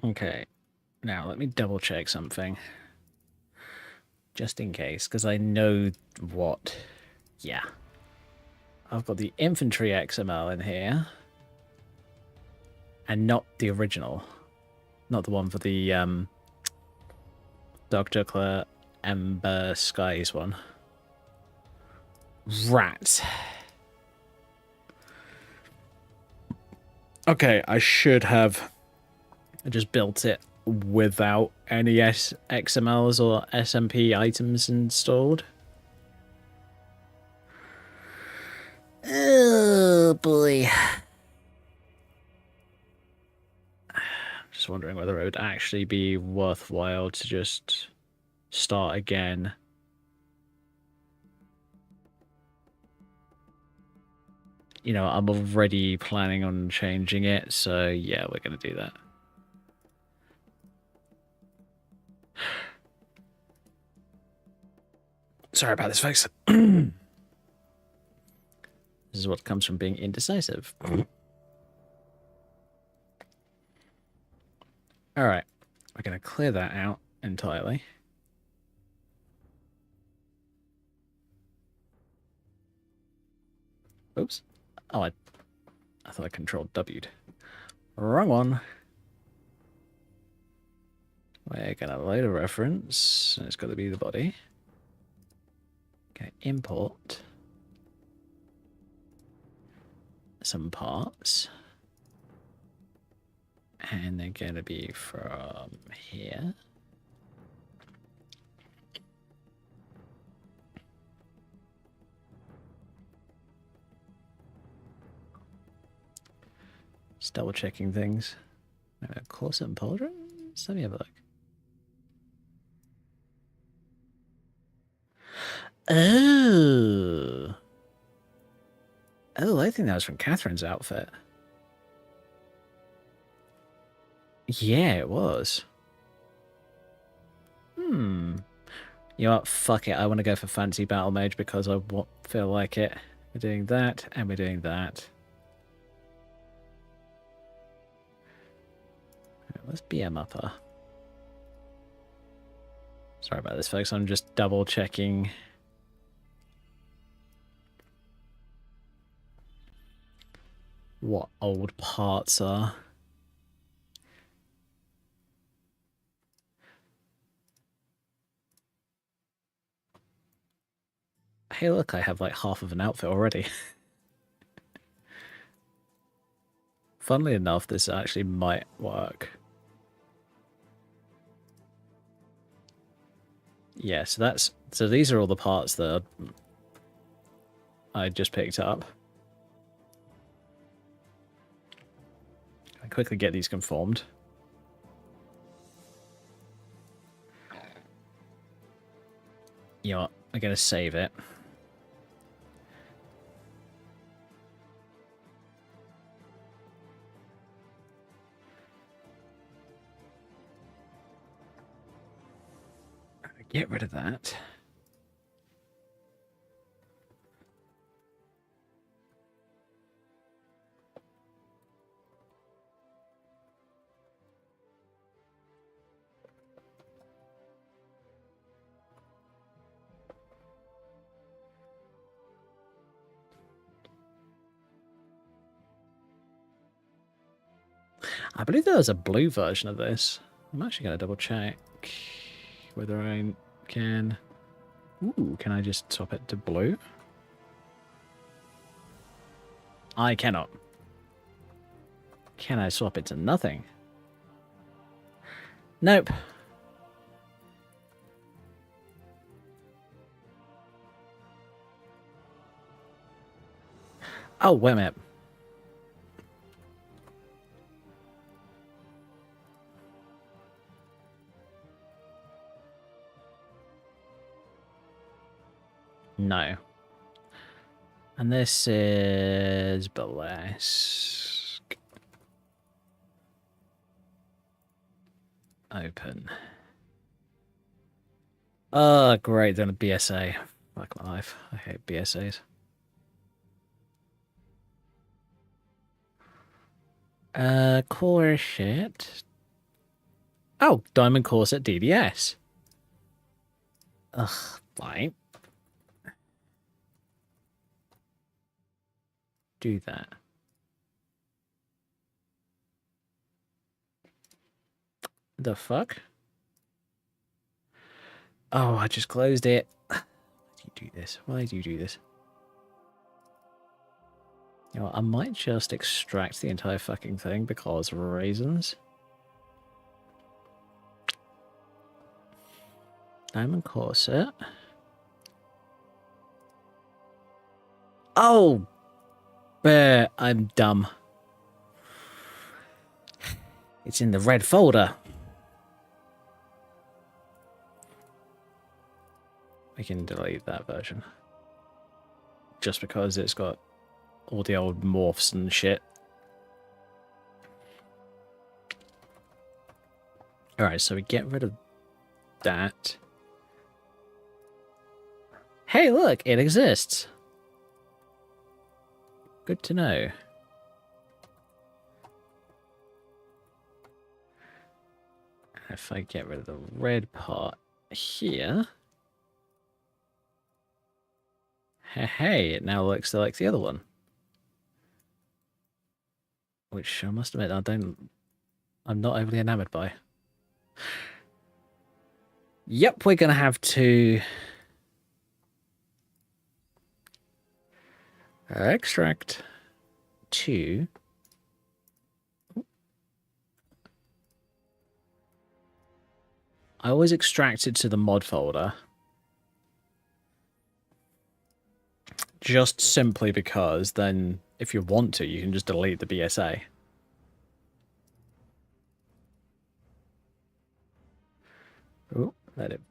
Okay, now let me double check something. Just in case, because I know what... Yeah. I've got the infantry XML in here. And not the original. Not the one for the Dark Juggler Ember Skies one. Rats. Okay, I should have just built it without any XMLs or SMP items installed. Oh boy. Just wondering whether it would actually be worthwhile to just start again. You know, I'm already planning on changing it, so yeah, we're going to do that. Sorry about this, folks. This is what comes from being indecisive. Alright, we're going to clear that out entirely. Oops. Oh, I thought I controlled W'd. Wrong one. We're going to load a reference, and it's got to be the body. Okay, import some parts. And they're going to be from here. Just double checking things. Corset and pauldrons? Let me have a look. Oh. Oh, I think that was from Catherine's outfit. Yeah, it was. You know what? Fuck it. I want to go for Fancy Battle Mage because I feel like it. We're doing that, and we're doing that. Let's BM upper. Sorry about this, folks. I'm just double checking. What old parts are. Hey, look, I have like half of an outfit already. Funnily enough, this actually might work. Yeah, so these are all the parts that I just picked up. I quickly get these conformed. You know what? I'm gonna save it. Get rid of that. I believe there was a blue version of this. I'm actually going to double check whether I can... Ooh, can I just swap it to blue? I cannot. Can I swap it to nothing? Nope. Oh, wait a minute. No. And this is burlesque. Open. Oh, great. Then a BSA. Fuck my life. I hate BSAs. Corset. Oh, Diamond Corset DDS. Ugh, fine. Do that. The fuck? Oh, I just closed it. Why do you do this? Why do you do this? You know what, I might just extract the entire fucking thing because reasons. Diamond corset. Oh, bear, I'm dumb. It's in the red folder. We can delete that version. Just because it's got all the old morphs and shit. Alright, so we get rid of that. Hey, look, it exists. Good to know. If I get rid of the red part here. Hey, it now looks like the other one. Which I must admit I'm not overly enamored by. Yep, we're gonna have to extract to I always extract it to the mod folder. Just simply because then if you want to, you can just delete the BSA. Oh, let it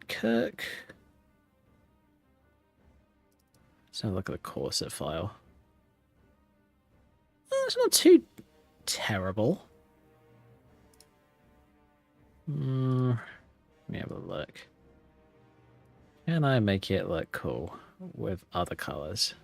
cook. Let's have a look at the corset file. Oh, it's not too terrible. Let me have a look. Can I make it look cool with other colors?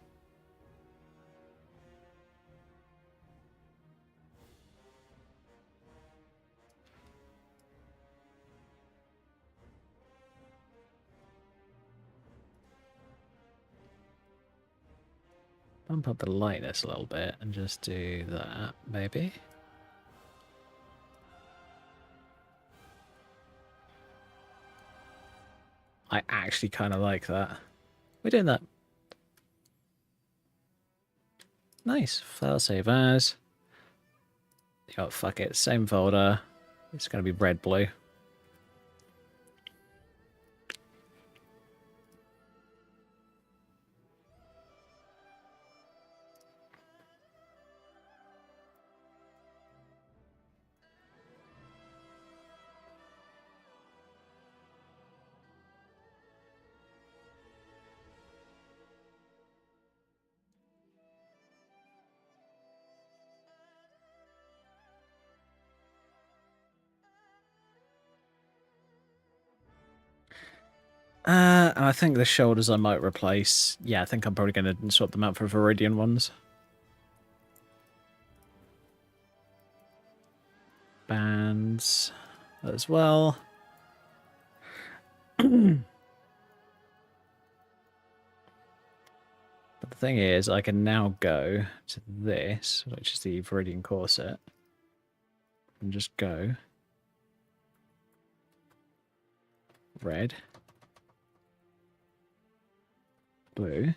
Bump up the lightness a little bit and just do that, maybe. I actually kind of like that. We're doing that. Nice. File save as. Oh, fuck it. Same folder. It's going to be red, blue. And I think the shoulders I might replace. Yeah, I think I'm probably going to swap them out for Viridian ones. Bands as well. But the thing is, I can now go to this, which is the Viridian corset, and just go red, blue,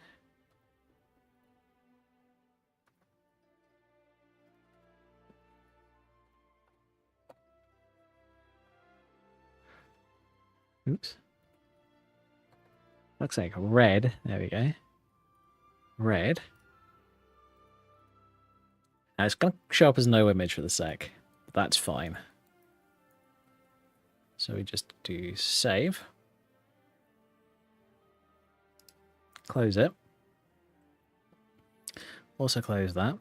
oops, looks like red, there we go, red. Now it's going to show up as no image for the sec, but that's fine. So we just do save, close it, also close that.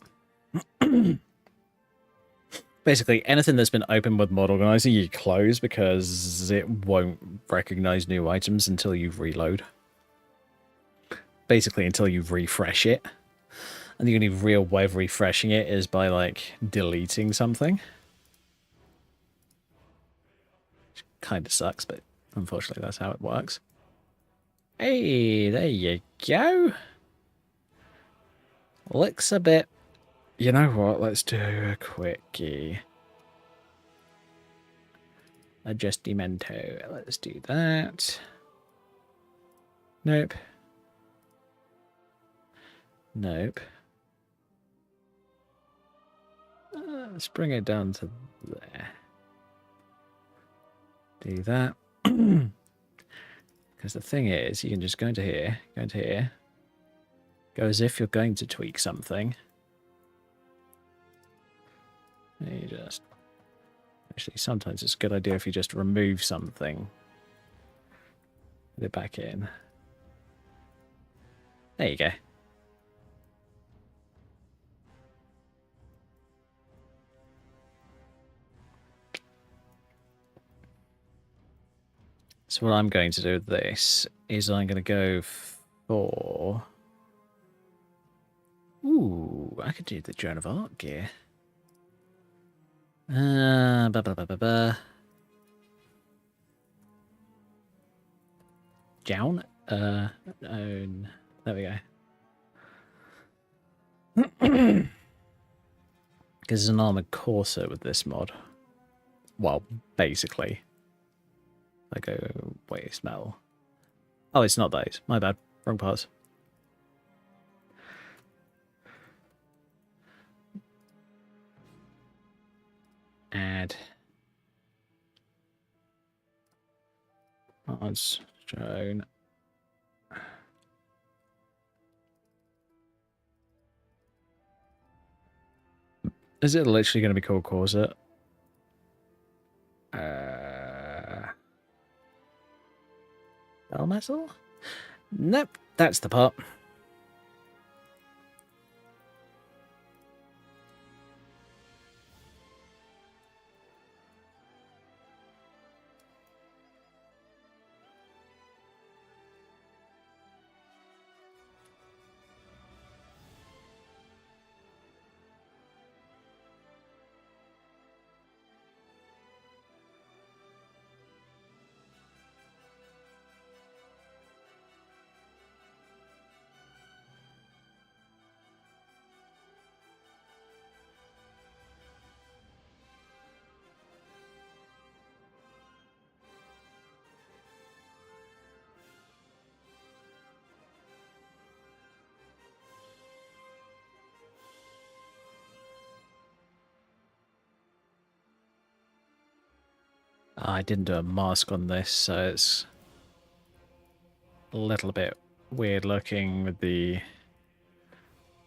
Basically, anything that's been opened with Mod Organizer, you close because it won't recognize new items until you reload. Basically, until you refresh it. And the only real way of refreshing it is by, like, deleting something. Which kind of sucks, but unfortunately that's how it works. Hey, there you go. Looks a bit... You know what? Let's do a quickie. Adjustimento. Let's do that. Nope. Nope. Let's bring it down to there. Do that. Because the thing is, you can just go into here, go as if you're going to tweak something. And you just... Actually, sometimes it's a good idea if you just remove something. Put it back in. There you go. So what I'm going to do with this is I'm going to go for... Ooh, I could do the Joan of Arc gear. Down? There we go. Because there's an armored corset with this mod. Well, basically. I go, wait, smell. Oh, it's not those. My bad. Wrong parts. Add. Odds shown. Is it literally going to be called corset? Bell metal? Nope, that's the part. I didn't do a mask on this, so it's a little bit weird looking with the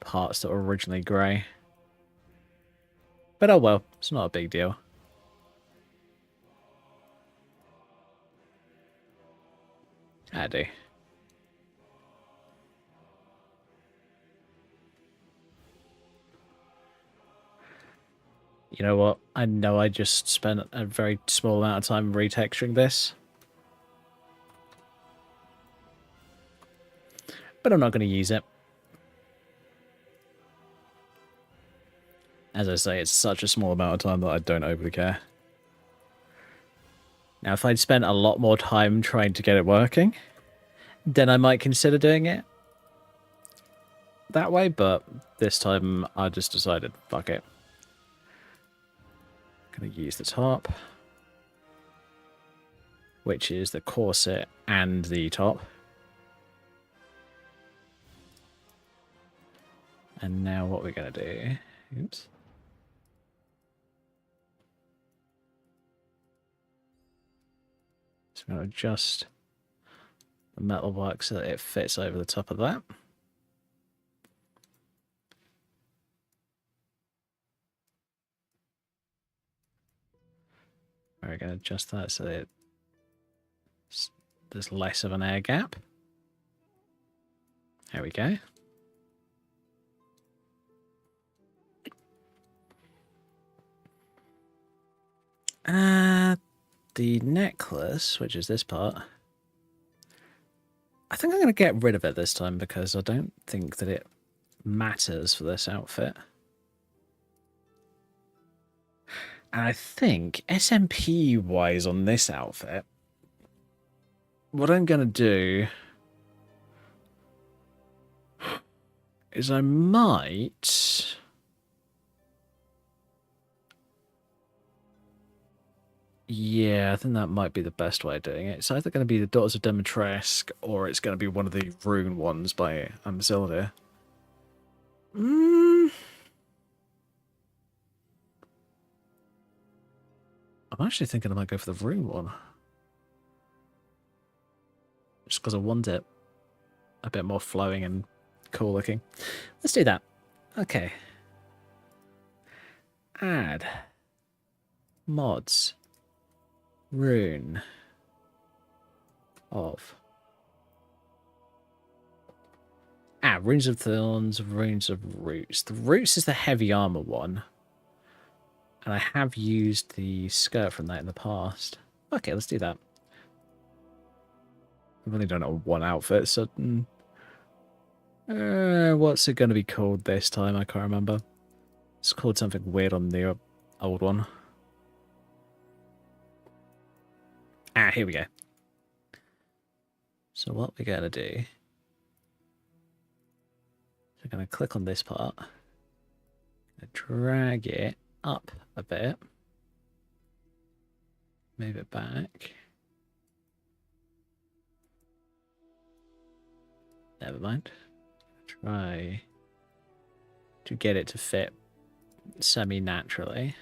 parts that were originally grey. But oh well, it's not a big deal. I do. You know what? I know I just spent a very small amount of time retexturing this. But I'm not going to use it. As I say, it's such a small amount of time that I don't overly care. Now, if I'd spent a lot more time trying to get it working, then I might consider doing it that way, but this time I just decided, fuck it. Gonna use the top, which is the corset and the top. And now what we're gonna do, oops. So I'm gonna adjust the metal work so that it fits over the top of that. We're going to adjust that so that there's less of an air gap. There we go. The necklace, which is this part, I think I'm going to get rid of it this time because I don't think that it matters for this outfit. And I think SMP-wise on this outfit, what I'm going to do is I might... Yeah, I think that might be the best way of doing it. It's either going to be the Daughters of Demetresk or it's going to be one of the rune ones by Zildir. I'm actually thinking I might go for the rune one. just because I want it a bit more flowing and cool looking. Let's do that. Okay. Add mods rune of runes of thorns, runes of roots. The roots is the heavy armor one, and I have used the skirt from that in the past. Okay, let's do that. I've only done it on one outfit, so what's it going to be called this time? I can't remember. It's called something weird on the old one. Here we go. So what we're going to do, we're going to click on this part, drag it up a bit, move it back. Never mind. Try to get it to fit semi-naturally.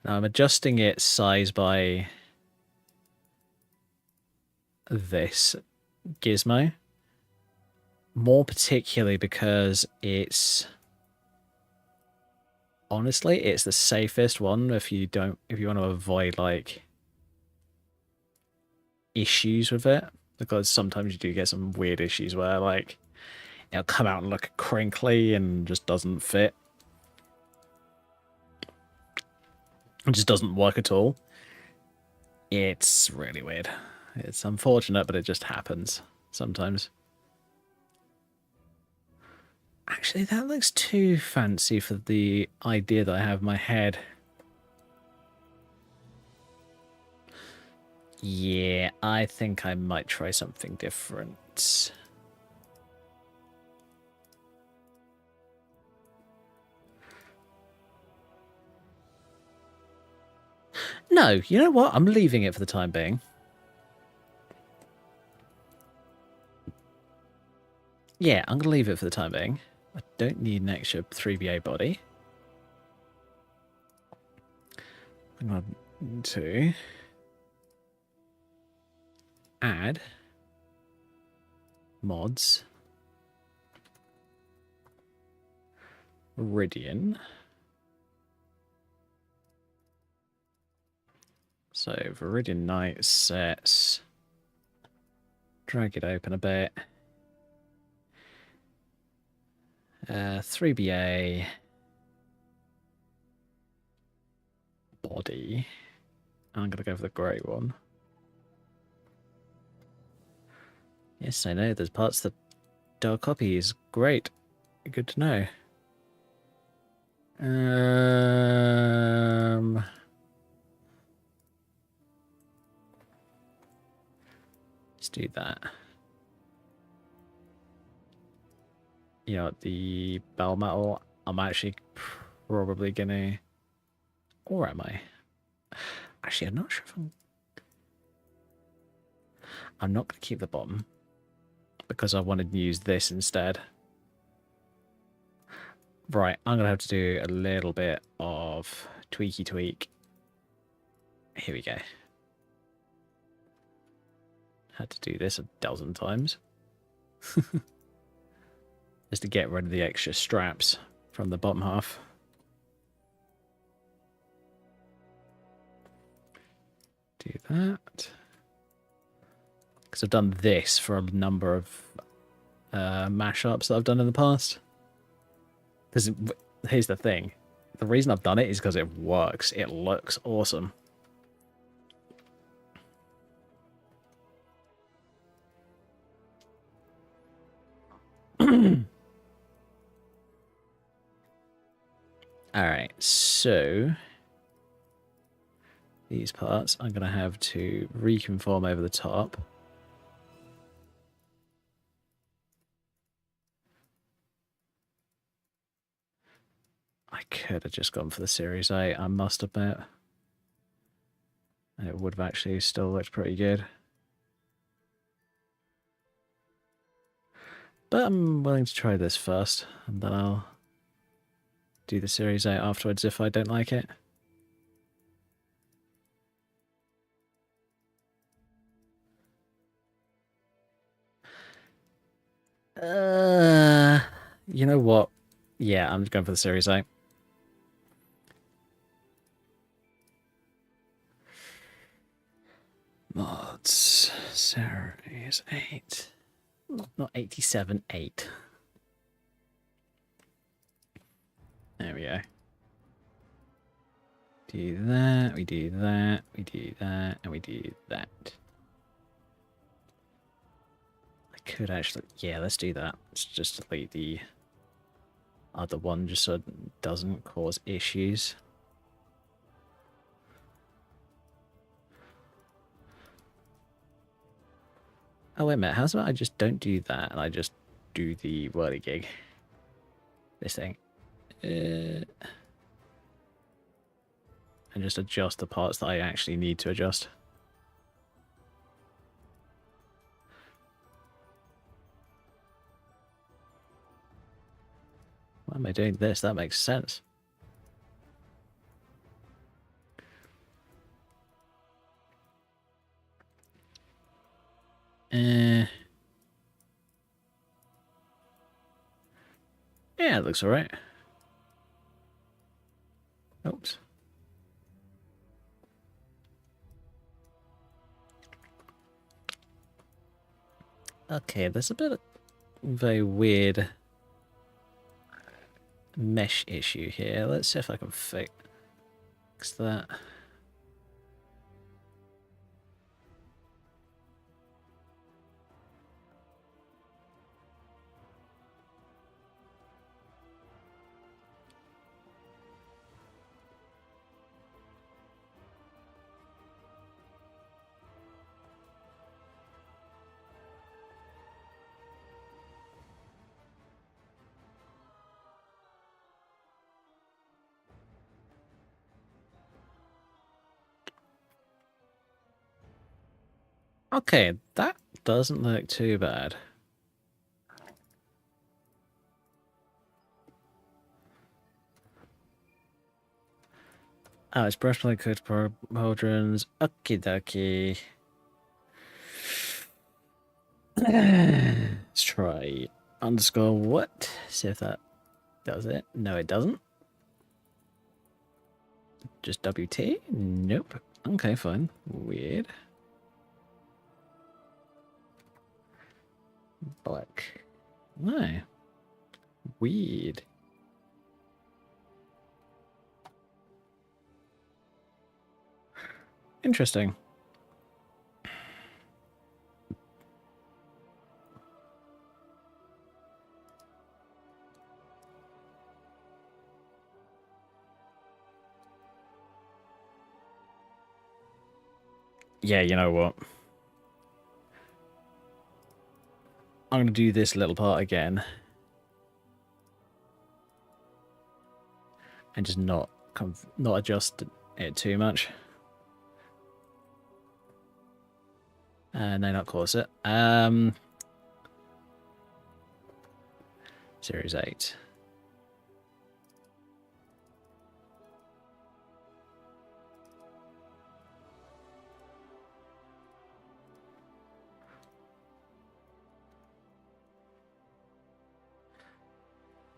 Now I'm adjusting its size by this gizmo, more particularly because it's honestly it's the safest one if you want to avoid like issues with it, because sometimes you do get some weird issues where like it'll come out and look crinkly and just doesn't fit. It just doesn't work at all. It's really weird. It's unfortunate, but it just happens sometimes. Actually, that looks too fancy for the idea that I have in my head. Yeah, I think I might try something different. No, you know what? I'm leaving it for the time being. Yeah, I'm going to leave it for the time being. I don't need an extra 3BA body. I'm going to add mods Viridian. So Viridian Night sets, drag it open a bit. 3BA body. I'm going to go for the grey one. Yes, I know, there's parts that dark copy is great. Good to know. Let's do that. You know, the bell metal, I'm actually probably gonna... Or am I? Actually, I'm not sure if I'm not gonna keep the bottom, because I wanted to use this instead. Right, I'm gonna have to do a little bit of tweaky tweak. Here we go. Had to do this a dozen times. Just to get rid of the extra straps from the bottom half. Do that. Because I've done this for a number of mashups that I've done in the past. Because here's the thing. The reason I've done it is because it works. It looks awesome. Alright, so these parts I'm going to have to reconform over the top. I could have just gone for the Series 8, I must admit. And it would have actually still looked pretty good. But I'm willing to try this first, and then I'll do the Series 8 afterwards if I don't like it. You know what? Yeah, I'm going for the Series 8. Mods. Series 8. Not 87, 8. There we go. Do that, we do that, we do that, and we do that. I could actually... Yeah, let's do that. Let's just delete the other one just so it doesn't cause issues. Oh, wait a minute. How's about I just don't do that and I just do the whirligig? This thing. And just adjust the parts that I actually need to adjust. Why am I doing this? That makes sense. Yeah, it looks alright. Oops. Okay, there's a bit of very weird mesh issue here. Let's see if I can fix that. Okay, that doesn't look too bad. Oh, it's brushlight coat pauldrons. Okie dokie. Let's try underscore what? See if that does it. No, it doesn't. Just WT? Nope. Okay, fine. Weird. Black. No. Weird. Interesting. Yeah, you know what? I'm going to do this little part again. And just not adjust it too much. No, not corset. Series 8.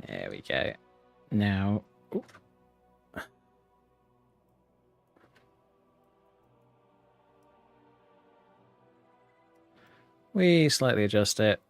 There we go. Now, oop. We slightly adjust it.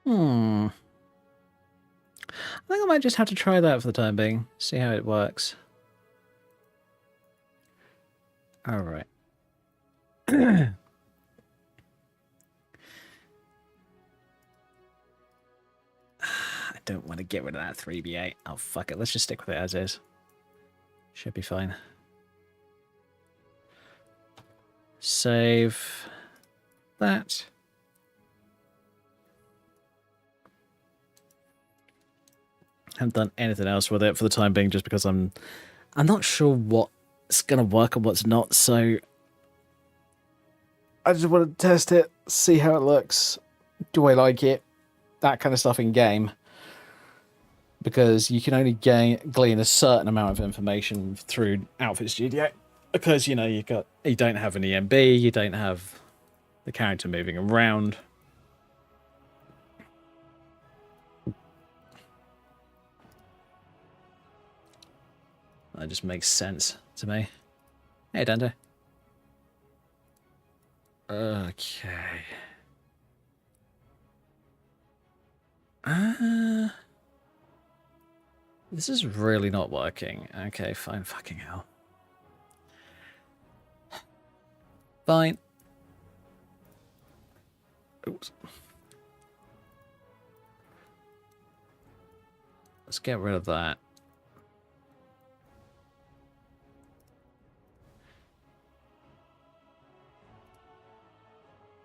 Hmm. I think I might just have to try that for the time being. See how it works. Alright. I don't want to get rid of that 3B8. Oh, fuck it. Let's just stick with it as is. Should be fine. Save that. Haven't done anything else with it for the time being just because I'm not sure what's going to work and what's not, so I just want to test it, see how it looks. Do I like it? That kind of stuff in game. Because you can only glean a certain amount of information through Outfit Studio. Because, you know, you don't have an EMB, you don't have the character moving around. That just makes sense to me. Hey, Dante. Okay. This is really not working. Okay, fine. Fucking hell. Fine. Oops. Let's get rid of that.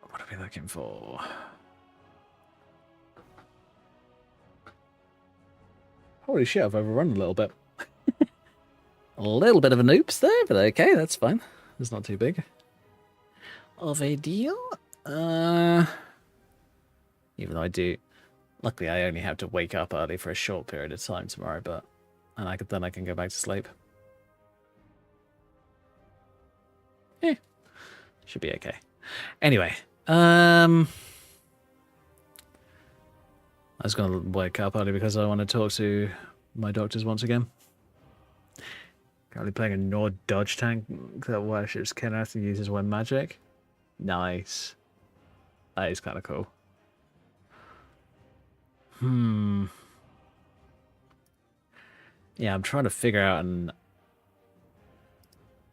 What are we looking for? Holy shit, I've overrun a little bit. A little bit of an oops there, but okay, that's fine. It's not too big of a deal. Even though I do... Luckily, I only have to wake up early for a short period of time tomorrow, but... And then I can go back to sleep. Should be okay. Anyway, I was going to wake up early because I want to talk to my doctors once again. Currently playing a Nord dodge tank that worships Kenneth and uses one magic. Nice. That is kind of cool. Yeah, I'm trying to figure out an...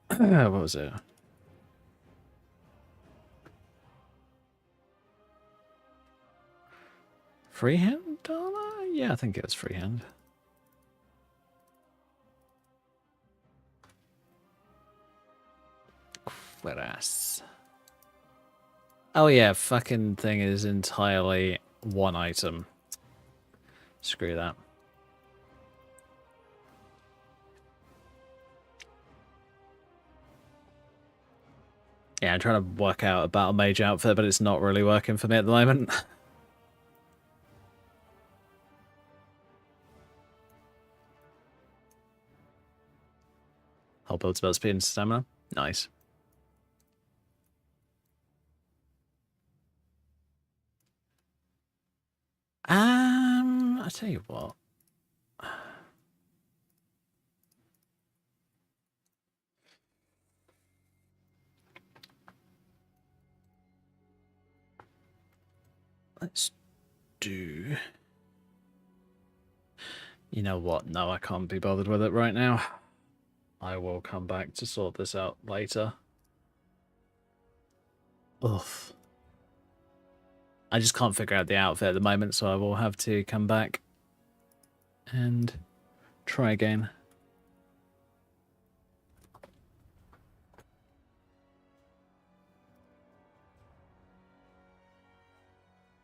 what was it? Freehand armor? Yeah, I think it was freehand. Whereas... Oh yeah, fucking thing is entirely one item. Screw that. Yeah, I'm trying to work out a battle mage outfit, but it's not really working for me at the moment. Whole build's about speed and stamina. Nice. I tell you what. Let's do... You know what? No, I can't be bothered with it right now. I will come back to sort this out later. Oof. I just can't figure out the outfit at the moment, so I will have to come back and try again.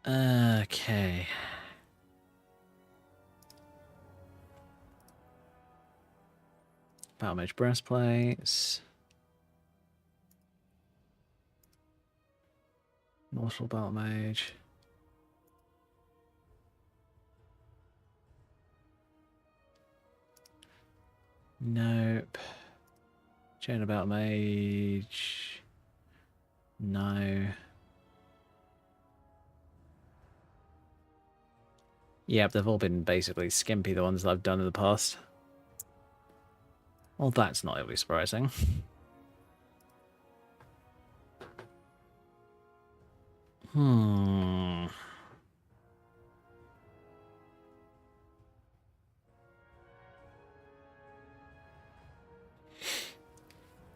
Okay. Battle Mage breastplates. Mortal Battle Mage. Nope. Chain of Battle Mage. No. Yep, they've all been basically skimpy, the ones that I've done in the past. Well, that's not overly surprising.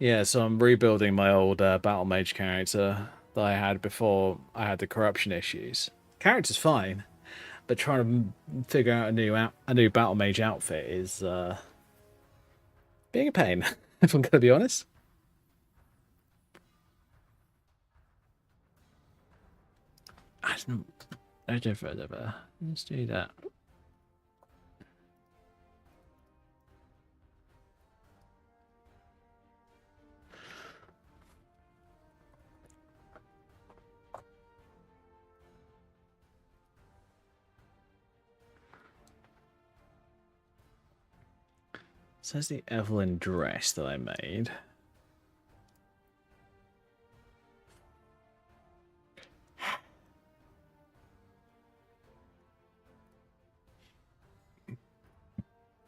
Yeah, so I'm rebuilding my old battle mage character that I had before I had the corruption issues. Character's fine, but trying to figure out a new battle mage outfit is being a pain. If I'm gonna be honest. I don't. Let's do that. Says the Evelyn dress that I made.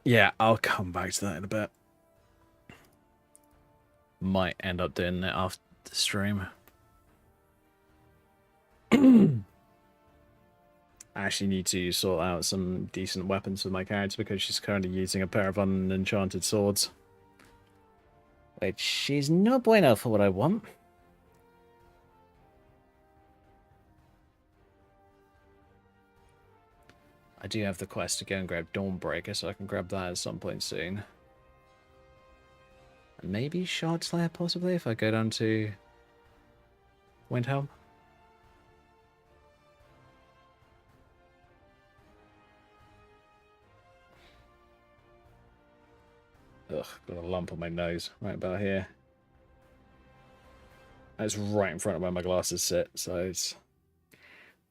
Yeah, I'll come back to that in a bit. Might end up doing it after the stream. I actually need to sort out some decent weapons for my character because she's currently using a pair of unenchanted swords. Which is no bueno for what I want. I do have the quest to go and grab Dawnbreaker, so I can grab that at some point soon. And maybe Shard Slayer, possibly, if I go down to Windhelm. Ugh, got a lump on my nose right about here. That's right in front of where my glasses sit, so it's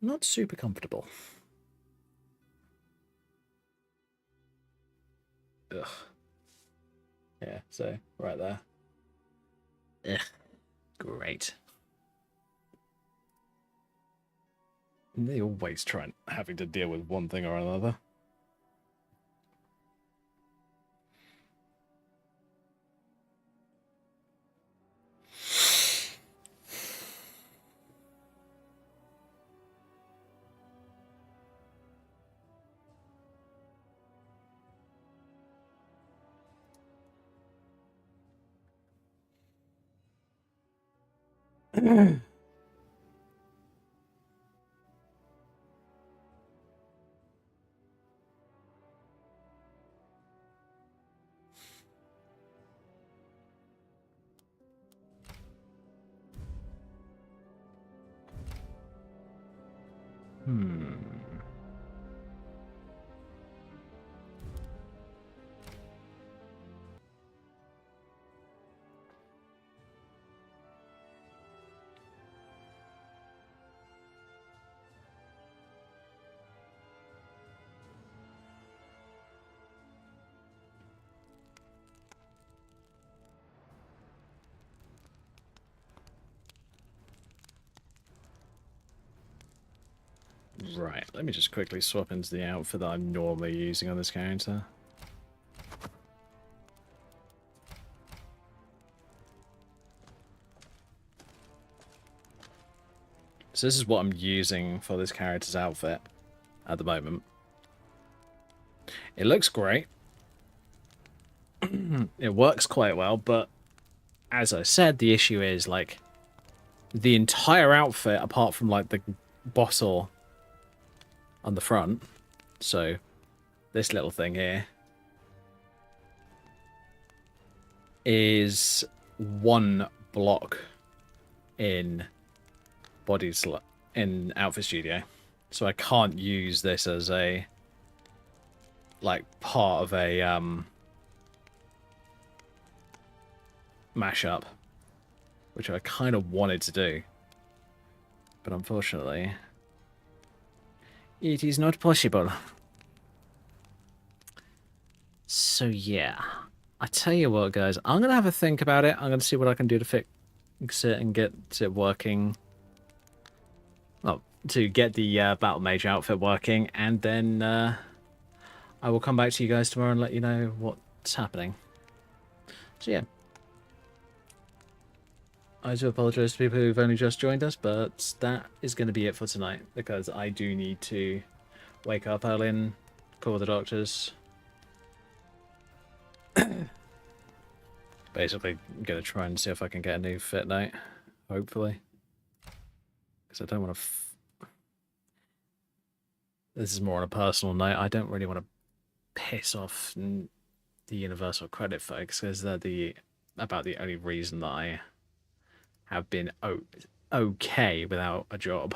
not super comfortable. Ugh. Yeah, so right there. Ugh. Great. They always try having to deal with one thing or another. Right, let me just quickly swap into the outfit that I'm normally using on this character. So this is what I'm using for this character's outfit at the moment. It looks great. It works quite well, but as I said, the issue is, like, the entire outfit, apart from, like, the bottle on the front, so this little thing here, is one block in in Outfit Studio, so I can't use this as a, like, part of a mashup, which I kind of wanted to do, but unfortunately it is not possible. So yeah, I tell you what, guys, I'm gonna have a think about it. I'm gonna see what I can do to fix it and get it working. Well, to get the Battle Mage outfit working, and then I will come back to you guys tomorrow and let you know what's happening. So yeah, I do apologize to people who've only just joined us, but that is going to be it for tonight, because I do need to wake up early and call the doctors. Basically, I'm going to try and see if I can get a new fit note, hopefully. Because I don't want to... This is more on a personal note. I don't really want to piss off the Universal Credit folks, because they're about the only reason that I have been okay without a job.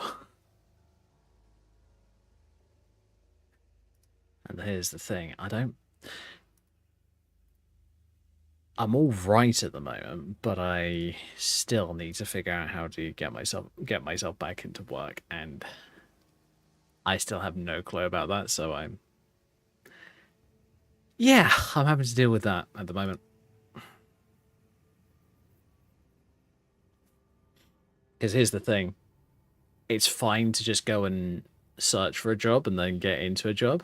And here's the thing, I'm all right at the moment, but I still need to figure out how to get myself back into work, and I still have no clue about that, so I'm having to deal with that at the moment. Because here's the thing, it's fine to just go and search for a job and then get into a job,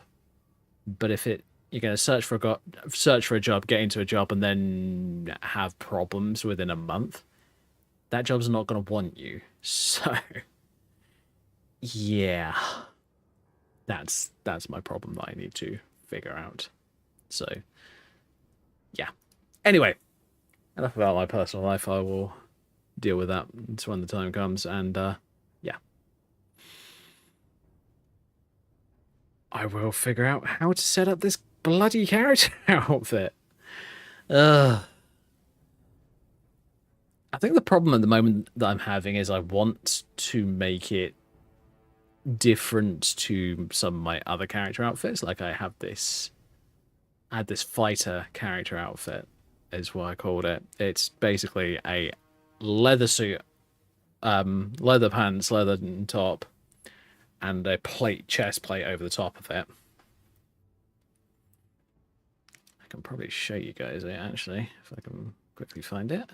but if you're going to search for a job, get into a job, and then have problems within a month, that job's not going to want you. So, yeah, that's my problem that I need to figure out. So, yeah. Anyway, enough about my personal life. I will deal with that when the time comes, and yeah. I will figure out how to set up this bloody character outfit. I think the problem at the moment that I'm having is I want to make it different to some of my other character outfits. Like I had this fighter character outfit, is what I called it. It's basically a leather suit, leather pants, leather top, and a chest plate over the top of it. I can probably show you guys it, actually, if I can quickly find it.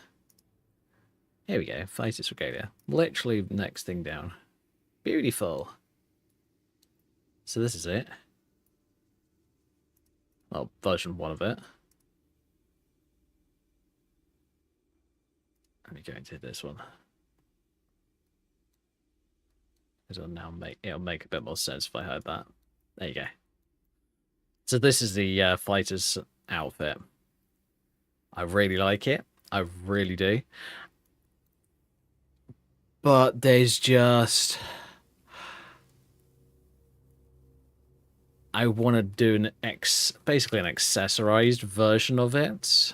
Here we go, Fighter's Regalia. Literally next thing down. Beautiful. So this is it. Well, version 1 of it. Let me go into this one. It'll make a bit more sense if I had that. There you go. So this is the fighter's outfit. I really like it. I really do. But there's just... I want to do basically an accessorized version of it.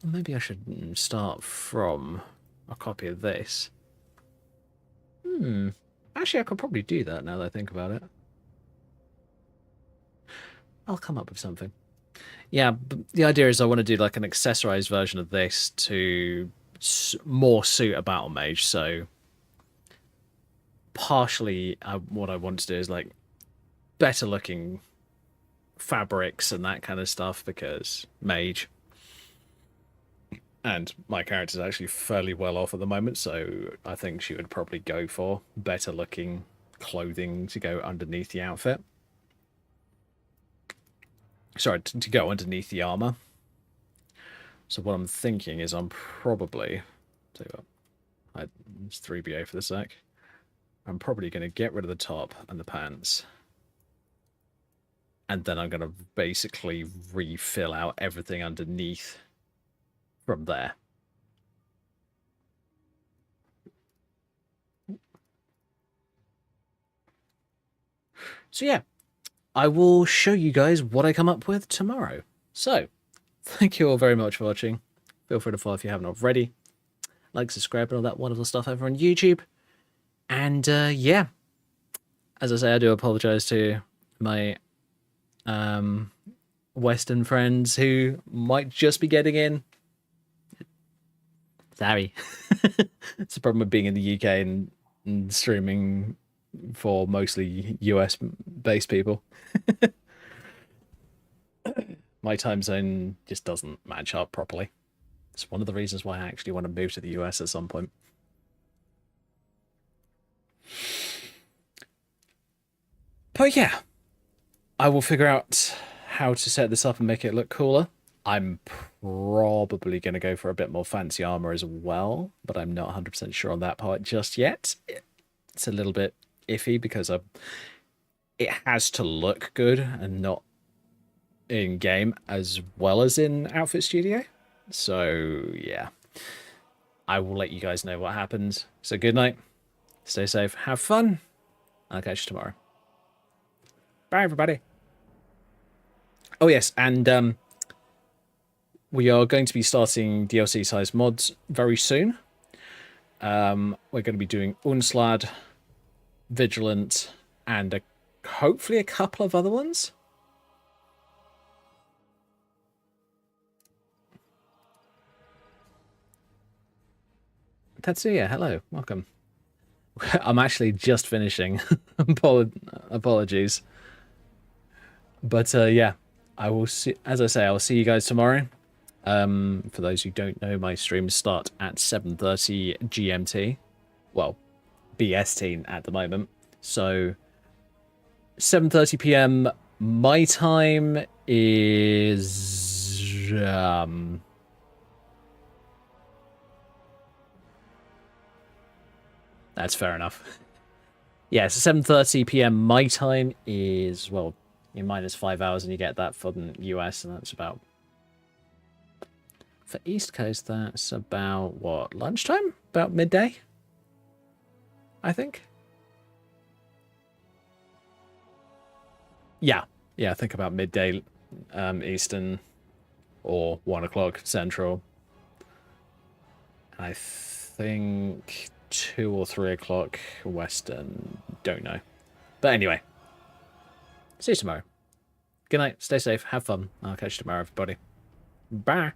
Maybe I should start from a copy of this. Actually, I could probably do that now that I think about it. I'll come up with something. Yeah, but the idea is I want to do like an accessorized version of this to more suit a battle mage. So partially what I want to do is like better looking fabrics and that kind of stuff, because mage. And my character's actually fairly well off at the moment, so I think she would probably go for better looking clothing to go underneath the outfit. Sorry, to go underneath the armor. So what I'm thinking is I'm probably... Tell you what, it's 3BA for the sec. I'm probably going to get rid of the top and the pants. And then I'm going to basically refill out everything underneath from there. So yeah, I will show you guys what I come up with tomorrow. So, thank you all very much for watching. Feel free to follow if you haven't already. Like, subscribe, and all that wonderful stuff over on YouTube. And yeah, as I say, I do apologize to my Western friends who might just be getting in. Sorry. It's the problem with being in the UK and streaming for mostly US-based people. My time zone just doesn't match up properly. It's one of the reasons why I actually want to move to the US at some point. But yeah, I will figure out how to set this up and make it look cooler. I'm probably going to go for a bit more fancy armor as well, but I'm not 100% sure on that part just yet. It's a little bit iffy because it has to look good and not in game as well as in Outfit Studio. So yeah, I will let you guys know what happens. So good night, stay safe, have fun. I'll catch you tomorrow. Bye, everybody. Oh yes, and we are going to be starting DLC size mods very soon. We're going to be doing Unslad, Vigilant, and hopefully a couple of other ones. Tetsuya, hello, welcome. I'm actually just finishing. Apologies. But yeah, I will see. As I say, I'll see you guys tomorrow. For those who don't know, my streams start at 7:30 GMT. Well, BST at the moment. So 7:30 PM my time is that's fair enough. Yeah, so 7:30 PM my time is, well, you minus 5 hours and you get that for the US, and that's about, for East Coast, that's about, what, lunchtime? About midday? I think. Yeah, I think about midday Eastern, or 1 o'clock Central. I think 2 or 3 o'clock Western, don't know. But anyway, see you tomorrow. Good night, stay safe, have fun. I'll catch you tomorrow, everybody. Bye.